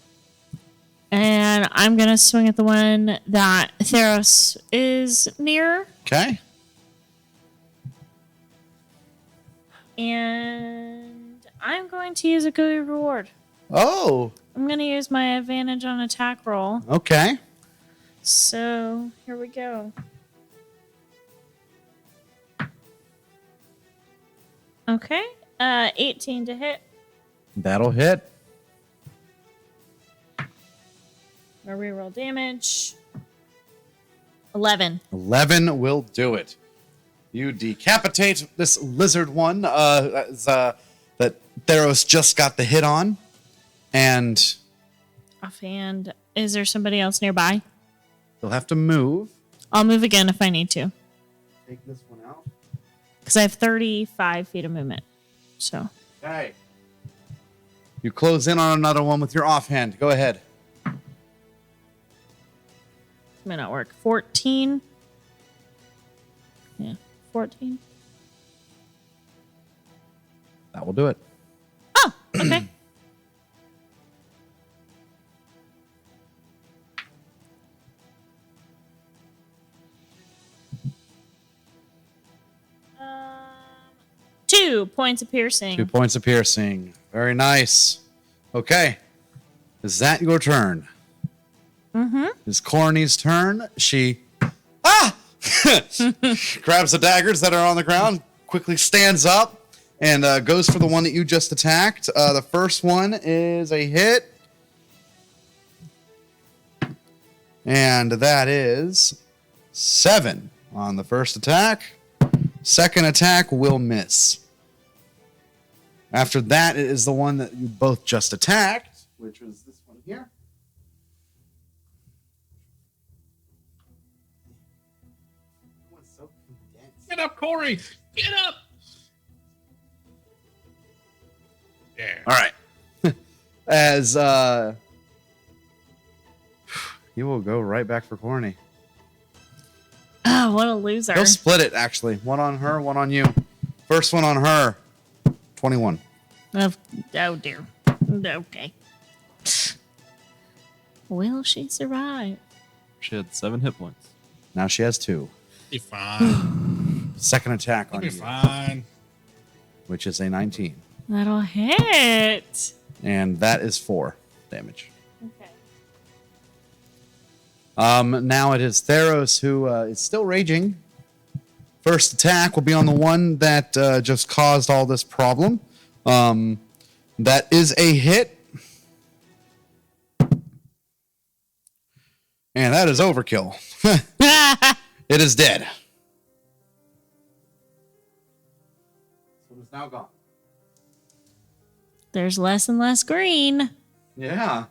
And I'm going to swing at the one that Theros is near. Okay. And I'm going to use a good reward. Oh, I'm going to use my advantage on attack roll. okay. So here we go. Okay. 18 to hit. That'll hit. I'll reroll damage. 11. 11 will do it. You decapitate this lizard one that Theros just got the hit on. And Offhand. Is there somebody else nearby? you'll have to move. I'll move again if I need to. Take this one out. Because I have 35 feet of movement. So. Okay. You close in on another one with your offhand. Go ahead. May not work. 14. Yeah. 14. That will do it. Oh, okay. Um, 2 points of piercing. 2 points of piercing. Very nice. Okay. Is that your turn? Mm-hmm. It's Corny's turn. She grabs the daggers that are on the ground, quickly stands up, and goes for the one that you just attacked. The first one is a hit. And that is 7 on the first attack. Second attack will miss. After that, it is the one that you both just attacked, which was this one here. So condensed. Get up, Corey! Get up! Yeah. All right. As you will go right back for Corny. Oh, what a loser. He'll split it, actually. One on her, one on you. First one on her. 21. Oh dear. Okay. Will she survive? She had 7 hit points. Now she has 2. Be fine. Second attack I'll on be you, fine. which is a 19. That'll hit. And that is 4 damage. Okay. Now it is Theros who is still raging. First attack will be on the one that just caused all this problem. That is a hit. And that is overkill. It is dead. So it is now gone. There's less and less green. Yeah.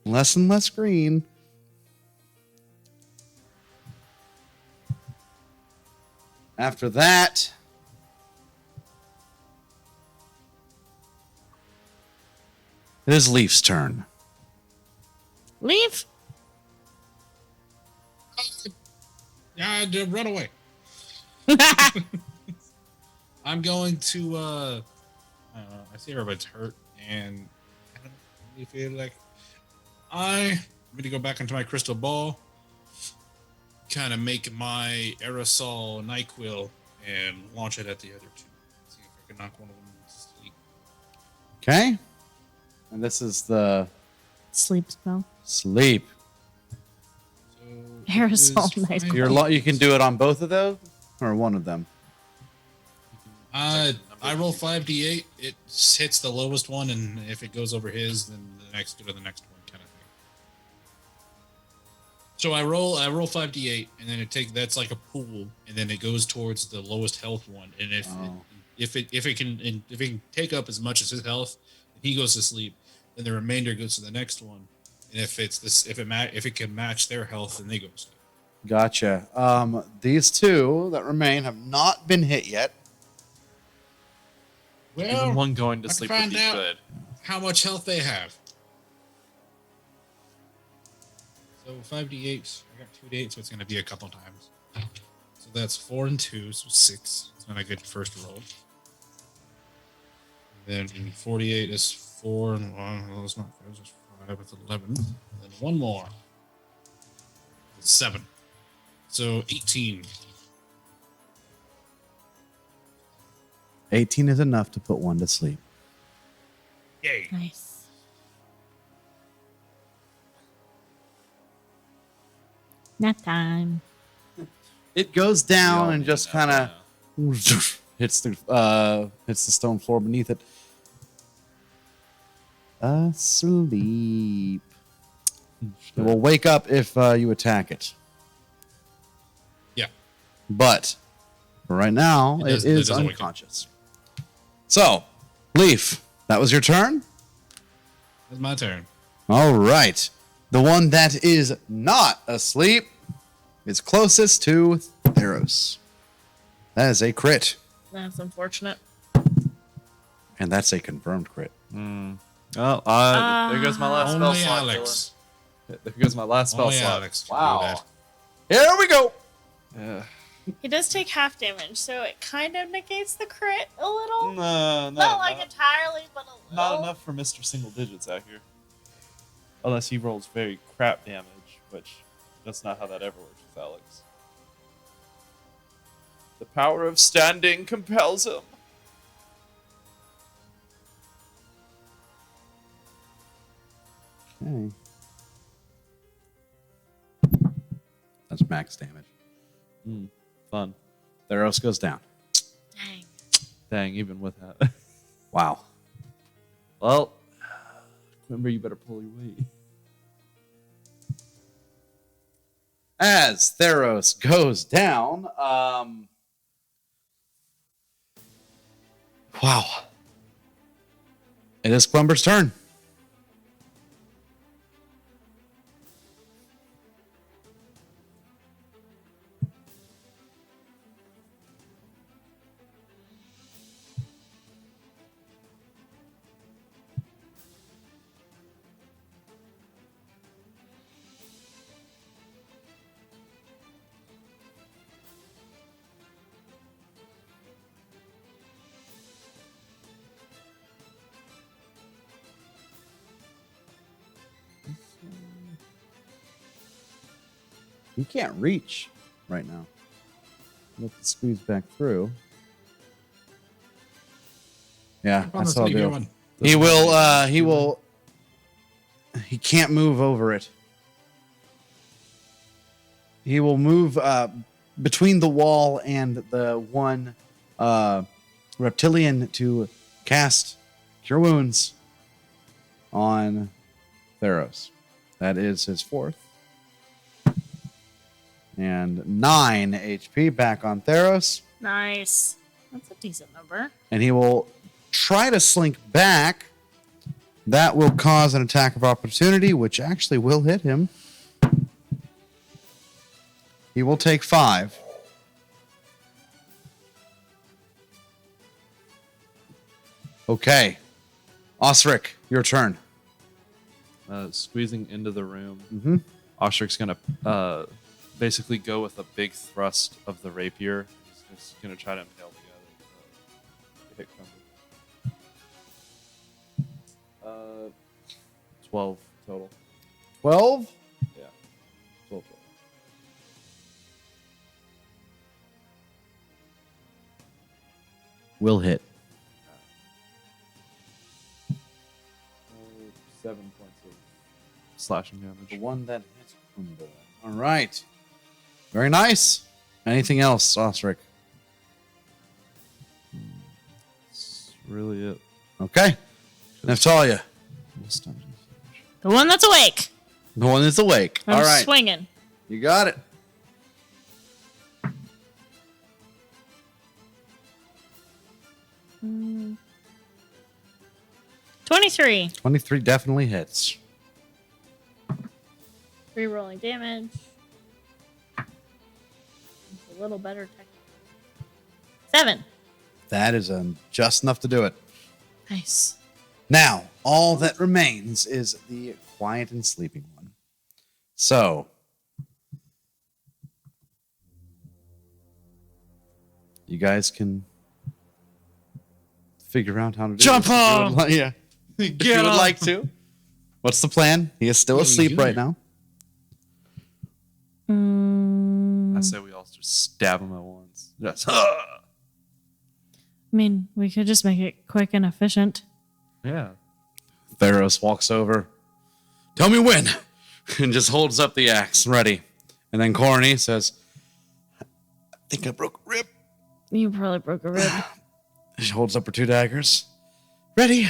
Less and less green. After that, it is Leaf's turn. Leaf. Yeah, run away. I'm going to. I see everybody's hurt, and I don't really feel like I'm going to go back into my crystal ball, kind of make my aerosol NyQuil, and launch it at the other two. See if I can knock one of them to sleep. Okay. And this is the Sleep spell. sleep. So Aerosol it is NyQuil. five- You can do it on both of those or one of them. I roll 5d8. It hits the lowest one, and if it goes over his, then the next go to the next one, kind of thing. So I roll 5d8, and then that's like a pool, and then it goes towards the lowest health one. And if it can take up as much as his health, and he goes to sleep, then the remainder goes to the next one. And if it can match their health, then they go to sleep. Gotcha. These two that remain have not been hit yet. Even Well, one going to I can sleep would find be out good. how much health they have. So 5d8. I got 2d8, so it's going to be a couple times. So that's 4 and 2, so 6. That's when I get the first roll. And then 48 is 4 and 1. Well, it's not 5, it's 5. It's 11. And then one more. It's 7. So 18. 18 is enough to put one to sleep. Yay. Nice. Nap time. It goes down all and need just that kind of now. hits the stone floor beneath it. Asleep. It will wake up if you attack it. Yeah. But for right now, it It is doesn't wake up. unconscious. So, Leaf, that was your turn? It's my turn. All right. The one that is not asleep is closest to Theros. That is a crit, That's unfortunate. and that's a confirmed crit. Well, there goes my last spell Only slot. Alex. Dylan. There goes my last spell Only slot. Alex can Wow. do that. Here we go. Yeah. He does take half damage, so it kind of negates the crit a little. No, Not like entirely, but a little. not enough for Mr. Single Digits out here. Unless he rolls very crap damage, which that's not how that ever works with Alex. The power of standing compels him. Okay. That's max damage. Fun. Theros goes down. Dang. Dang, even with that. Wow. Well, remember, you better pull your weight. As Theros goes down, wow. It is Quember's turn. He can't reach right now. Let the squeeze back through. Yeah, On that's the all I'll 3v1. do. He will. He will. He can't move over it. He will move between the wall and the one reptilian to cast Cure Wounds on Theros. That is his fourth. And 9 HP back on Theros. Nice. That's a decent number. And he will try to slink back. That will cause an attack of opportunity, which actually will hit him. He will take 5. Okay. Osric, your turn. Squeezing into the room. Mm-hmm. Ostric's gonna basically go with a big thrust of the rapier. He's gonna try to impale the guy. Hit crumble. 12 total. 12. Yeah. 12 total. Will hit. 7 points of slashing damage. The one that hits Crumble. All right. Very nice. Anything else, Osric? That's really it. Okay. Natalia. This dungeon. The one that's awake. The one that's awake. I'm All right. swinging. You got it. Mm. 23. 23 definitely hits. Re-rolling damage. It's a little better technically. 7. That is just enough to do it. Nice. Now, all that remains is the quiet and sleeping one. So, you guys can figure out how to do Jump this if you would on! li- yeah. If you would like to. What's the plan? He is still asleep right now. I say we all just stab him at once. Yes. I mean, we could just make it quick and efficient. Yeah. Theros walks over. Tell me when. And just holds up the axe, ready. And then Corny says, I think I broke a rib. You probably broke a rib. She holds up her 2 daggers. Ready?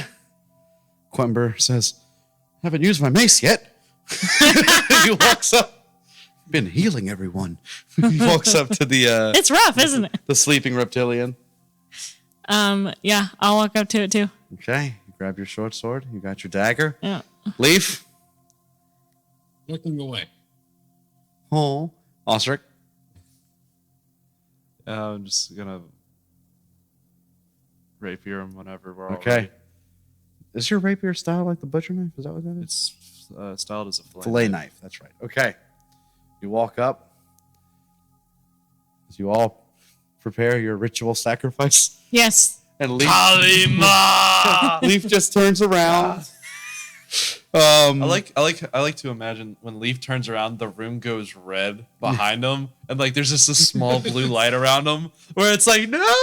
Quember says, haven't used my mace yet. He walks up. Been healing everyone. He walks up to the It's rough, isn't it? the sleeping reptilian. Yeah, I'll walk up to it too. Okay, you grab your short sword. You got your dagger. Yeah. Leaf. Looking away. Oh. Osric. I'm just gonna rapier him whenever we're all Okay. ready. Is your rapier style like the butcher knife? Is that what that is? It's styled as a Fillet knife. That's right. Okay. You walk up. As you all prepare your ritual sacrifice. Yes. And Leaf, Kalima! Leaf just turns around. I like to imagine when Leaf turns around, the room goes red behind him, and like there's just a small blue light around him, where it's like, no.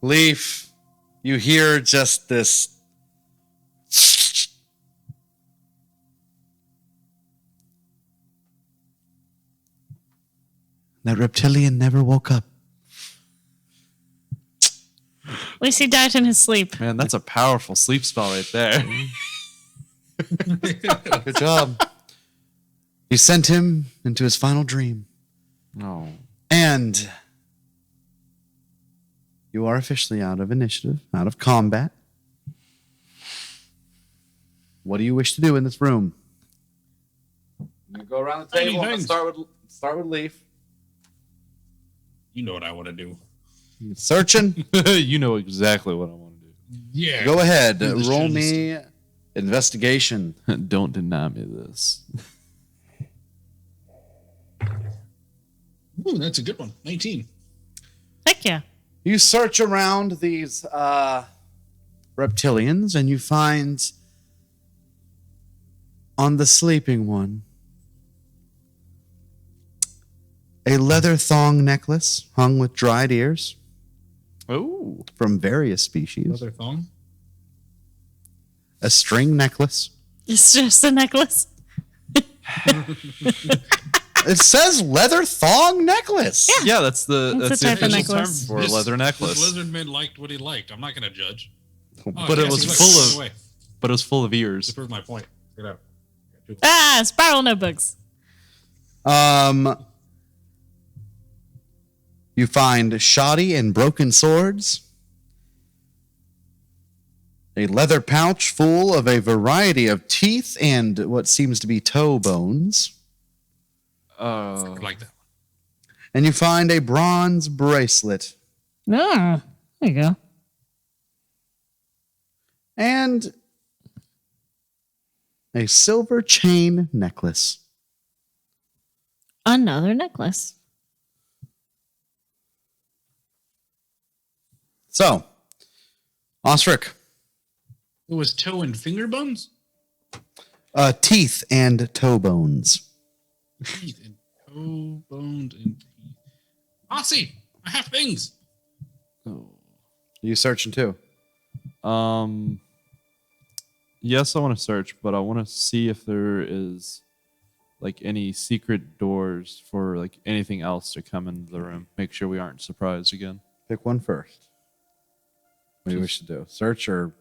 Leaf, you hear just this. That reptilian never woke up. At least he died in his sleep. Man, that's a powerful sleep spell right there. Good job. You sent him into his final dream. No. And you are officially out of initiative, out of combat. What do you wish to do in this room? I'm gonna go around the table. I'm gonna start with Leaf. You know what I want to do. Searching. You know exactly what I want to Yeah. Go ahead. Do the Roll shitty me investigation. do. Don't deny me this. Ooh, that's a good one. 19. Heck yeah. You search around these reptilians and you find on the sleeping one a leather thong necklace hung with dried ears Oh. from various species. Leather thong. A string necklace. It's just a necklace. It says leather thong necklace. Yeah, that's the That's a type of official term necklace. for a leather This necklace. lizardman liked what he liked. I'm not going to judge. Oh, But it yes, was he full liked it. of- Away. But it was full of ears. To prove my point. Check it out. Ah, spiral notebooks. You find shoddy and broken swords, a leather pouch full of a variety of teeth and what seems to be toe bones, Oh, I like that. and you find a bronze bracelet No. There you go. and a silver chain necklace. Another necklace. So, Osric, It was toe and finger bones? teeth and toe bones. Teeth and toe bones and teeth. Aussie, I have things. You searching too? Yes, I want to search, but I want to see if there is like any secret doors for like anything else to come into the room. Make sure we aren't surprised again. Pick one first. What do you wish to do? Search or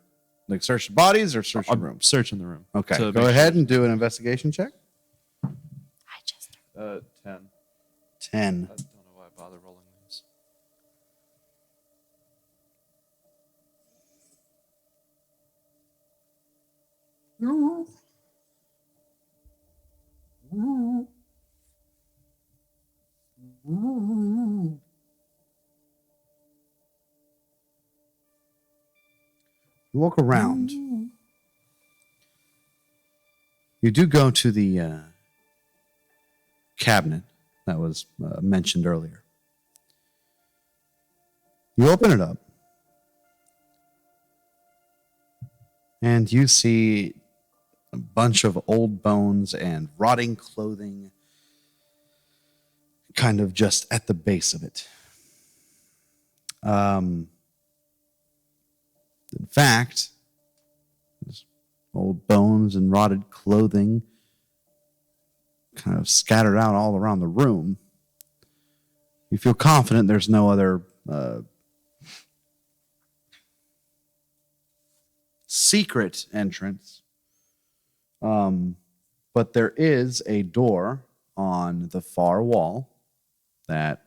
like search the bodies or search the I'm room? searching the room. Okay, to go make ahead and do an investigation check. I just. sure. 10. 10. I don't know why I bother rolling these. You walk around. You do go to the cabinet that was mentioned earlier. You open it up, and you see a bunch of old bones and rotting clothing kind of just at the base of it. In fact, there's old bones and rotted clothing kind of scattered out all around the room. You feel confident there's no other secret entrance. But there is a door on the far wall that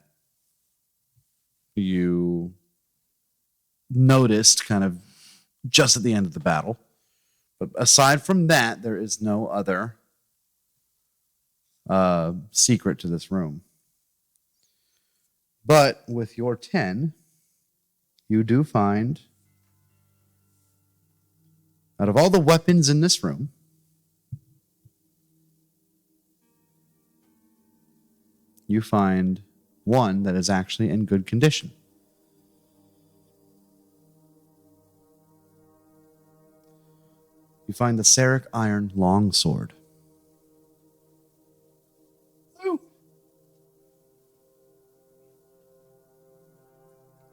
you noticed kind of just at the end of the battle. But aside from that, there is no other secret to this room. But with your 10, you do find, out of all the weapons in this room, you find one that is actually in good condition. You find the Serric Iron Longsword.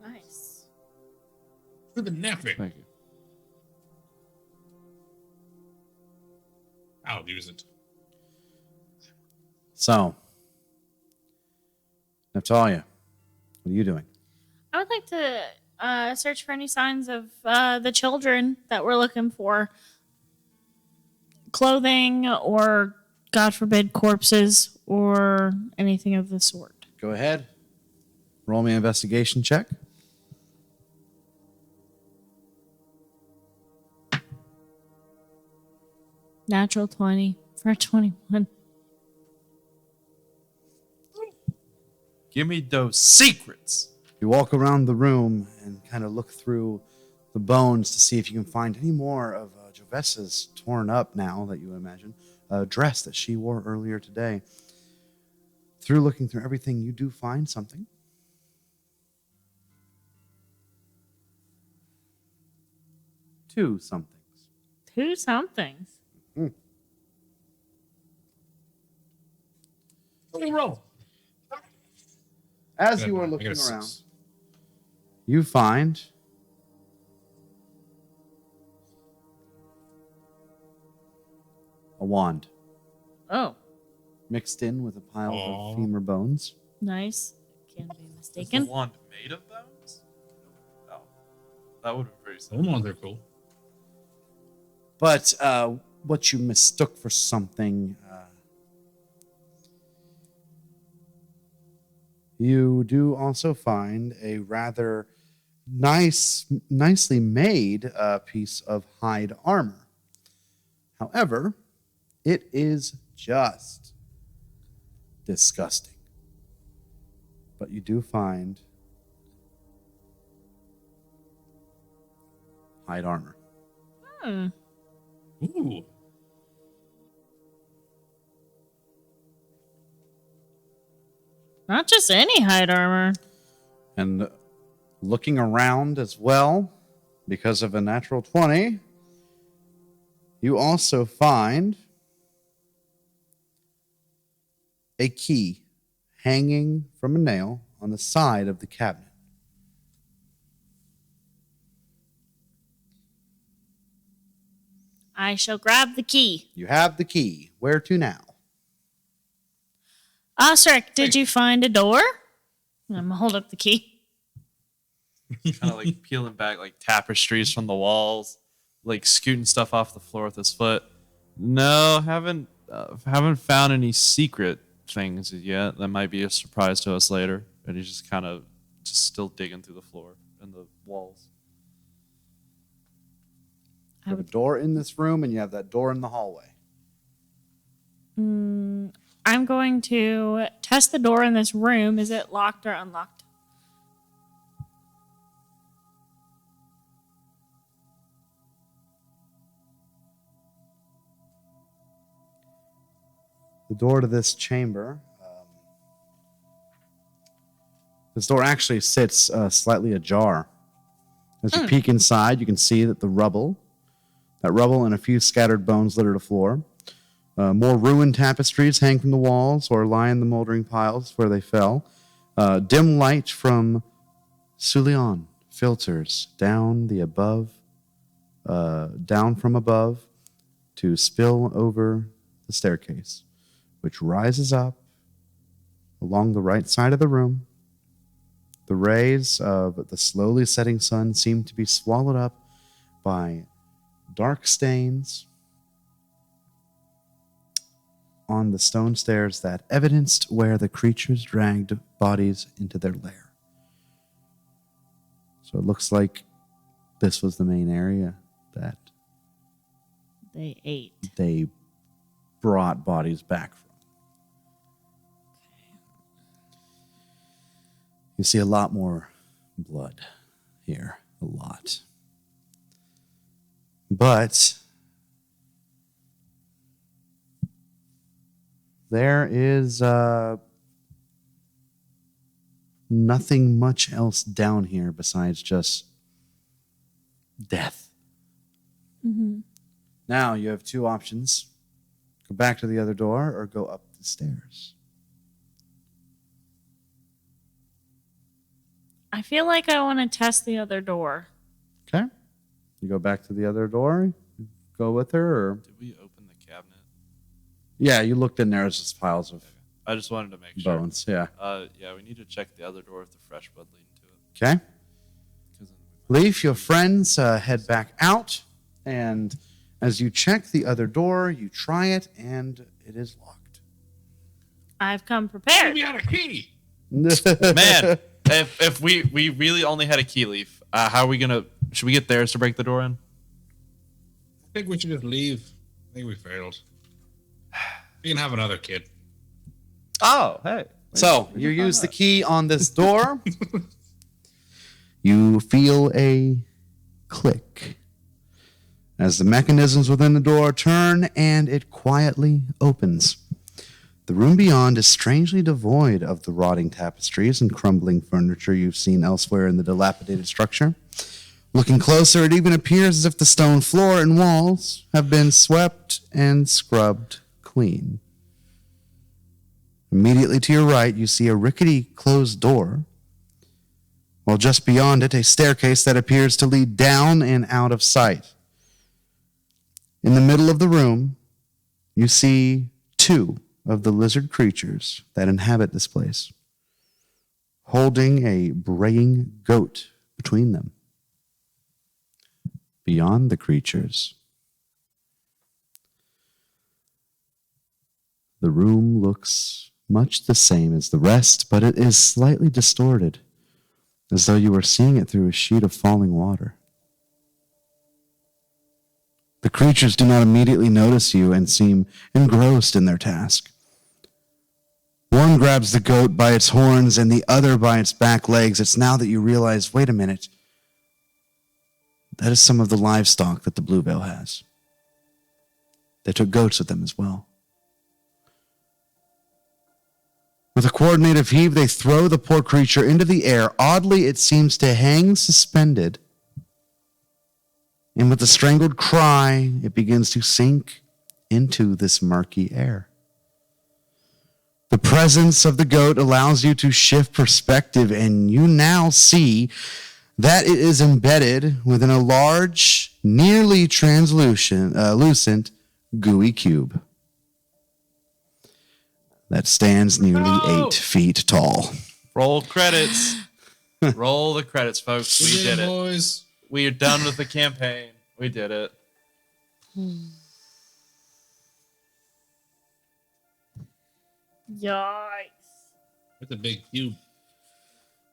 Nice. For the nephew. Thank you. I'll use it. So, Natalia, what are you doing? I would like to search for any signs of the children that we're looking for. Clothing or, God forbid, corpses or anything of the sort. Go ahead. Roll me an investigation check. Natural 20 for a 21. Give me those secrets. You walk around the room and kind of look through the bones to see if you can find any more of Jovessa's torn up now, that you imagine, dress that she wore earlier today. Through looking through everything, you do find something. Two somethings. Two somethings. Roll. As you are I got looking a 6. around, you find a wand Oh, mixed in with a pile Aw. of femur bones. nice. Can't be Is the mistaken. wand made of bones? No. That would have been very Hold on, they're cool. But what you mistook for something You do also find a rather nicely made piece of hide armor. However, it is just disgusting. But you do find hide armor. Hmm. Ooh. Not just any hide armor. And looking around as well, because of a natural 20, you also find a key hanging from a nail on the side of the cabinet. I shall grab the key. You have the key. Where to now? Osric, did you find a door? I'm gonna hold up the key. Kind of like peeling back like tapestries from the walls, like scooting stuff off the floor with his foot. No, haven't found any secret things yet. That might be a surprise to us later. And he's just kind of just still digging through the floor and the walls. You have a door in this room, and you have that door in the hallway. I'm going to test the door in this room. Is it locked or unlocked? The door to this chamber. This door actually sits slightly ajar. As you peek inside, you can see that rubble and a few scattered bones litter the floor. More ruined tapestries hang from the walls or lie in the moldering piles where they fell. Dim light from Sulion filters down from above to spill over the staircase, which rises up along the right side of the room. The rays of the slowly setting sun seem to be swallowed up by dark stains on the stone stairs that evidenced where the creatures dragged bodies into their lair. So it looks like this was the main area that They ate. they brought bodies back from. You see a lot more blood here, a lot. But there is nothing much else down here besides just death. Mm-hmm. Now you have two options. Go back to the other door or go up the stairs. I feel like I want to test the other door. Okay. You go back to the other door, go with her, or... Did we open the cabinet? Yeah, you looked in there as just piles of I just wanted to make sure. bones, yeah. Yeah, we need to check the other door with the fresh blood leading to it. Okay. 'Cause then we might- Leaf, your friends head back out, and as you check the other door, you try it, and it is locked. I've come Give prepared. me out a key. Man, if we really only had a key, Leaf, how are we gonna? Should we get theirs to break the door in? I think we should just leave. I think we failed. We can have another kid. Oh, hey. So, you use the key on this door. You feel a click as the mechanisms within the door turn and it quietly opens. The room beyond is strangely devoid of the rotting tapestries and crumbling furniture you've seen elsewhere in the dilapidated structure. Looking closer, it even appears as if the stone floor and walls have been swept and scrubbed clean. Immediately to your right, you see a rickety closed door, while just beyond it, a staircase that appears to lead down and out of sight. In the middle of the room, you see two of the lizard creatures that inhabit this place, holding a braying goat between them. Beyond the creatures, the room looks much the same as the rest, but it is slightly distorted, as though you were seeing it through a sheet of falling water. The creatures do not immediately notice you and seem engrossed in their task. One grabs the goat by its horns and the other by its back legs. It's now that you realize, wait a minute, that is some of the livestock that the Blue Veil has. They took goats with them as well. With a coordinated heave, they throw the poor creature into the air. Oddly, it seems to hang suspended. And with a strangled cry, it begins to sink into this murky air. The presence of the goat allows you to shift perspective, and you now see that it is embedded within a large, nearly translucent, gooey cube that stands nearly 8 feet tall. Roll credits. Roll the credits, folks. We did it. Boys. We are done with the campaign. We did it. Yikes. With a big cube.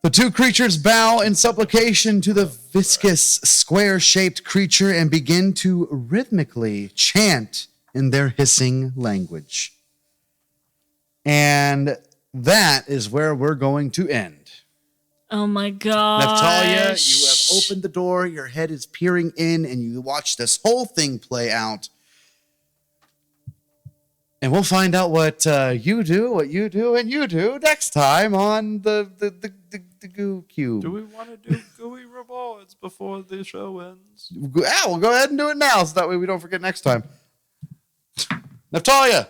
The two creatures bow in supplication to the viscous, square-shaped creature and begin to rhythmically chant in their hissing language. And that is where we're going to end. Oh my god. Natalia, you have opened the door, your head is peering in, and you watch this whole thing play out. And we'll find out what you do, and you do next time on the Goo Cube. Do we want to do gooey rewards before the show ends? Yeah, we'll go ahead and do it now, so that way we don't forget next time. Natalia.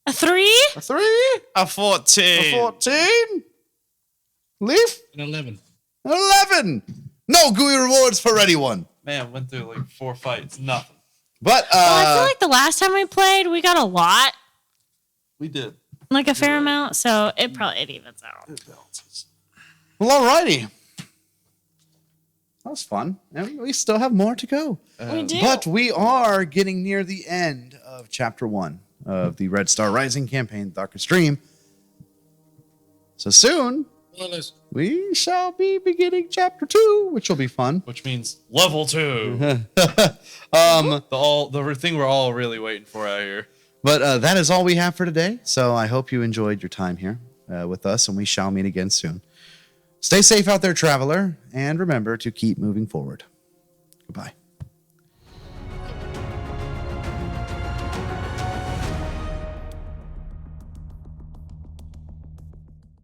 A 3? A 3? A 14. A 14? Leaf? An 11. An 11. No gooey rewards for anyone. Man, went through like 4 fights. Nothing. But Well, I feel like the last time we played, we got a lot. We did. Like a fair amount, so it evens out. It balances. well, alrighty. That was fun. And we still have more to go. We do. But we are getting near the end of Chapter 1 of the Red Star Rising campaign, Darkest Dream. So soon, More or less. we shall be beginning Chapter 2, which will be fun. Which means level 2. The thing we're all really waiting for out here. But that is all we have for today. So I hope you enjoyed your time here with us, and we shall meet again soon. Stay safe out there, traveler, and remember to keep moving forward. Goodbye.